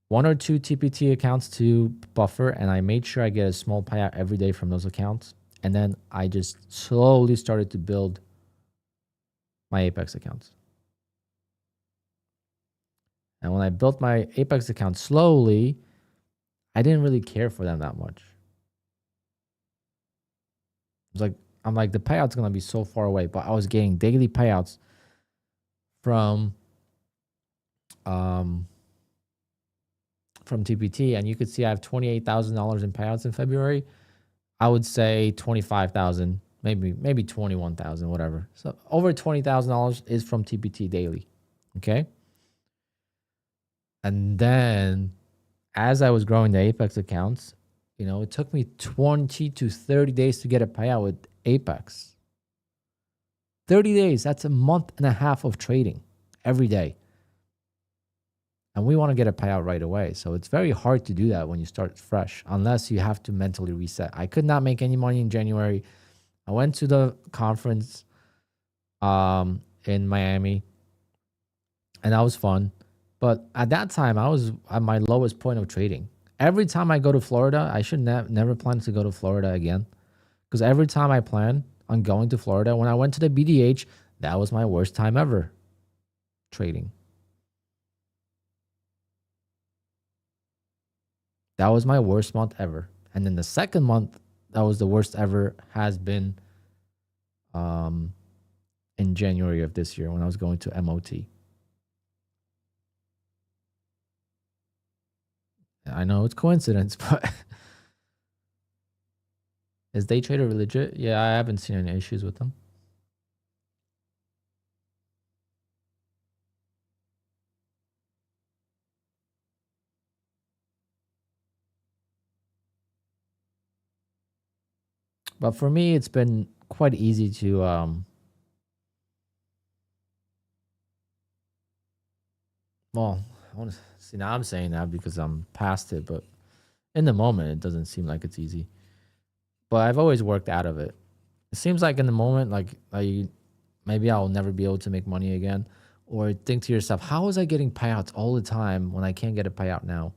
1 or 2 TPT accounts to buffer, and I made sure I get a small payout every day from those accounts. And then I just slowly started to build my Apex accounts. And when I built my Apex account slowly, I didn't really care for them that much. I'm like, the payout's going to be so far away, but I was getting daily payouts from TPT, and you could see I have $28,000 in payouts in February. I would say 25,000, maybe 21,000, whatever. So over $20,000 is from TPT daily. Okay. And then as I was growing the Apex accounts, it took me 20 to 30 days to get a payout with Apex. 30 days, that's a month and a half of trading every day. And we want to get a payout right away. So it's very hard to do that when you start fresh, unless you have to mentally reset. I could not make any money in January. I went to the conference in Miami, and that was fun. But at that time, I was at my lowest point of trading. Every time I go to Florida, I should never plan to go to Florida again. Because every time I plan on going to Florida, when I went to the BDH, that was my worst time ever trading. That was my worst month ever. And then the second month, that was the worst ever, has been in January of this year when I was going to MOT. I know it's coincidence, but is day trader legit? Yeah, I haven't seen any issues with them. But for me, it's been quite easy to well, I want to see, now I'm saying that because I'm past it, but in the moment, it doesn't seem like it's easy. But I've always worked out of it. It seems like in the moment, like maybe I'll never be able to make money again. Or think to yourself, how is I getting payouts all the time when I can't get a payout now?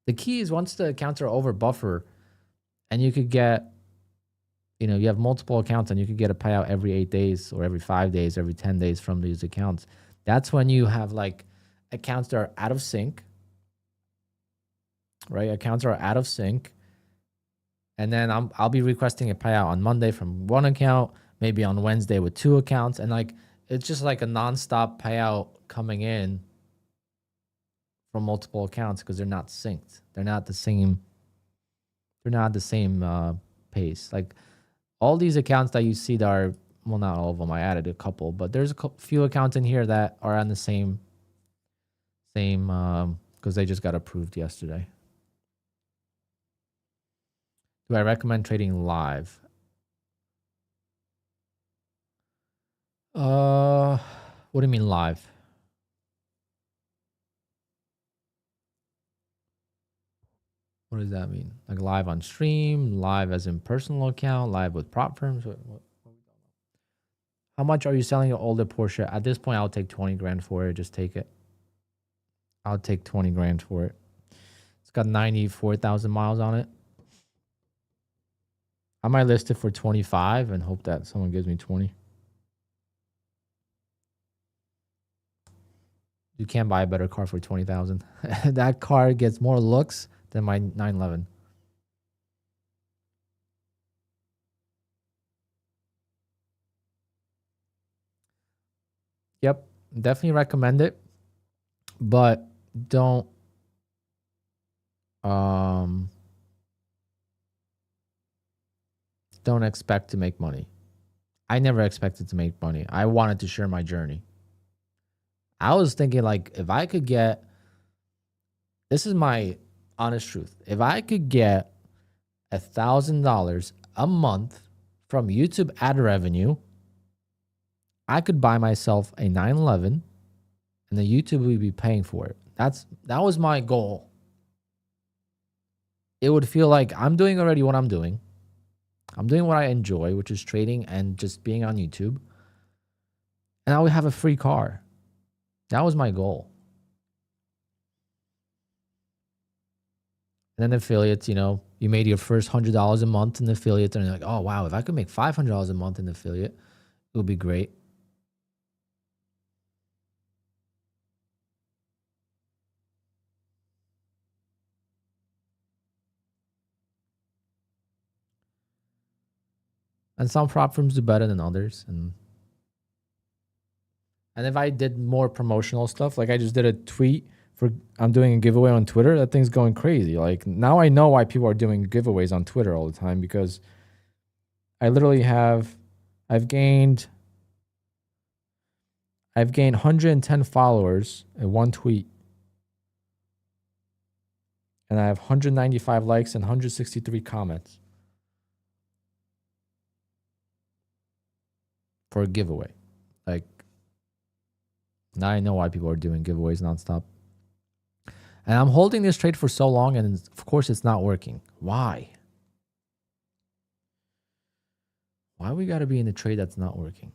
The key is once the accounts are over buffer and you could get, you have multiple accounts and you could get a payout every 8 days or every 5 days, every 10 days from these accounts. That's when you have like accounts that are out of sync, right? Accounts are out of sync. And then I'll be requesting a payout on Monday from one account, maybe on Wednesday with 2 accounts. And like, it's just like a nonstop payout coming in from multiple accounts because they're not synced. They're not the same. They're not the same pace. Like all these accounts that you see that are, well, not all of them. I added a couple, but there's a few accounts in here that are on the same because they just got approved yesterday. Do I recommend trading live? What do you mean live? What does that mean? Like live on stream, live as in personal account, live with prop firms? How much are you selling your older Porsche? At this point, I'll take 20 grand for it. Just take it. I'll take 20 grand for it. It's got 94,000 miles on it. I might list it for 25 and hope that someone gives me 20. You can't buy a better car for 20,000. That car gets more looks than my 911. Yep, definitely recommend it, but don't don't expect to make money. I never expected to make money. I wanted to share my journey. I was thinking like if I could get, this is my honest truth. If I could get $1,000 a month from YouTube ad revenue, I could buy myself a 911 and the YouTube would be paying for it. That was my goal. It would feel like I'm doing already what I'm doing. I'm doing what I enjoy, which is trading and just being on YouTube. And I would have a free car. That was my goal. And then affiliates, you made your first $100 a month in affiliates, and you're like, oh wow, if I could make $500 a month in affiliate, it would be great. And some prop firms do better than others. And if I did more promotional stuff, like I just did a tweet for I'm doing a giveaway on Twitter, that thing's going crazy. Like now I know why people are doing giveaways on Twitter all the time, because I literally I've gained 110 followers in one tweet. And I have 195 likes and 163 comments for a giveaway. Like, now I know why people are doing giveaways nonstop. And I'm holding this trade for so long, and of course it's not working. Why? Why we gotta be in a trade that's not working?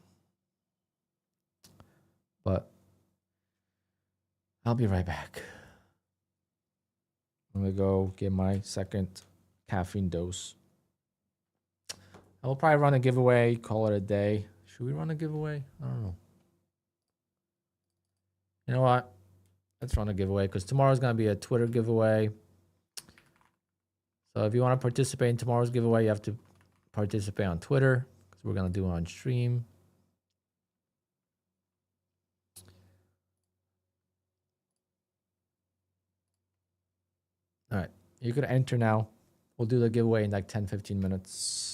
But I'll be right back. I'm gonna go get my second caffeine dose. I will probably run a giveaway, call it a day. Should we run a giveaway? I don't know. You know what? Let's run a giveaway, because tomorrow's going to be a Twitter giveaway. So if you want to participate in tomorrow's giveaway, you have to participate on Twitter, because we're going to do it on stream. All right. You could enter now. We'll do the giveaway in like 10, 15 minutes.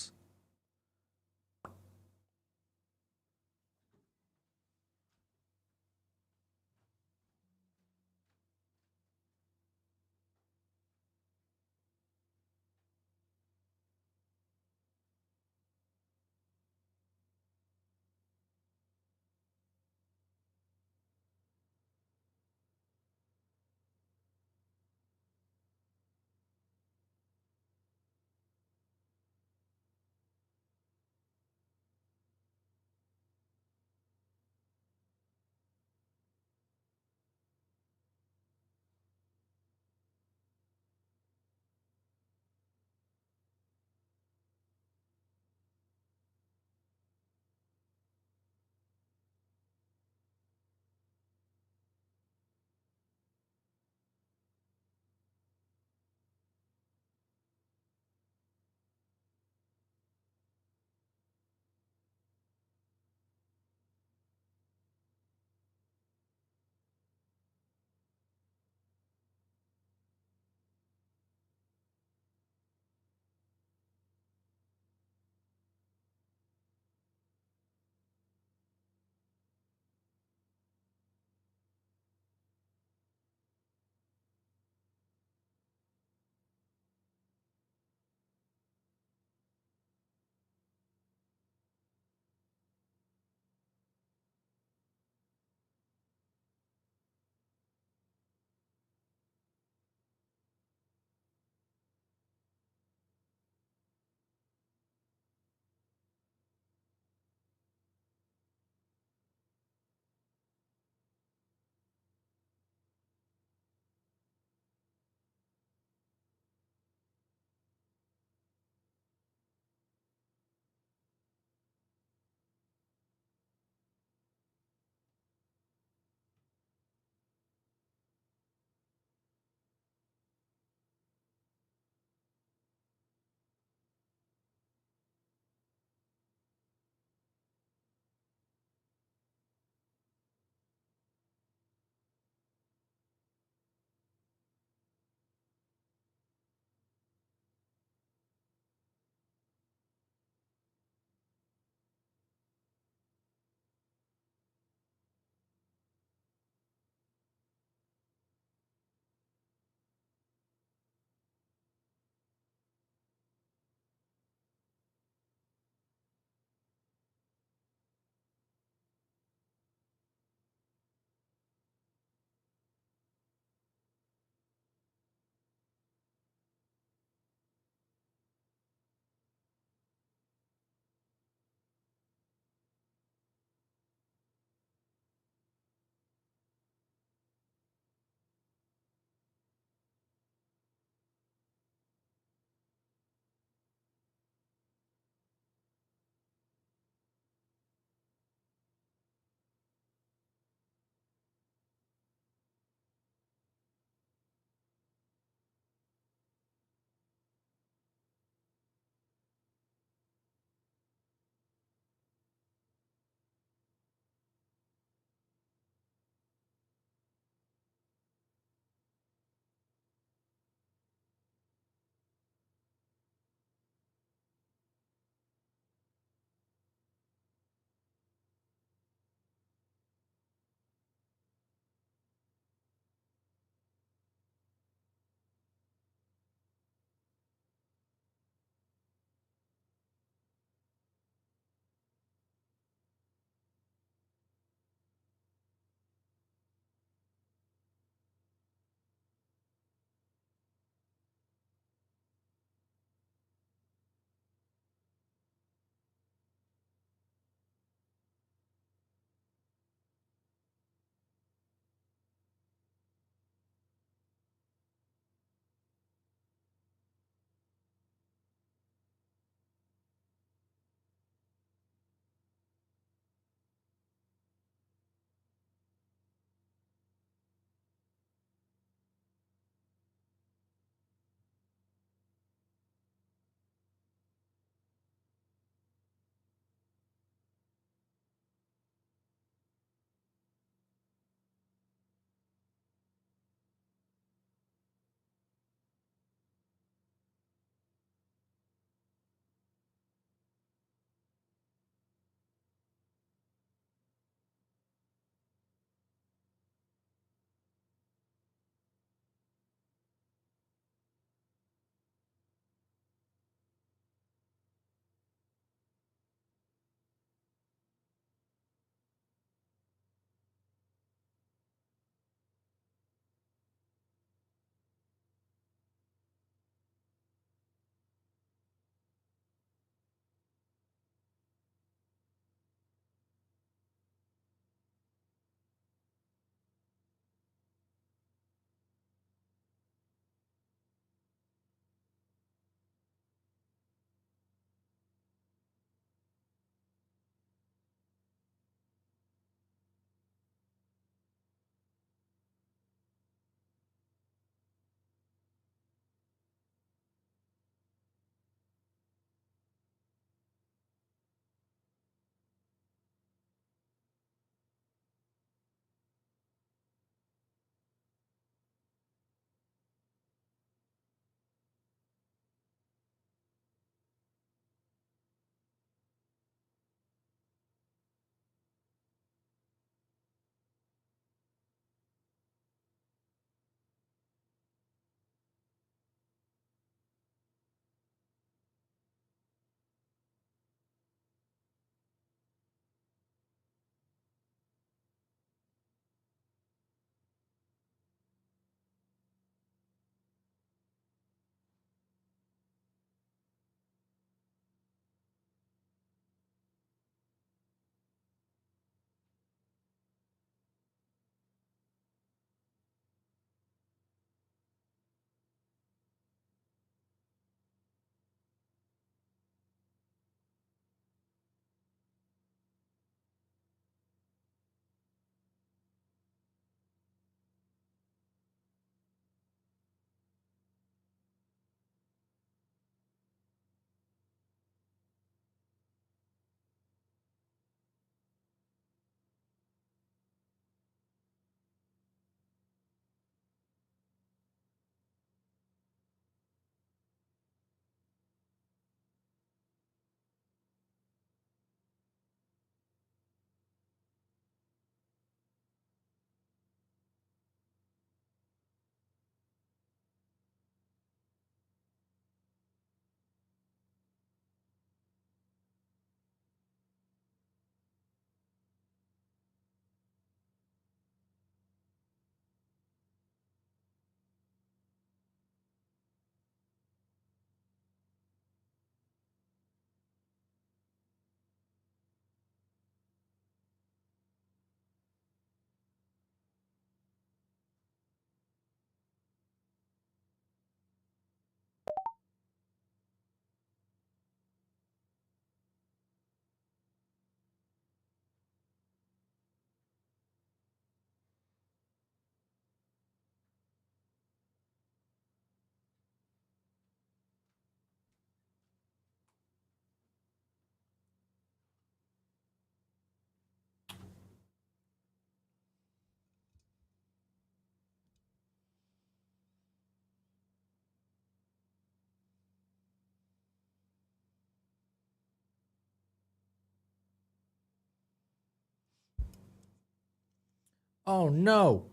Oh no.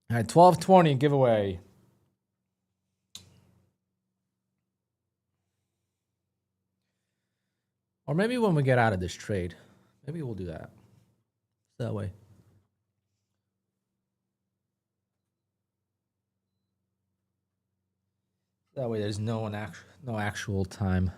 All right, 1220 giveaway. Or maybe when we get out of this trade, maybe we'll do that. That way. That way there's no actual time.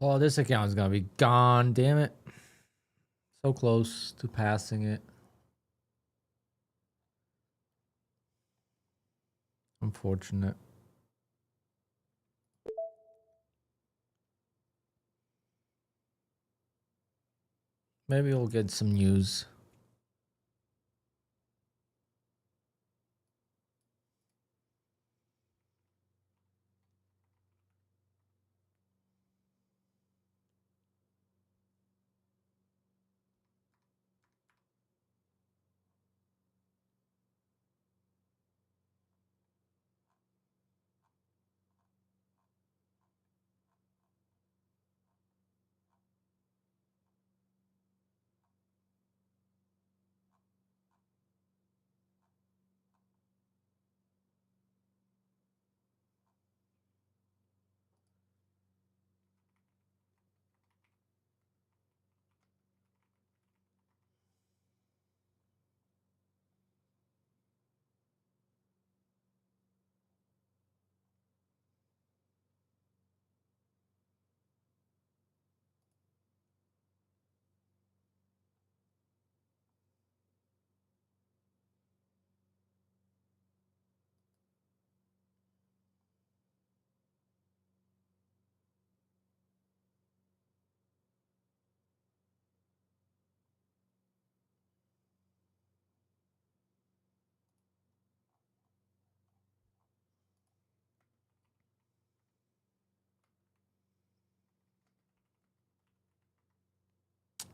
Oh, this account is gonna be gone. Damn it! So close to passing it. Unfortunate. Maybe we'll get some news.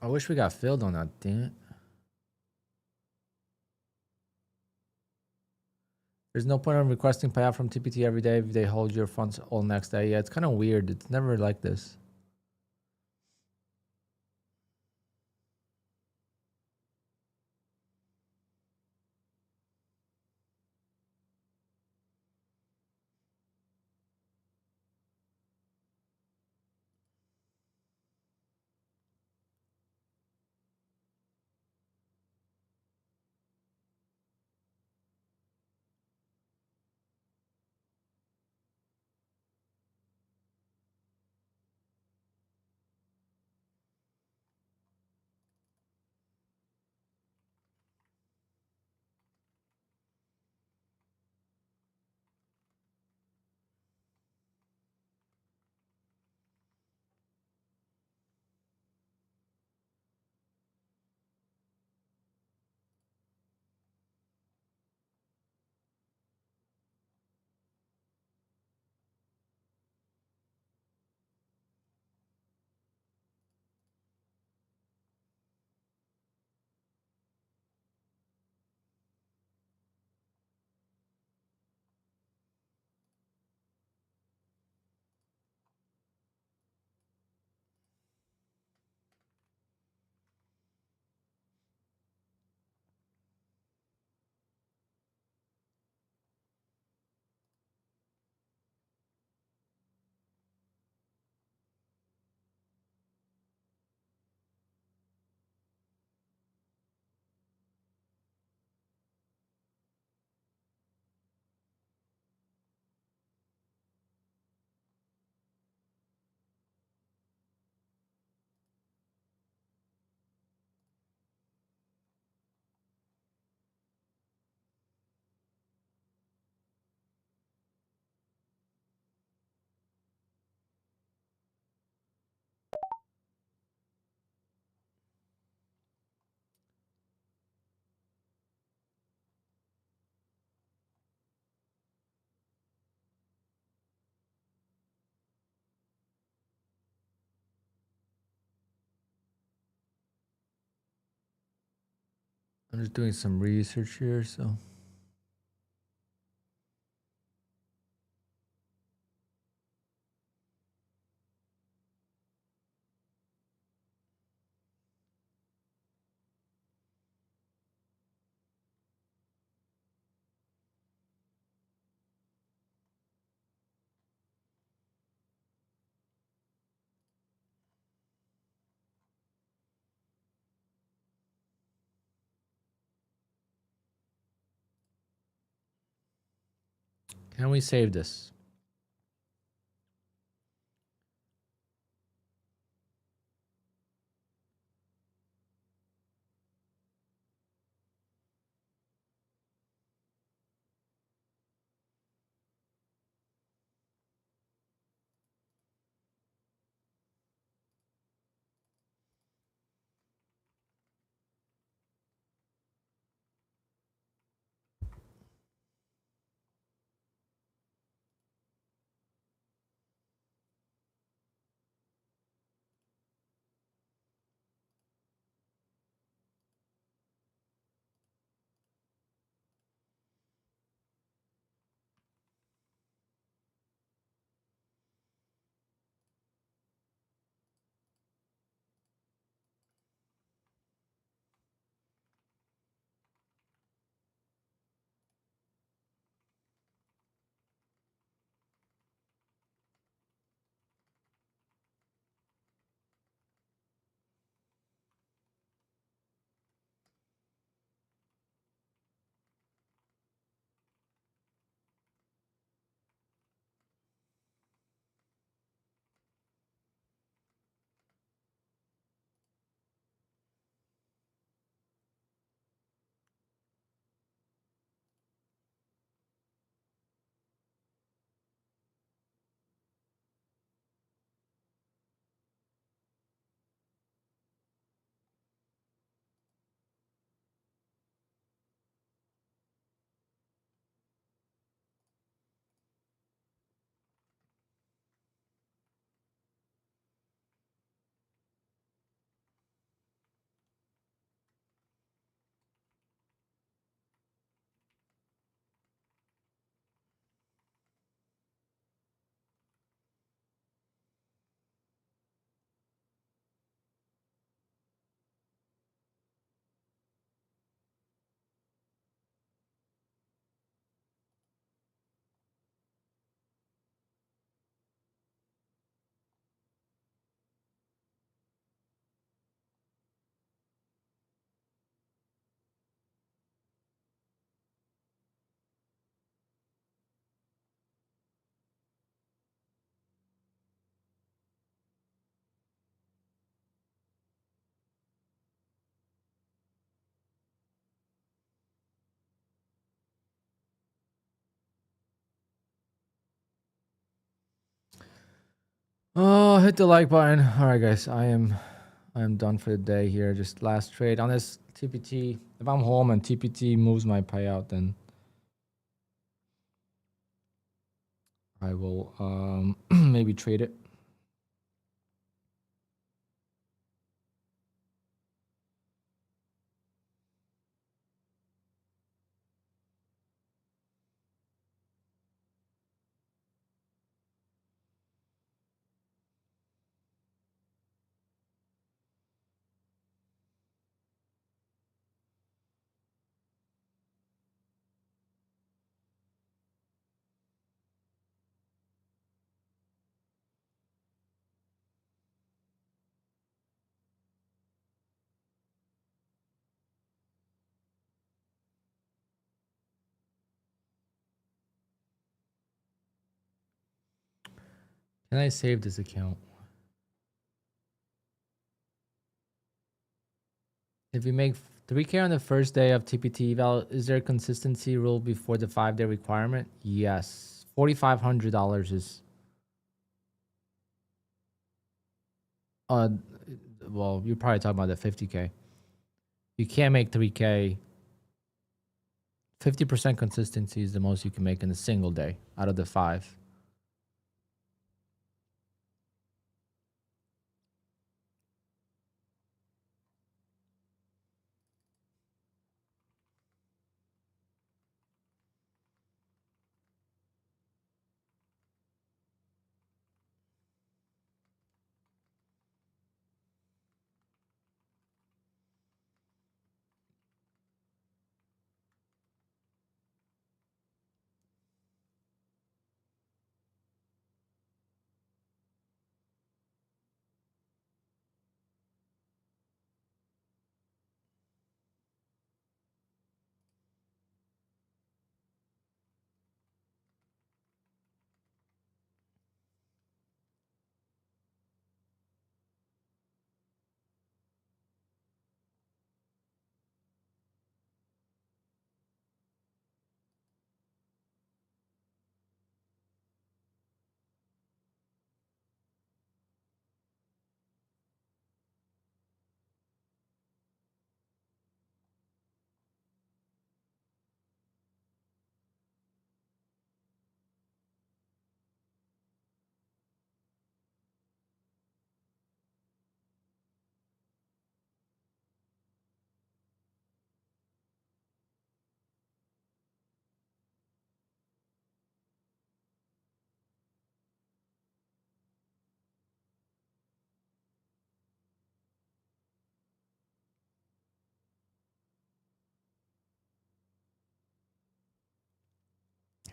I wish we got filled on that, damn it. There's no point in requesting payout from TPT every day if they hold your funds all next day. Yeah, it's kind of weird. It's never like this. I'm just doing some research here, so. Can we save this? Oh, hit the like button. All right, guys. I am done for the day here. Just last trade on this TPT. If I'm home and TPT moves my payout, then I will maybe trade it. Can I save this account? If you make 3K on the first day of TPT eval, is there a consistency rule before the 5-day requirement? Yes. $4,500 is well, you're probably talking about the 50K. You can't make 3K. 50% consistency is the most you can make in a single day out of the 5.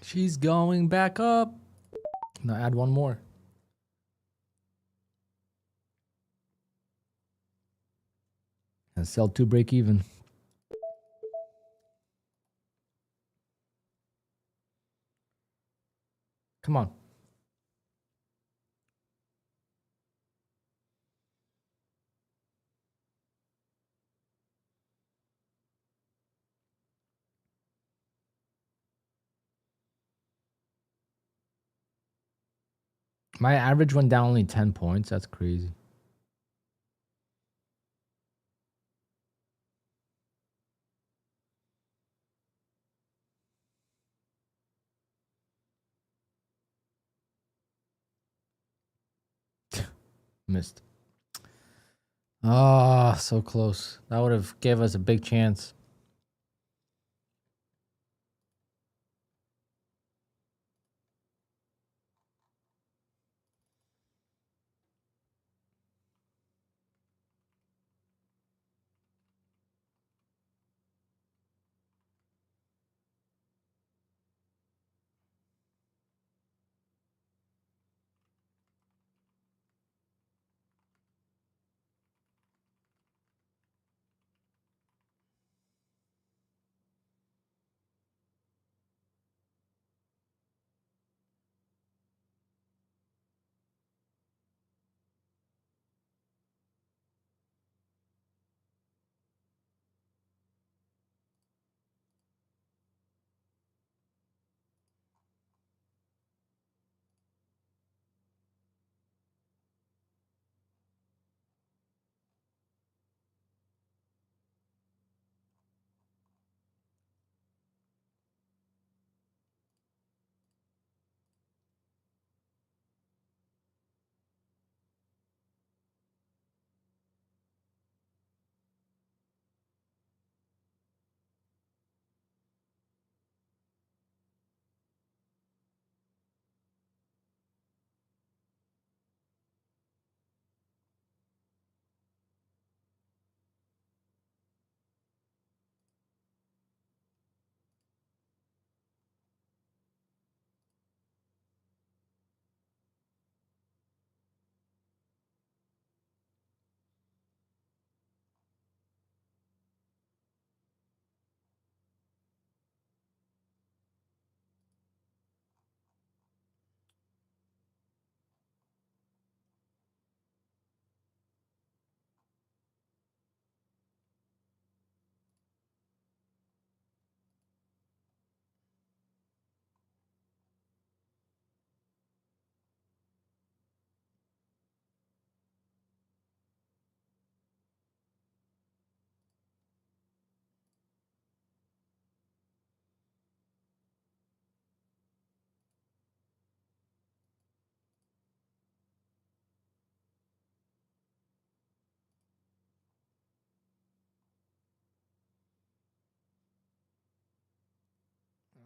She's going back up. Now add one more. And sell 2 break even. Come on. My average went down only 10 points. That's crazy. Missed. Ah, so close. That would have gave us a big chance.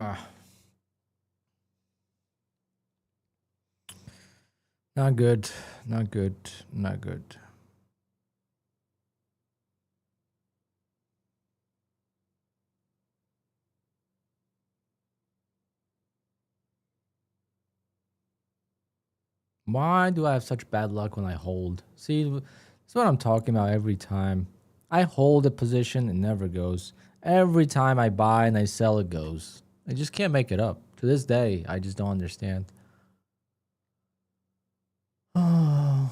Ah, not good. Not good. Not good. Why do I have such bad luck when I hold? See, that's what I'm talking about every time. I hold a position, it never goes. Every time I buy and I sell, it goes. I just can't make it up. To this day, I just don't understand. Oh,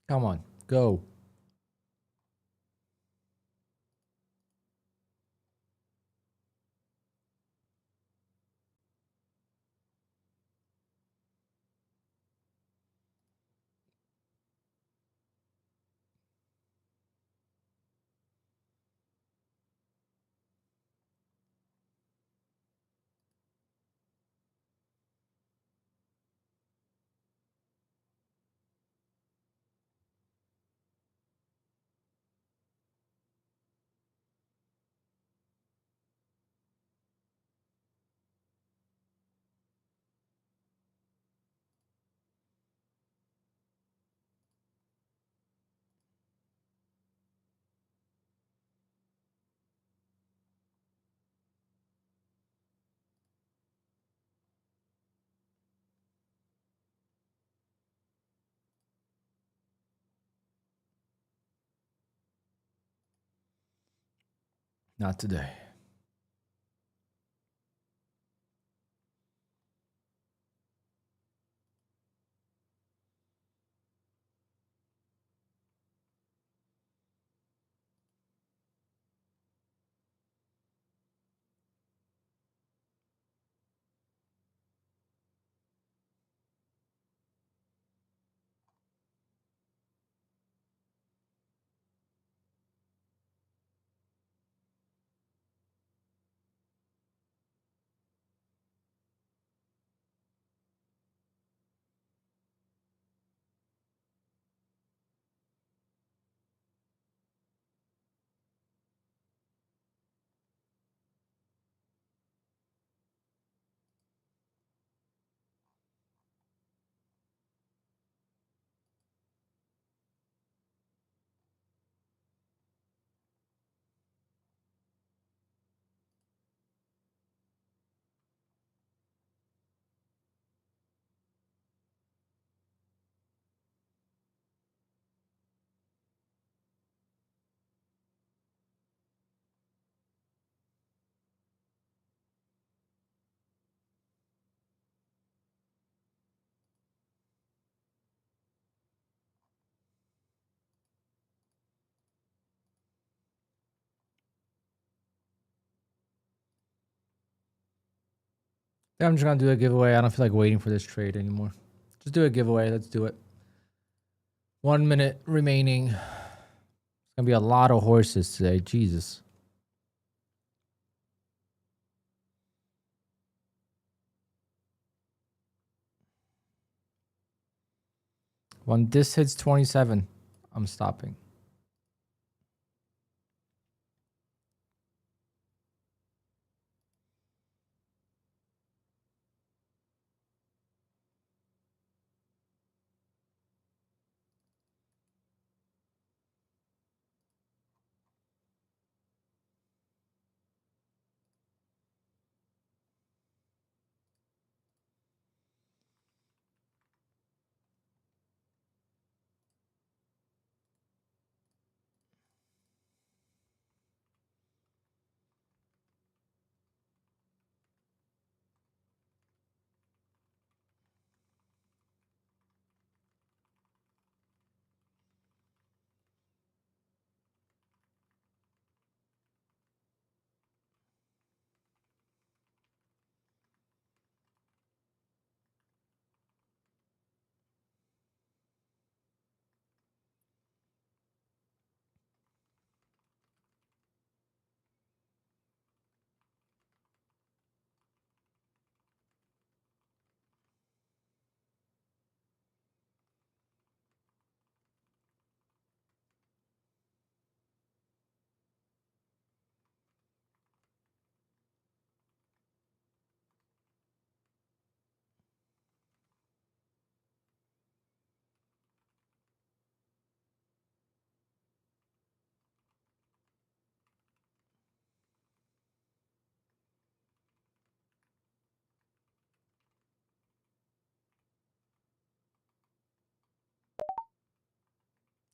come on, go. Not today. Yeah, I'm just gonna do a giveaway. I don't feel like waiting for this trade anymore. Just do a giveaway. Let's do it. 1 minute remaining. It's gonna be a lot of horses today. Jesus. When this hits 27, I'm stopping.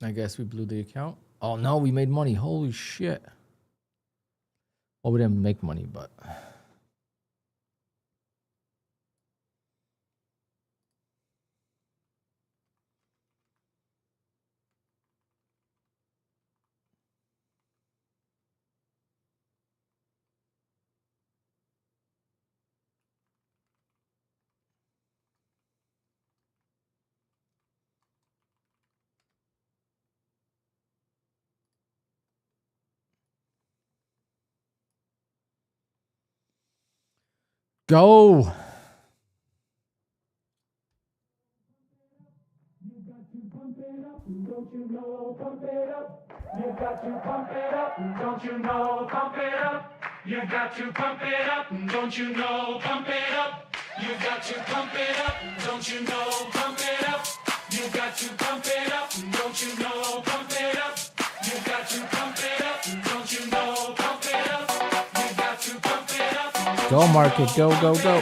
I guess we blew the account. Oh no, we made money. Holy shit. Well, we didn't make money, but go. Don't you know, pump it up. You got to pump it up. Don't you know, pump it up. You got to pump it up. Don't you know, pump it up. You got to pump it up. Don't you know, pump it up. You got to pump it up. Don't you know, pump it up. You got to pump it up. Don't you know, pump it up. You got to pump it up. Go market. Go, go, go.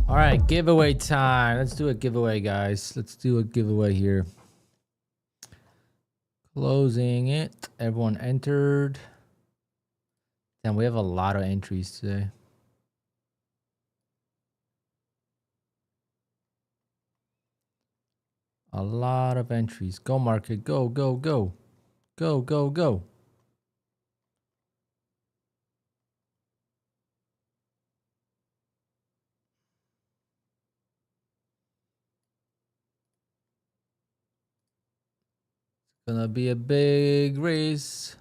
All right, giveaway time. Let's do a giveaway, guys. Let's do a giveaway here. Closing it. Everyone entered. And we have a lot of entries today. A lot of entries. Go market. Go, go, go. Go, go, go. Gonna be a big race.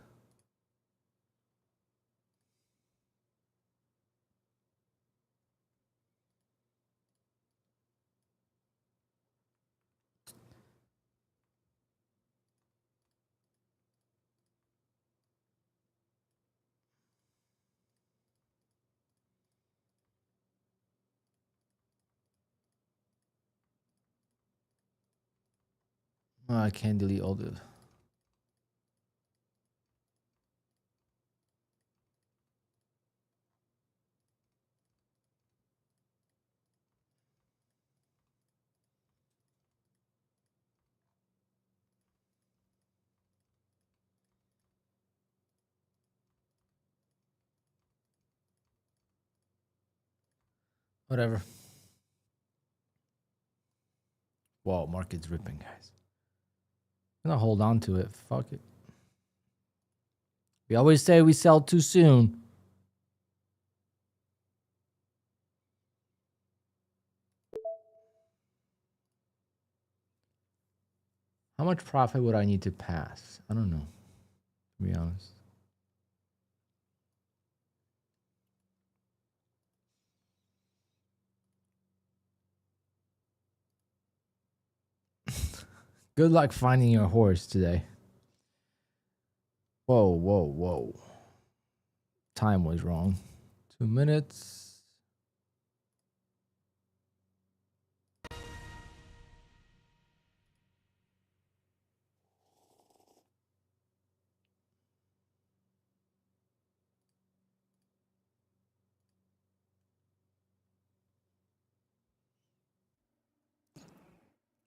Oh, I can't delete all the. Whatever. Whoa, market's ripping, guys. I'm gonna hold on to it. Fuck it. We always say we sell too soon. How much profit would I need to pass? I don't know, to be honest. Good luck finding your horse today. Whoa, whoa, whoa. Time was wrong. 2 minutes.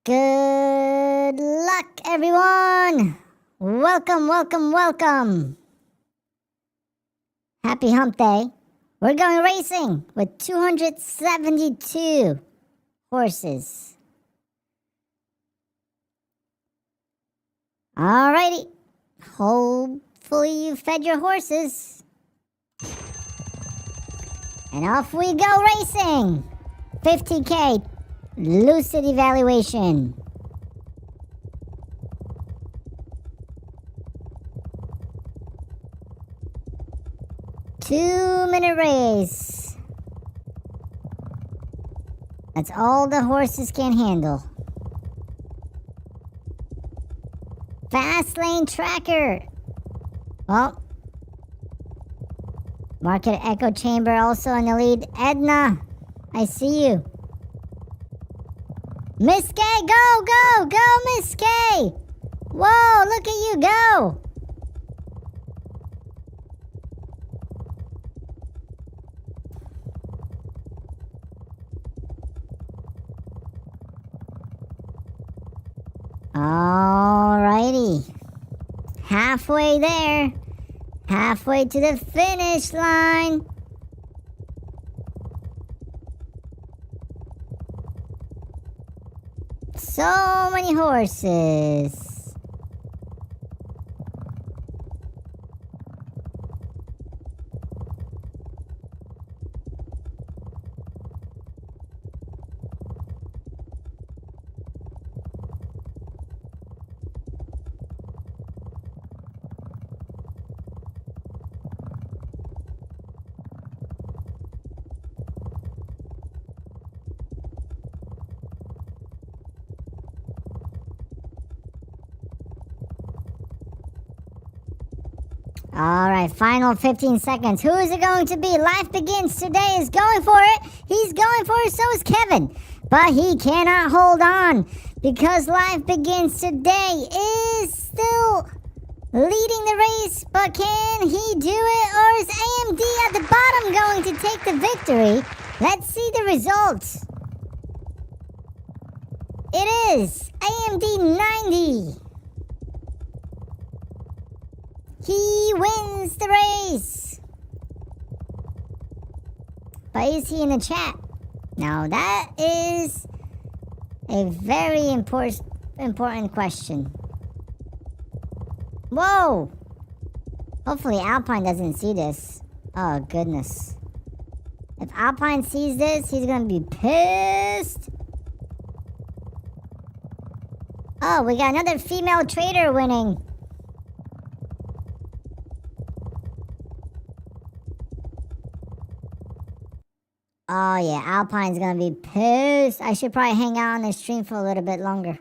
Good luck, everyone. Welcome, welcome, welcome. Happy hump day. We're going racing with 272 horses. Alrighty. Hopefully you fed your horses. And off we go racing. 50K lucid evaluation. Two-minute race. That's all the horses can handle. Fast lane tracker. Well, market echo chamber also in the lead. Edna, I see you. Miss K, go, go, go, Miss K. Whoa, look at you go. Alrighty. Halfway there. Halfway to the finish line. So many horses. All right, final 15 seconds. Who is it going to be? Life Begins today is going for it. He's going for it, so is Kevin. But he cannot hold on because Life Begins today is still leading the race. But can he do it, or is AMD at the bottom going to take the victory? Let's see the results. It is AMD 90. He wins the race. But is he in the chat? Now that is a very important question. Whoa! Hopefully Alpine doesn't see this. Oh goodness. If Alpine sees this, he's gonna be pissed. Oh, we got another female trader winning. Oh yeah, Alpine's gonna be pissed. I should probably hang out on this stream for a little bit longer.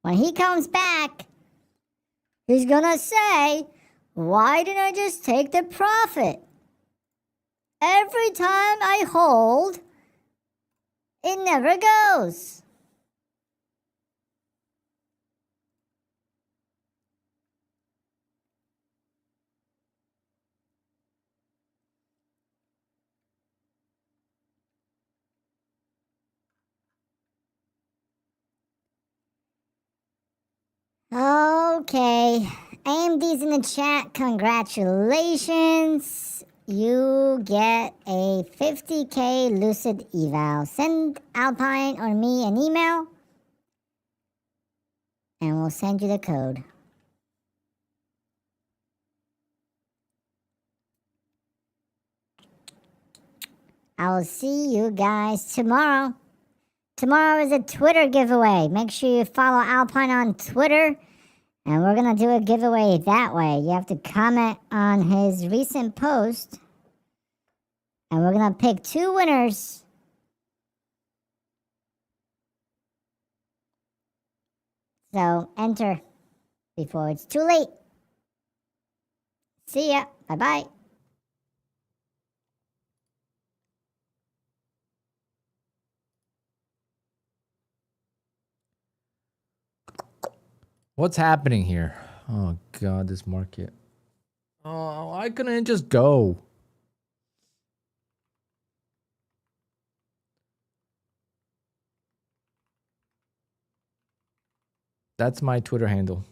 When he comes back, he's gonna say, why didn't I just take the profit? Every time I hold, it never goes. Okay, AMD's in the chat. Congratulations. You get a 50K Lucid eval. Send Alpine or me an email and we'll send you the code. I will see you guys tomorrow. Tomorrow is a Twitter giveaway. Make sure you follow Alpine on Twitter. And we're going to do a giveaway that way. You have to comment on his recent post. And we're going to pick 2 winners. So enter before it's too late. See ya. Bye-bye. What's happening here? Oh god, this market. Oh, why couldn't it just go? That's my Twitter handle.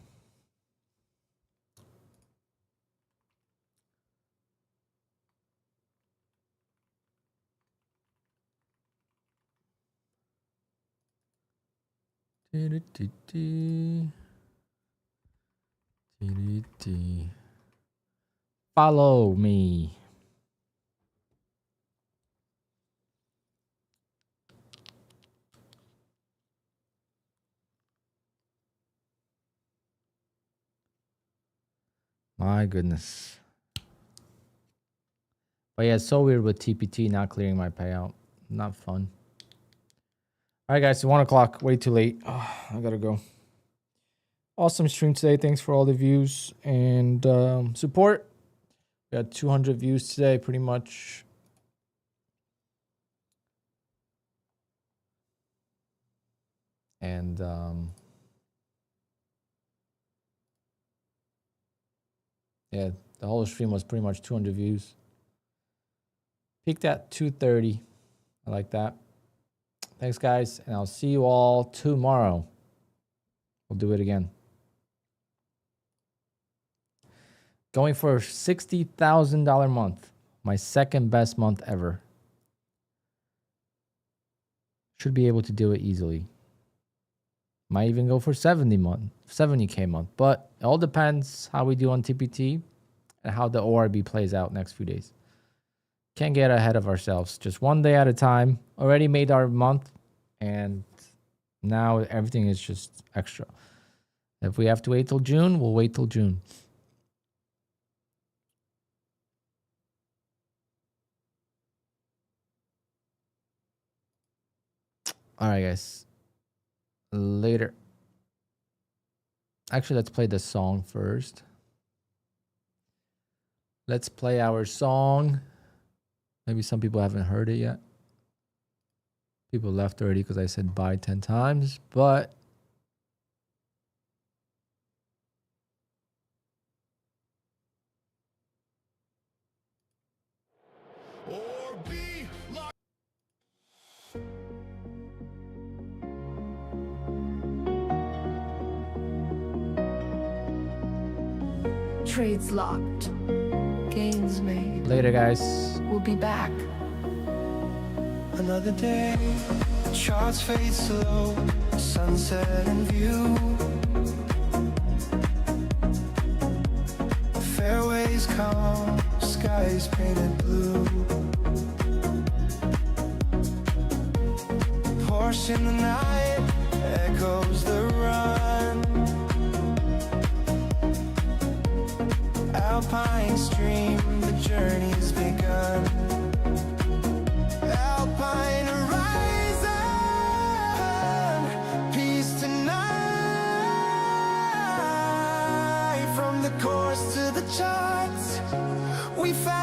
Follow me. My goodness. But yeah, it's so weird with TPT not clearing my payout. Not fun. All right, guys. It's 1 o'clock. Way too late. Oh, I gotta go. Awesome stream today. Thanks for all the views and support. We got 200 views today, pretty much. And yeah, the whole stream was pretty much 200 views. Peaked at 230. I like that. Thanks, guys, and I'll see you all tomorrow. We'll do it again. Going for a $60,000 month. My second best month ever. Should be able to do it easily. Might even go for 70K month. But it all depends how we do on TPT and how the ORB plays out next few days. Can't get ahead of ourselves. Just one day at a time. Already made our month. And now everything is just extra. If we have to wait till June, we'll wait till June. All right, guys. Later. Actually, let's play the song first. Let's play our song. Maybe some people haven't heard it yet. People left already because I said bye 10 times, but Trades locked. Gains made. later, guys. We'll be back. Another day, charts fade slow, sunset in view. Fairways calm, skies painted blue. Porsche in the night, echoes the run. Alpine stream, the journey's begun. Alpine horizon, peace tonight. From the course to the charts, we found